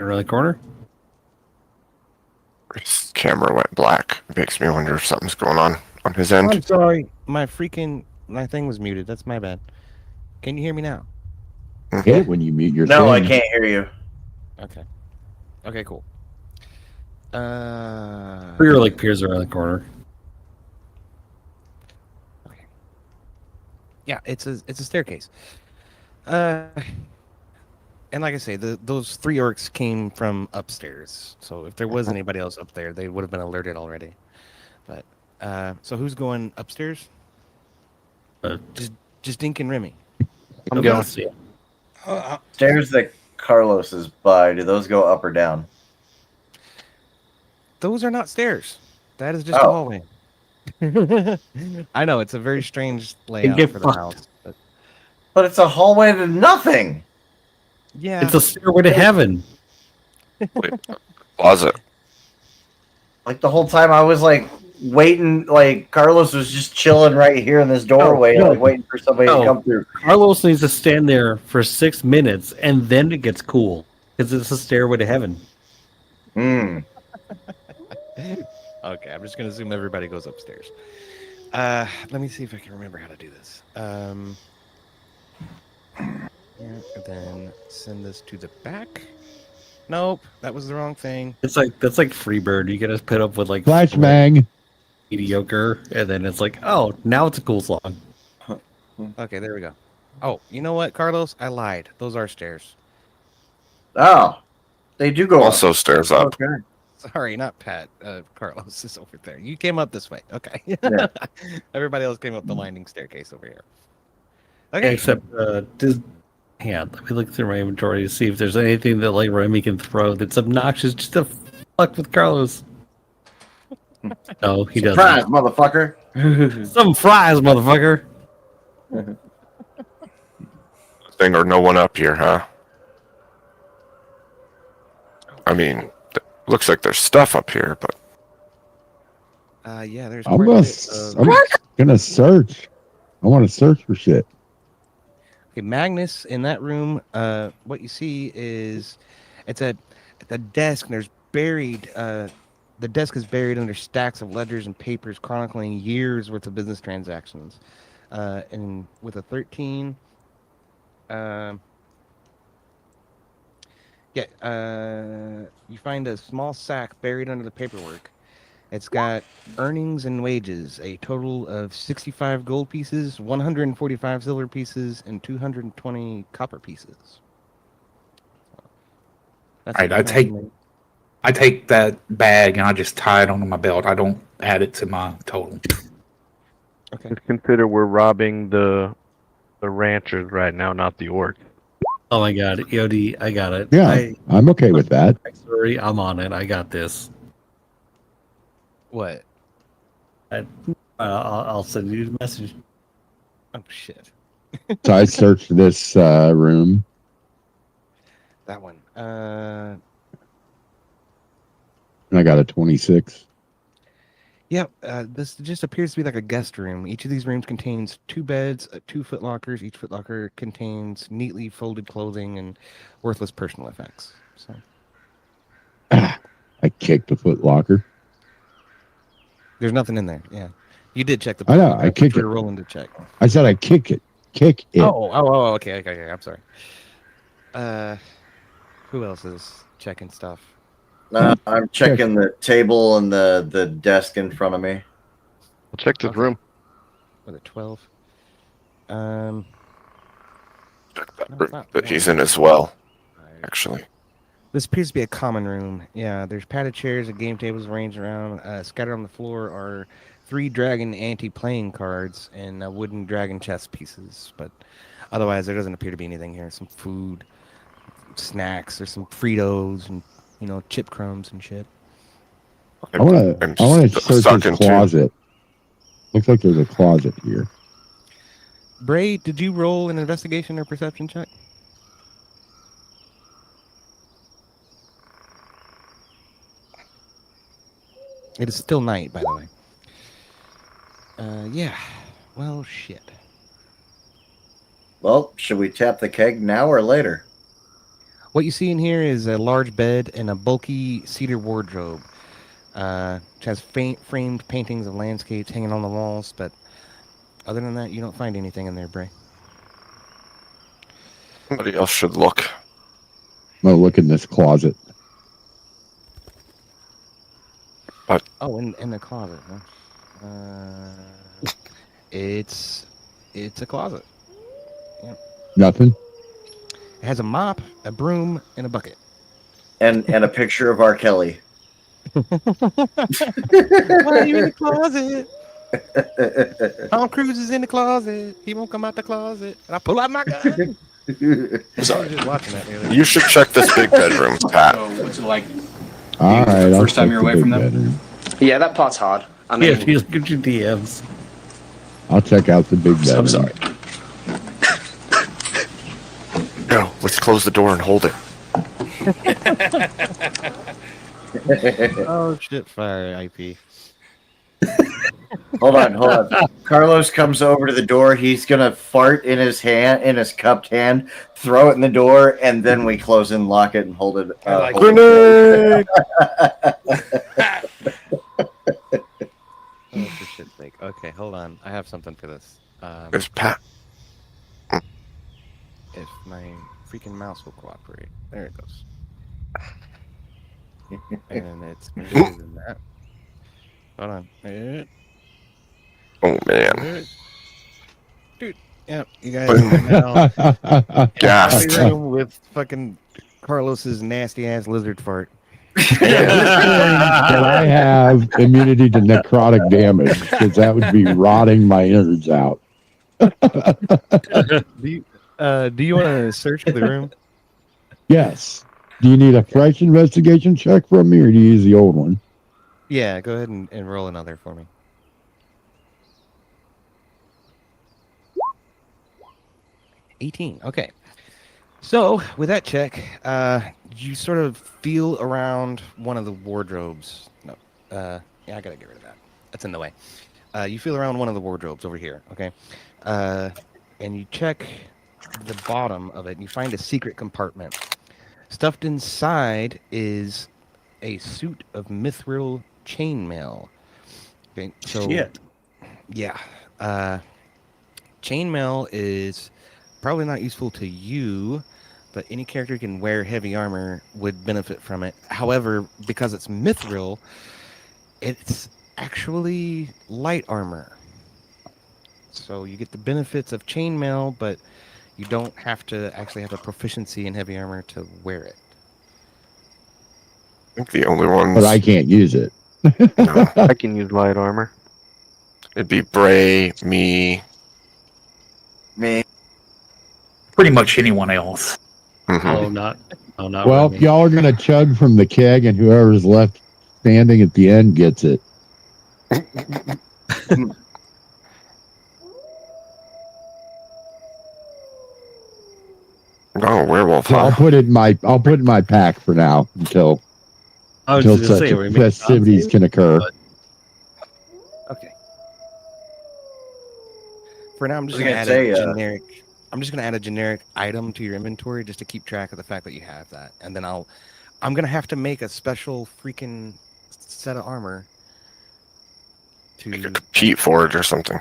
Around the corner? His camera went black. It makes me wonder if something's going on his end. I'm sorry. My thing was muted. That's my bad. Can you hear me now? Yeah, when you mute your no, I thing. can't hear you. Okay. Okay, cool. Ruger like peers around the corner. Okay. Yeah, it's a staircase. And like I say, those three orcs came from upstairs. So if there was anybody else up there, they would have been alerted already. But so who's going upstairs? Just Dink and Remy. I'm going to see. Stairs that Carlos is by, do those go up or down? Those are not stairs. That is just a hallway. I know it's a very strange layout for the house. But it's a hallway to nothing. Yeah, it's a stairway to heaven. Wait, closet. Like the whole time I was like waiting, like Carlos was just chilling right here in this doorway, like waiting for somebody to come through. Carlos needs to stand there for 6 minutes and then it gets cool. Because it's a stairway to heaven. Okay, I'm just gonna assume everybody goes upstairs. Let me see if I can remember how to do this. Yeah, and then send this to the back. Nope, that was the wrong thing. That's like Freebird. You gotta put up with like Flashbang. Mediocre, and then it's like, oh, now it's a cool song. Okay, there we go. Oh, you know what, Carlos? I lied. Those are stairs. Oh, they do go also up. stairs up. Okay. Sorry, not Pat. Carlos is over there. You came up this way. Okay. Yeah. Everybody else came up the winding staircase over here. Okay. Except, hang on, let me look through my inventory to see if there's anything that like Remy can throw that's obnoxious just to fuck with Carlos. No, he doesn't. Surprise, motherfucker. Some fries, motherfucker. Thing or no one up here, huh? I mean, looks like there's stuff up here, but yeah, there's. I'm gonna search. I want to search for shit. Okay, Magnus, in that room, what you see is it's a desk, and there's buried. The desk is buried under stacks of ledgers and papers chronicling years worth of business transactions. And with a 13, you find a small sack buried under the paperwork. It's got earnings and wages, a total of 65 gold pieces, 145 silver pieces, and 220 copper pieces. That's All right, I take that bag and I just tie it onto my belt. I don't add it to my total. Okay. Just consider we're robbing the ranchers right now, not the orcs. Oh my god, Yodi, I got it. Yeah, I'm okay with that. Sorry, I'm on it. I got this. What? I'll send you the message. Oh shit. So I searched this room. That one. And I got a 26. Yeah, this just appears to be like a guest room. Each of these rooms contains 2 beds, 2 footlockers. Each footlocker contains neatly folded clothing and worthless personal effects. So I kicked the footlocker. there's nothing in there. Yeah, you did check the. I know. I kicked it. You're rolling to check. I said I kick it. Kick it. Oh, okay. I'm sorry. Who else is checking stuff? I'm checking the table and the desk in front of me. I'll check this room. With a 12. Check that room that he's in as well, actually. This appears to be a common room. Yeah, there's padded chairs and game tables arranged around. Scattered on the floor are 3 dragon anti-playing cards and wooden dragon chess pieces. But otherwise, there doesn't appear to be anything here. Some food, snacks, there's some Fritos and chip crumbs and shit. I want to search this closet. Looks like there's a closet here. Bray, did you roll an investigation or perception check? It is still night, by the way. Yeah. Well, shit. Well, should we tap the keg now or later? What you see in here is a large bed and a bulky cedar wardrobe. Which has framed paintings of landscapes hanging on the walls, but other than that, you don't find anything in there, Bray. Somebody else should look. I'm going to look in this closet. What? Oh, in the closet, huh? It's a closet. Yep. Nothing. It has a mop, a broom, and a bucket. And a picture of R. Kelly. Why are you in the closet? Tom Cruise is in the closet. He won't come out the closet. And I pull out my gun. Sorry. Just watching that the other day. You should check this big bedroom, Pat. So what's it like? All right. First time you're away from them? Yeah, that part's hard. I mean, Yeah, just get your DMs. I'll check out the big bedroom. I'm sorry. No, let's close the door and hold it. Oh shit! Fire IP. Hold on. Carlos comes over to the door. He's gonna fart in his cupped hand, throw it in the door, and then we close and lock it and hold it. Grenade! Oh, for shit's sake. Okay, hold on. I have something for this. There's Pat. If my freaking mouse will cooperate. There it goes. And it's bigger than that. Hold on. Oh man. Dude, yeah, you guys are now Gassed. room with fucking Carlos's nasty ass lizard fart. That I have immunity to necrotic damage because that would be rotting my innards out. Do you want to search for the room? Yes. Do you need a fresh investigation check from me, or do you use the old one? Yeah, go ahead and roll another for me. $18. Okay. So with that check, you sort of feel around one of the wardrobes. No, yeah, I gotta get rid of that. That's in the way. You feel around one of the wardrobes over here. Okay, and you check the bottom of it. And you find a secret compartment. Stuffed inside is a suit of mithril chainmail. Okay, so Shit. yeah, chainmail is probably not useful to you, but any character who can wear heavy armor would benefit from it. However, because it's mithril, it's actually light armor. So you get the benefits of chainmail, but you don't have to actually have a proficiency in heavy armor to wear it. I think the only ones. But I can't use it. No, I can use light armor. it'd be Bray, me. Pretty much anyone else. Mhm. Oh, not Well, Remy. if y'all are going to chug from the keg and whoever's left standing at the end gets it. Oh, werewolf, So huh? I'll put it in my pack for now until I was until just gonna such say, we make festivities can occur. Okay. For now, I'm just I was going to gonna add a say, generic. I'm just going to add a generic item to your inventory just to keep track of the fact that you have that, and then I'm going to have to make a special freaking set of armor to Heat forge or something.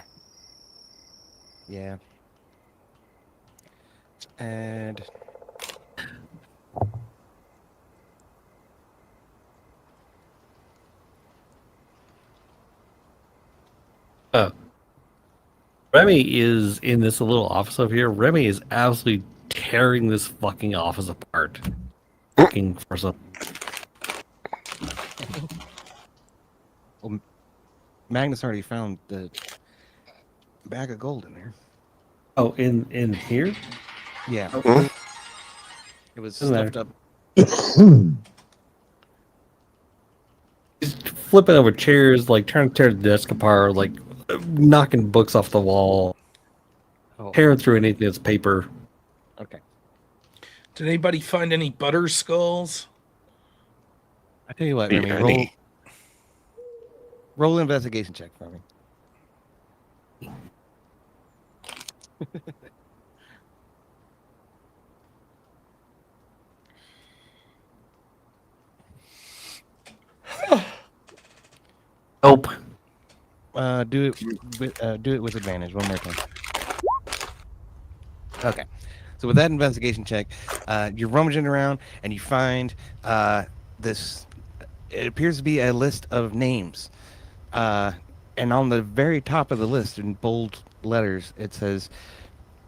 Yeah. And Remy is in this little office over here. Remy is absolutely tearing this fucking office apart, looking for some. well, Magnus already found the bag of gold in there. Oh, in here? Yeah. Hmm? It was Doesn't stuffed matter. up. He's flipping over chairs, like trying to tear the desk apart, like knocking books off the wall, tearing through anything that's paper. Okay. Did anybody find any butter skulls? I tell you what, Yeah, Remy, roll an investigation check for me. Nope. Do it with advantage one more time. Okay. So with that investigation check, you're rummaging around and you find this. It appears to be a list of names, and on the very top of the list, in bold letters, it says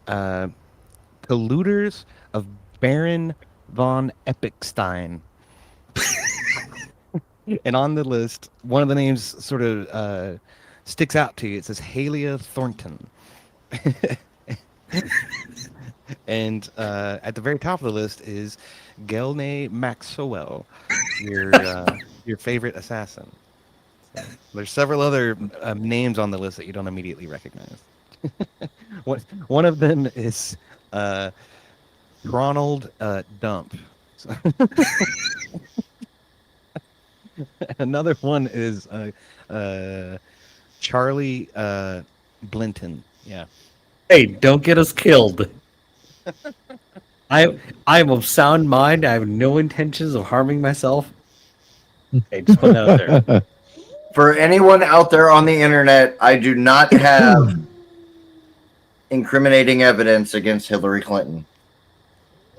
"Colluders of Baron von Epicstein." And on the list, one of the names sort of sticks out to you. It says Halia Thornton. And at the very top of the list is Gelne Maxwell, your favorite assassin. So there's several other names on the list that you don't immediately recognize. One of them is Ronald Dump. So another one is Charlie Blinton. Yeah. Hey, don't get us killed. I am of sound mind. I have no intentions of harming myself. Hey, just put that out there. For anyone out there on the internet, I do not have incriminating evidence against Hillary Clinton.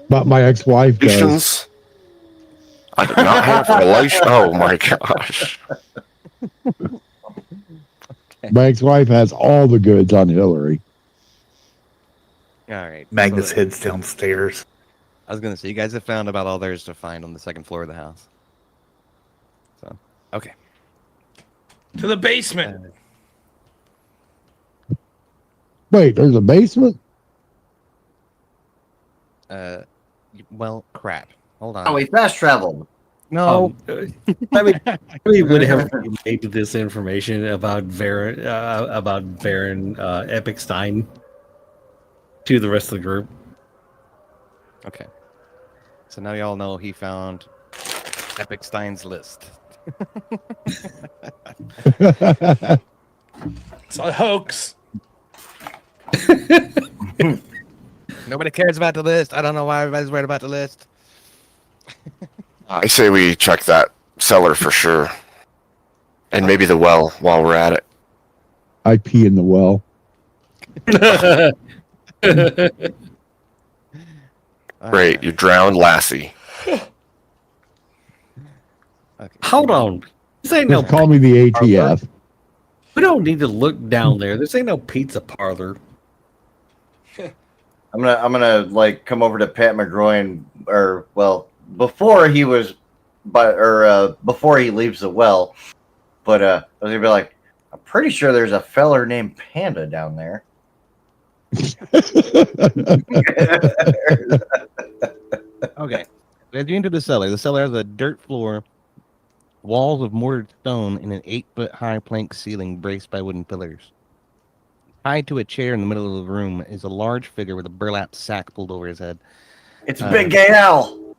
But my ex-wife does. Relations? I did not have relation. Oh my gosh. My ex-wife has all the goods on Hillary. All right. Magnus so- heads downstairs. I was gonna say you guys have found about all there is to find on the second floor of the house. So okay. To the basement. Wait, there's a basement? Well, crap. Hold on. Oh, we fast traveled. No. I mean, we would have made this information about Baron Epicstein to the rest of the group. Okay. So now y'all know he found Epicstein's list. It's a hoax. Nobody cares about the list. I don't know why everybody's worried about the list. I say we check that cellar for sure. And maybe the well while we're at it. I pee in the well. Great, you drowned Lassie. Okay. Hold on. This ain't no. Just call me the ATF. We don't need to look down there. This ain't no pizza parlor. I'm gonna like come over to Pat McGroin, or well, before he was, before he leaves the well. But I was gonna be like, I'm pretty sure there's a feller named Panda down there. Okay. As you enter the cellar has a dirt floor, walls of mortared stone, and an 8-foot high plank ceiling braced by wooden pillars. Tied to a chair in the middle of the room is a large figure with a burlap sack pulled over his head. It's Big Gay Al,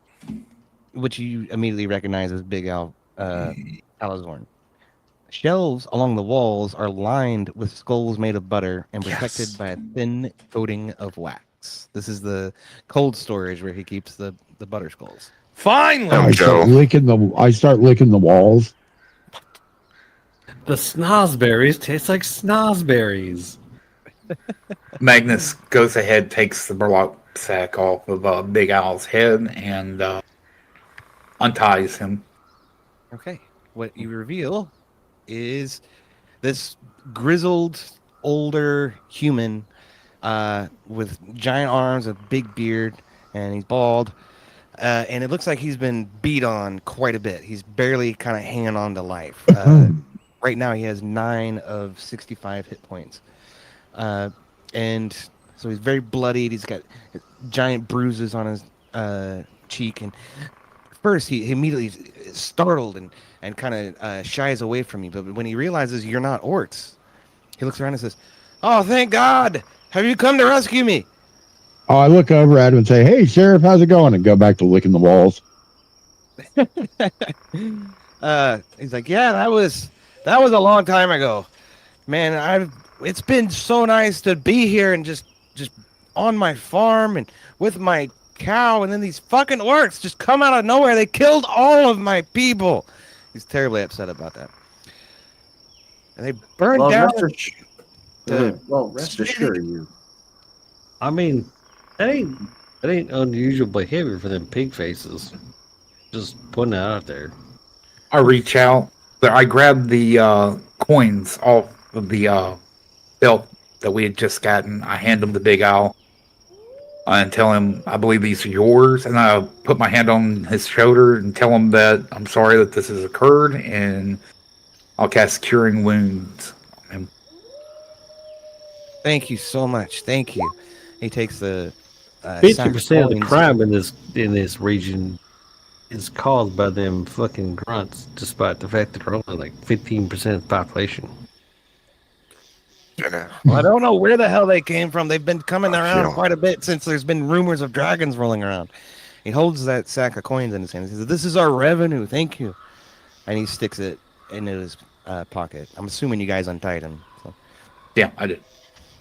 which you immediately recognize as Big Al Alazorn. Shelves along the walls are lined with skulls made of butter and protected by a thin coating of wax. This is the cold storage where he keeps the butter skulls. Finally, I start licking the walls. The snozberries taste like snozberries. Magnus goes ahead, takes the burlap sack off of Big Al's head, and unties him. Okay. What you reveal is this grizzled, older human with giant arms, a big beard, and he's bald. And it looks like he's been beat on quite a bit. He's barely kind of hanging on to life. Right now, he has 9 of 65 hit points. And so he's very bloodied. He's got giant bruises on his cheek. And first, he immediately is startled and kind of shies away from you. But when he realizes you're not orcs, he looks around and says, "Oh, thank God! Have you come to rescue me?" Oh, I look over at him and say, "Hey, Sheriff, how's it going?" And go back to licking the walls. He's like, "Yeah, that was a long time ago, man. It's been so nice to be here and just on my farm and with my cow, and then these fucking orcs just come out of nowhere. They killed all of my people." He's terribly upset about that. And they burned down. Rest assured you. I mean, that ain't unusual behavior for them pig faces. Just putting it out there. I reach out. I grab the coins off of the belt that we had just gotten. I hand them to Big Al and tell him, I believe these are yours. And I put my hand on his shoulder and tell him that I'm sorry that this has occurred, and I'll cast Curing Wounds on him. Thank you so much. Thank you. He takes the 50% of the crime in this region is caused by them fucking grunts, despite the fact that they're only like 15% of the population. Well, I don't know where the hell they came from. They've been coming around quite a bit since there's been rumors of dragons rolling around. He holds that sack of coins in his hand. He says, "This is our revenue. Thank you." And he sticks it into his pocket. I'm assuming you guys untied him. So. Yeah, I did.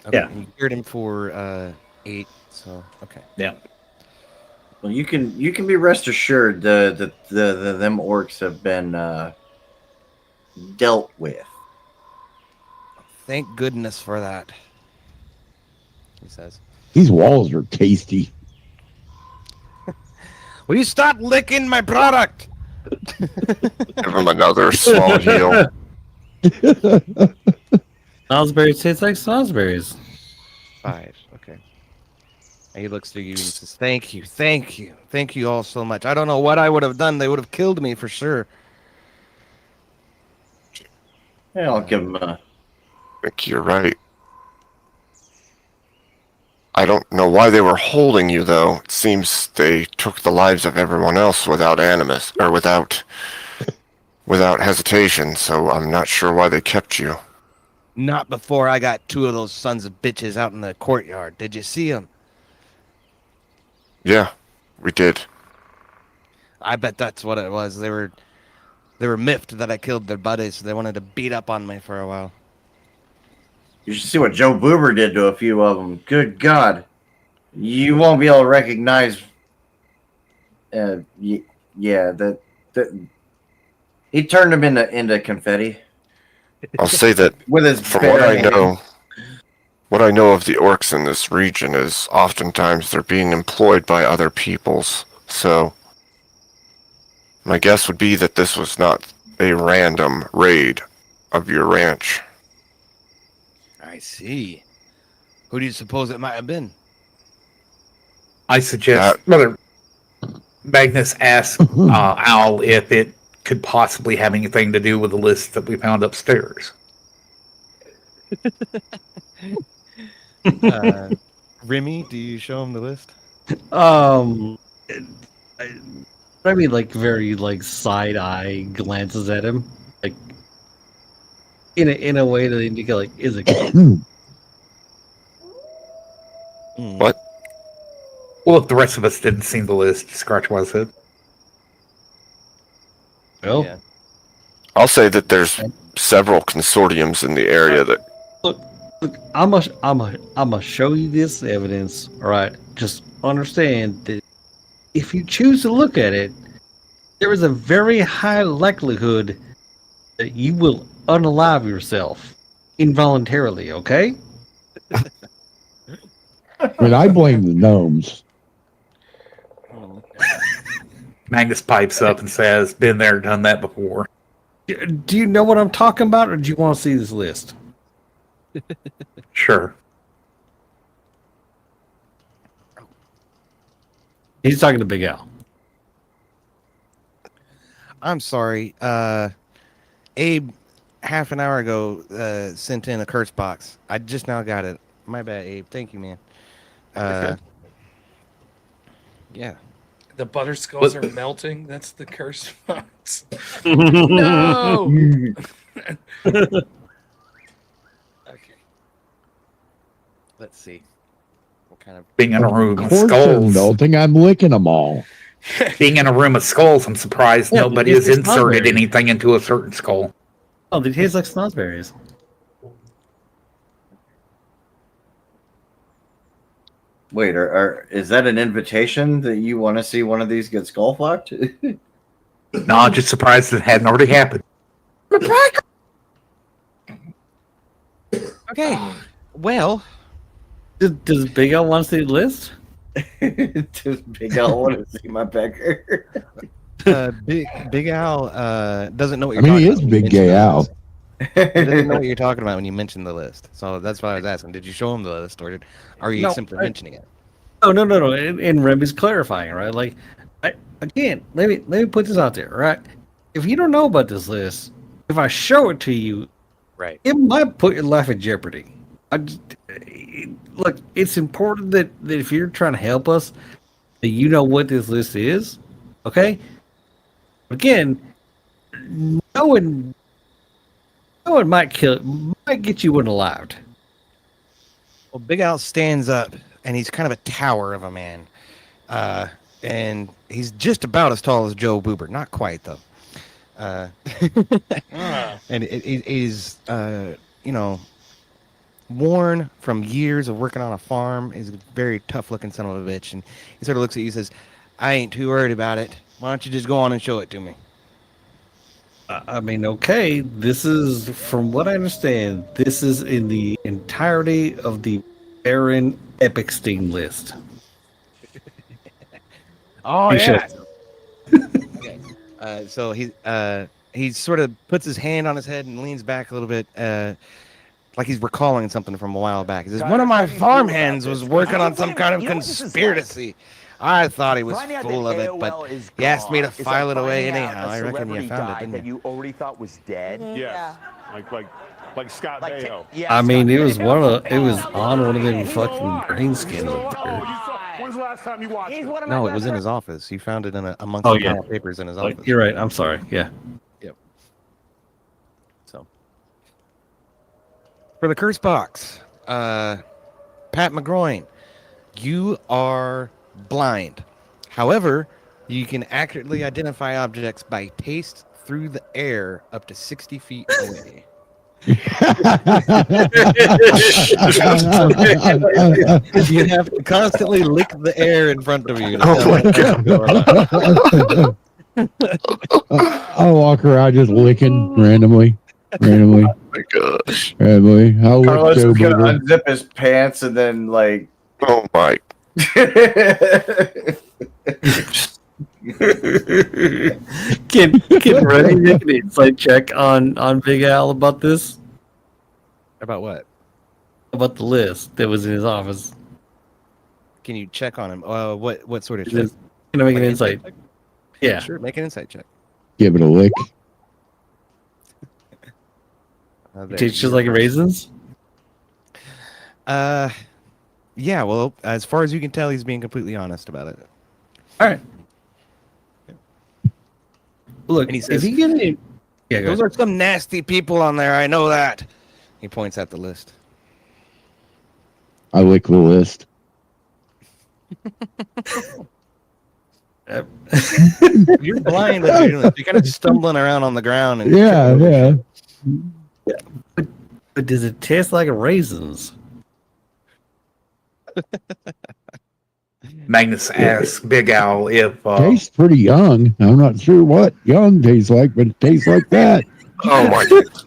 Okay. Yeah. And you geared him for 8. So okay. Yeah. Well, you can be rest assured that them orcs have been dealt with. Thank goodness for that. He says, "These walls are tasty." "Will you stop licking my product?" Give him another small heal. Salisbury tastes like Salisbury's. 5. Okay. And he looks through you and says, "Thank you, thank you, thank you all so much. I don't know what I would have done. They would have killed me for sure." Yeah, I'll give him a. I think you're right. I don't know why they were holding you, though. It seems they took the lives of everyone else without animus, or without hesitation, so I'm not sure why they kept you. Not before I got 2 of those sons of bitches out in the courtyard. Did you see them? Yeah, we did. I bet that's what it was. They were miffed that I killed their buddies, so they wanted to beat up on me for a while. You should see what Joe Boober did to a few of them. Good God. You won't be able to recognize. Yeah, that he turned them into confetti. I'll say that with his from bare what I hand. know, what I know of the orcs in this region is oftentimes they're being employed by other peoples. So my guess would be that this was not a random raid of your ranch. I see. Who do you suppose it might have been? I suggest whether Magnus asked Al if it could possibly have anything to do with the list that we found upstairs. Remy, do you show him the list? I mean, like very like side eye glances at him, like in a way that indicate like, is it? What? Well, if the rest of us didn't see the list, scratch was it? Well, Yeah. I'll say that there's several consortiums in the area that. Look, I'm gonna show you this evidence. All right, just understand that if you choose to look at it, there is a very high likelihood that you will unalive yourself involuntarily. Okay? I mean, I blame the gnomes. Magnus pipes up and says, "Been there, done that before." Do you know what I'm talking about, or do you want to see this list? Sure. He's talking to Big Al. I'm sorry. Abe, half an hour ago, sent in a curse box. I just now got it. My bad, Abe. Thank you, man. Yeah. The butterskulls are melting. That's the curse box. No. Okay. Let's see. What kind of Being in a room Of of course they're skulls. melting. I'm licking them all. Being in a room of skulls, I'm surprised Yeah, nobody it's has not inserted very- anything into a certain skull. Oh, they taste like snozzberries. Wait, is that an invitation that you want to see one of these get skull fucked? No, I'm just surprised it hadn't already happened. Okay. Well, Does Big Al want to see the list? Does Big Al want to see my pecker? Big Al doesn't know what I you're mean, talking he about. is when you Big mention Gay the Al. list. He doesn't know what you're talking about when you mentioned the list. So that's why I was asking. Did you show him the list, or are you No, simply mentioning it? No. And Remy's clarifying, right? Like, again, let me put this out there, right? If you don't know about this list, if I show it to you, Right. it might put your life in jeopardy. Look, it's important that if you're trying to help us, that you know what this list is, okay? Again, knowing might get you unalived. Well, Big Al stands up, and he's kind of a tower of a man. And he's just about as tall as Joe Boober. Not quite, though. And it is, worn from years of working on a farm. He's a very tough-looking son of a bitch. And he sort of looks at you and says, I ain't too worried about it. Why don't you just go on and show it to me? I mean, okay, this is, from what I understand, this is in the entirety of the Baron Epicstein list. Oh, You yeah. should. Okay. So he sort of puts his hand on his head and leans back a little bit, like he's recalling something from a while back. He says, one of my farmhands was working on some kind of conspiracy. I thought he was full of it, but he asked me to file it away anyhow. I reckon you found it, didn't you? You already thought was dead. Yes. Like Scott Baio. I mean, it was it was on one of them fucking brain scans up there. When's the last time you watched it? No, it was in his office. He found it in amongst Oh, the yeah. pile of papers in his office. You're right. I'm sorry. Yeah. Yep. So, for the curse box, Pat McGroin, you are blind. However, you can accurately identify objects by taste through the air up to 60 feet away. You have to constantly lick the air in front of you. To Oh my I'll walk around just licking randomly. Oh my gosh. Randomly. I'll lick Carlos Joe is gonna Boober. unzip his pants and then like. Oh my. Can Remy make an insight check on Big Al about this? About what? About the list that was in his office. Can you check on him? What sort of It check? is- Can I make Like an insight? check? Yeah. Sure, make an insight check. Give it a lick. There, Tastes just you're like first. raisins? Yeah, well, as far as you can tell, he's being completely honest about it. All right. Look, And he if says, you get any... Yeah, go those ahead. are some nasty people on there, I know that. He points at the list. I lick the list. You're blind as you're doing this. You're kind of stumbling around on the ground. And Yeah. But does it taste like raisins? Magnus asks Big Al if Tastes pretty young. I'm not sure what young tastes like, but it tastes like that. Oh my goodness.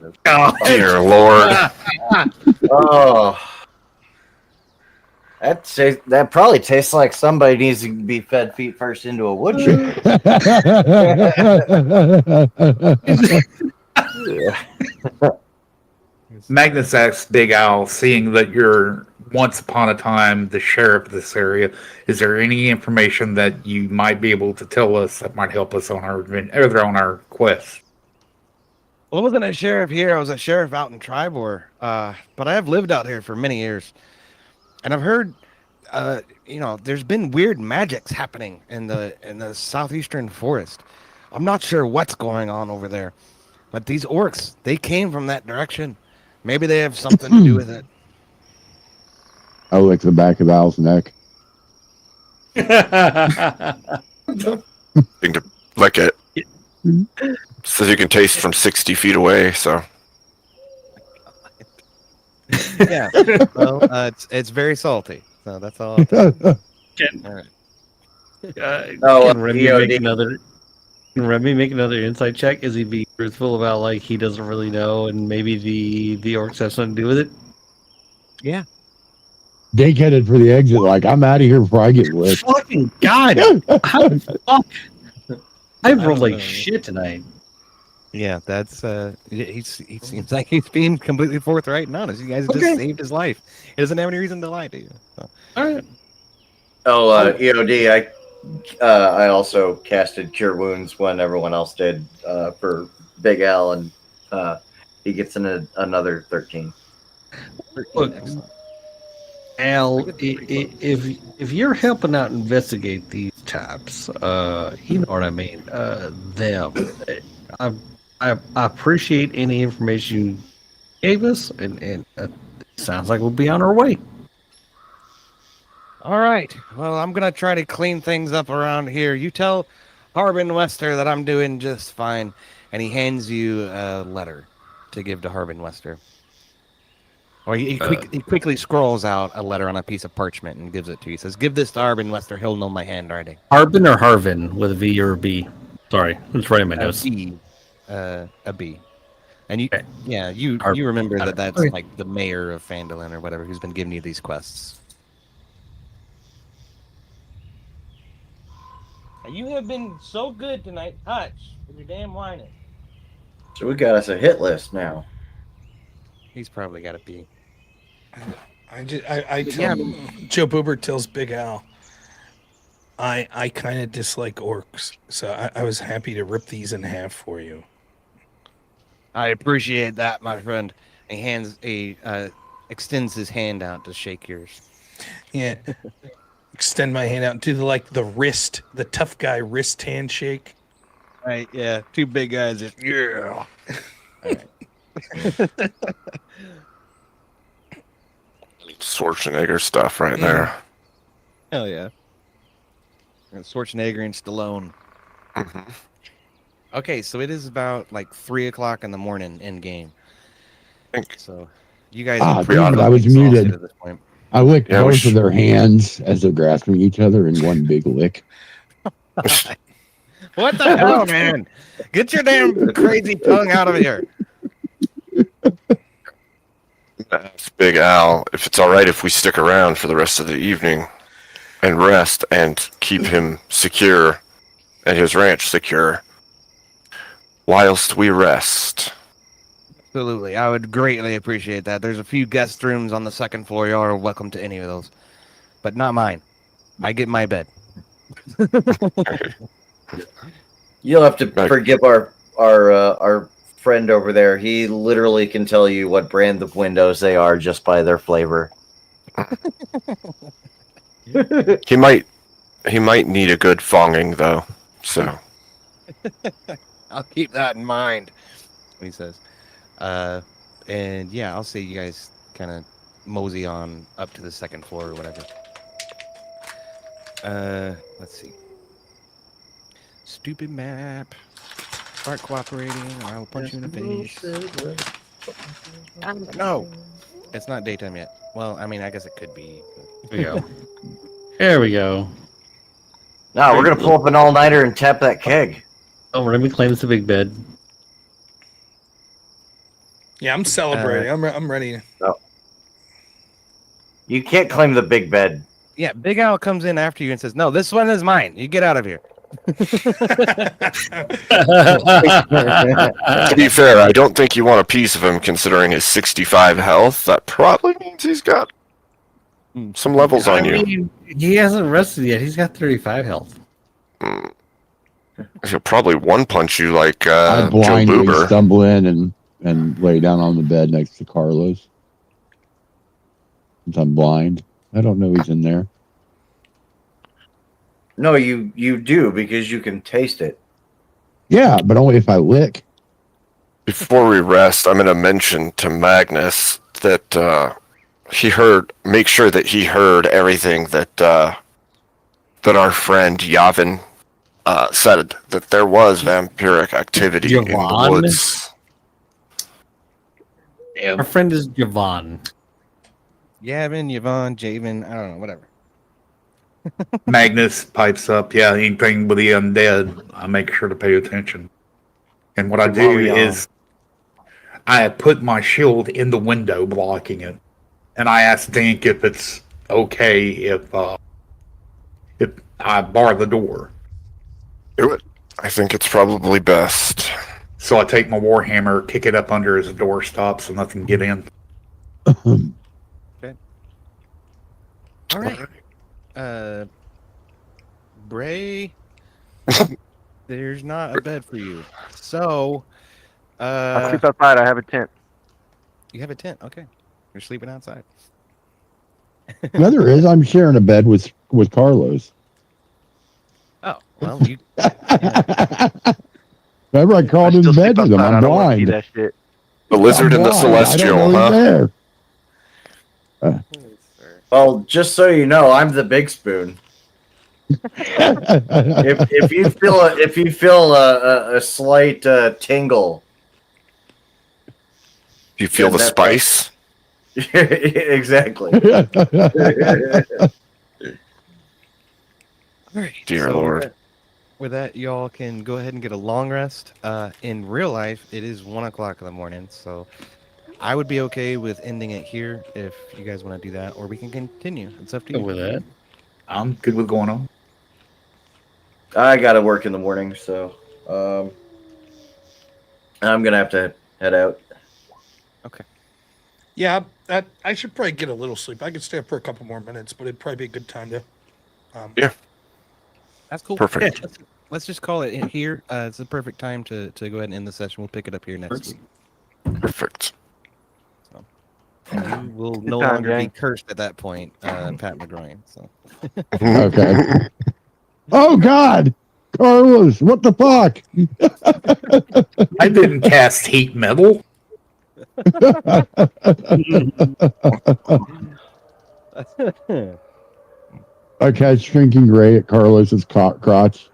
Dear Lord. Oh. That probably tastes like somebody needs to be fed feet first into a wood chipper. Magnus asks Big Al, seeing that you're once upon a time the sheriff of this area, is there any information that you might be able to tell us that might help us on our quest? Well, I wasn't a sheriff here. I was a sheriff out in Tribor. But I have lived out here for many years. And I've heard, there's been weird magics happening in the southeastern forest. I'm not sure what's going on over there. But these orcs, they came from that direction. Maybe they have something to do with it. I lick the back of Al's neck. Thing to lick it. Says you can taste from 60 feet away, so. Yeah. Well, it's very salty. So that's all. All right. Can Remy EOD. make another? Can Remy make another insight check? Is he being truthful about like he doesn't really know, and maybe the orcs have something to do with it? Yeah. They headed for the exit like, I'm out of here before I get licked. Fucking God! How the fuck? I've rolled like shit tonight. Yeah, that's he seems like he's being completely forthright and honest. You guys just Okay. saved his life. He doesn't have any reason to lie to you. So. All right. EOD, I also casted Cure Wounds when everyone else did for Big Al, and he gets another 13. Look, Al, if you're helping out investigate these types, you know what I mean. Them, I appreciate any information you gave us, and it sounds like we'll be on our way. All right. Well, I'm gonna try to clean things up around here. You tell Harbin Wester that I'm doing just fine, and he hands you a letter to give to Harbin Wester. Or he quickly scrolls out a letter on a piece of parchment and gives it to you. He says, "Give this to Harbin Wester. He'll know my handwriting." Harbin or Harvin with a V or a B? Sorry, I'm just writing my notes. A B. And you, Okay. yeah, you Harbin. remember Got that it. that's Okay. like the mayor of Phandalin or whatever who's been giving you these quests. You have been so good tonight, Hutch, with your damn whining. So we got us a hit list now. He's probably got a B. I tell Joe Boober tells Big Al, I kind of dislike orcs, so I was happy to rip these in half for you. I appreciate that, my friend. And he extends his hand out to shake yours. Yeah. Extend my hand out and do the tough guy wrist handshake. Right, yeah. Two big guys just, yeah. Schwarzenegger stuff right there. Hell yeah. And Schwarzenegger and Stallone. Okay, so it is about like 3 o'clock in the morning in game. So, you guys. Damn it, I was muted. At this point. I licked both of their hands as they're grasping each other in one big lick. What the hell, man? Get your damn crazy tongue out of here. Ask Big Al if it's all right if we stick around for the rest of the evening and rest and keep him secure and his ranch secure whilst we rest. Absolutely. I would greatly appreciate that. There's a few guest rooms on the second floor. Y'all are welcome to any of those. But not mine. I get my bed. You'll have to forgive our friend over there. He literally can tell you what brand of windows they are just by their flavor. He might need a good fonging though. So I'll keep that in mind. He says. And yeah, I'll see you guys kind of mosey on up to the second floor or whatever. Let's see. Stupid map. Start cooperating or I'll punch you in the face. No, it's not daytime yet. Well, I mean, I guess it could be. There we go. There we go. No, we're gonna pull up an all-nighter and tap that keg. Oh, Remy claims the big bed. Yeah, I'm celebrating. I'm ready. No. You can't claim the big bed. Yeah, Big Al comes in after you and says, "No, this one is mine. You get out of here." To be fair, I don't think you want a piece of him considering his 65 health. That probably means he's got some levels on you. He hasn't rested yet. He's got 35 health. He'll probably one punch you like I Joe blindly Boober. stumble in and lay down on the bed next to Carlos. Since I'm blind. I don't know he's in there. No, you do because you can taste it. Yeah, but only if I lick. Before we rest, I'm going to mention to Magnus that make sure that he heard everything that our friend Yavin said, that there was vampiric activity in the woods. Our friend is Javon. Yavin, Yvonne, Javen, I don't know, whatever. Magnus pipes up, yeah, anything with the undead, I make sure to pay attention. And what I do is I put my shield in the window blocking it. And I ask Dink if it's okay if I bar the door. Do it. I think it's probably best. So I take my warhammer, kick it up under his doorstop so nothing can get in. Okay. All right. Bray, there's not a bed for you. So, I sleep outside. I have a tent. You have a tent. Okay. You're sleeping outside. Yeah, there is. I'm sharing a bed with Carlos. Oh, well, you. Remember, I called in bed with him. I'm blind. That shit. The lizard and the celestial, huh? Well, just so you know, I'm the big spoon. if you feel a slight tingle, you feel the spice. Exactly. All right. Dear Lord. With that, y'all can go ahead and get a long rest. In real life, it is 1 o'clock in the morning, so I would be okay with ending it here if you guys want to do that, or we can continue. It's up to you. With that, I'm good with going on. I gotta work in the morning, so I'm gonna have to head out. Okay. Yeah, I should probably get a little sleep. I could stay up for a couple more minutes, but it'd probably be a good time to. Yeah. That's cool. Perfect. Yeah, let's just call it here. It's the perfect time to go ahead and end the session. We'll pick it up here next week. Perfect. So, you will no time, longer gang. be cursed at that point, Pat McGroin. So. Okay. Oh God, Carlos, what the fuck? I didn't cast heat metal. I catch drinking gray at Carlos's crotch.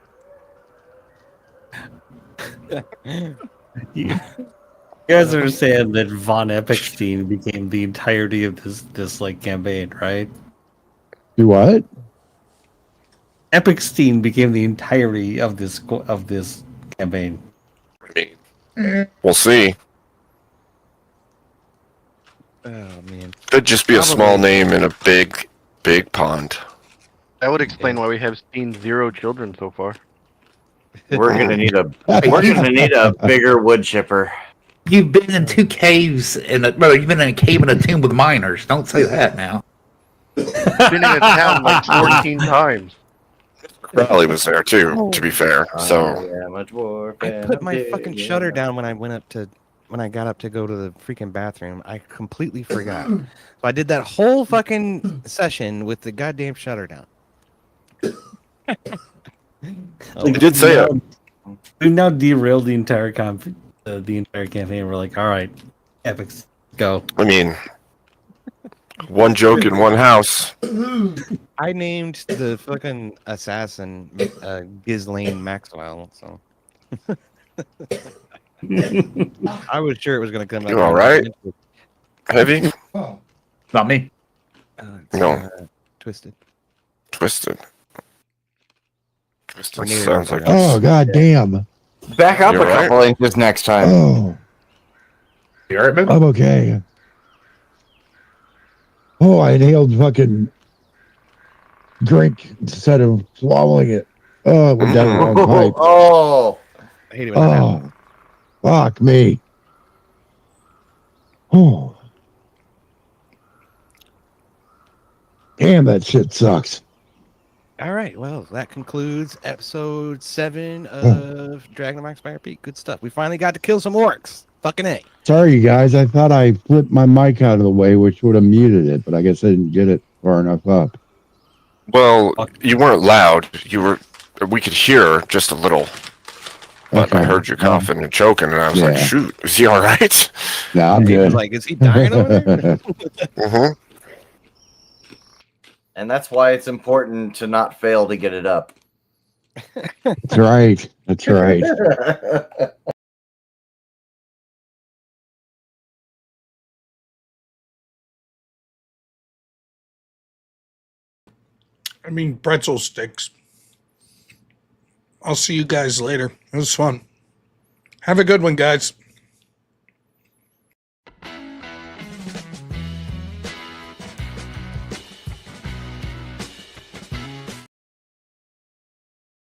You guys understand that Von Epstein became the entirety of this like campaign, right? Do what? Epstein became the entirety of this campaign. We'll see. Oh man. Could just be a small name in a big pond. That would explain why we have seen 0 children so far. We're gonna need a bigger wood chipper. You've been in 2 caves you've been in a cave and a tomb with miners. Don't say that now. Been in a town like 14 times. Crowley was there too, to be fair. So I put my fucking shutter down when I got up to go to the freaking bathroom. I completely forgot. So I did that whole fucking session with the goddamn shutter down. You did say it. We've now derailed the entire campaign. We're like, all right, epics, go. I mean, one joke in one house. I named the fucking assassin Ghislaine Maxwell. So I was sure it was going to come out. You all right? Heavy? Not me. No. Twisted. Twisted sounds like. Oh god damn! Back up You're a couple inches next time. Oh, You alright, man? I'm okay. Oh, I inhaled fucking drink instead of swallowing it. Oh, it went down the wrong pipe. Oh, I hate it when that happens. Fuck me. Oh, damn, that shit sucks. All right, well, that concludes episode 7 of Dragon Max Fire Peak. Good stuff. We finally got to kill some orcs. Fucking A. Sorry, you guys. I thought I flipped my mic out of the way, which would have muted it, but I guess I didn't get it far enough up. Well, you weren't loud. We could hear just a little. But Okay. I heard you coughing and choking, and I was like, Yeah. shoot, is he all right? No, I'm He good. was like, is he dying over there? Mm-hmm. and that's why it's important to not fail to get it up. That's right. That's right. I mean, pretzel sticks. I'll see you guys later. It was fun. Have a good one, guys.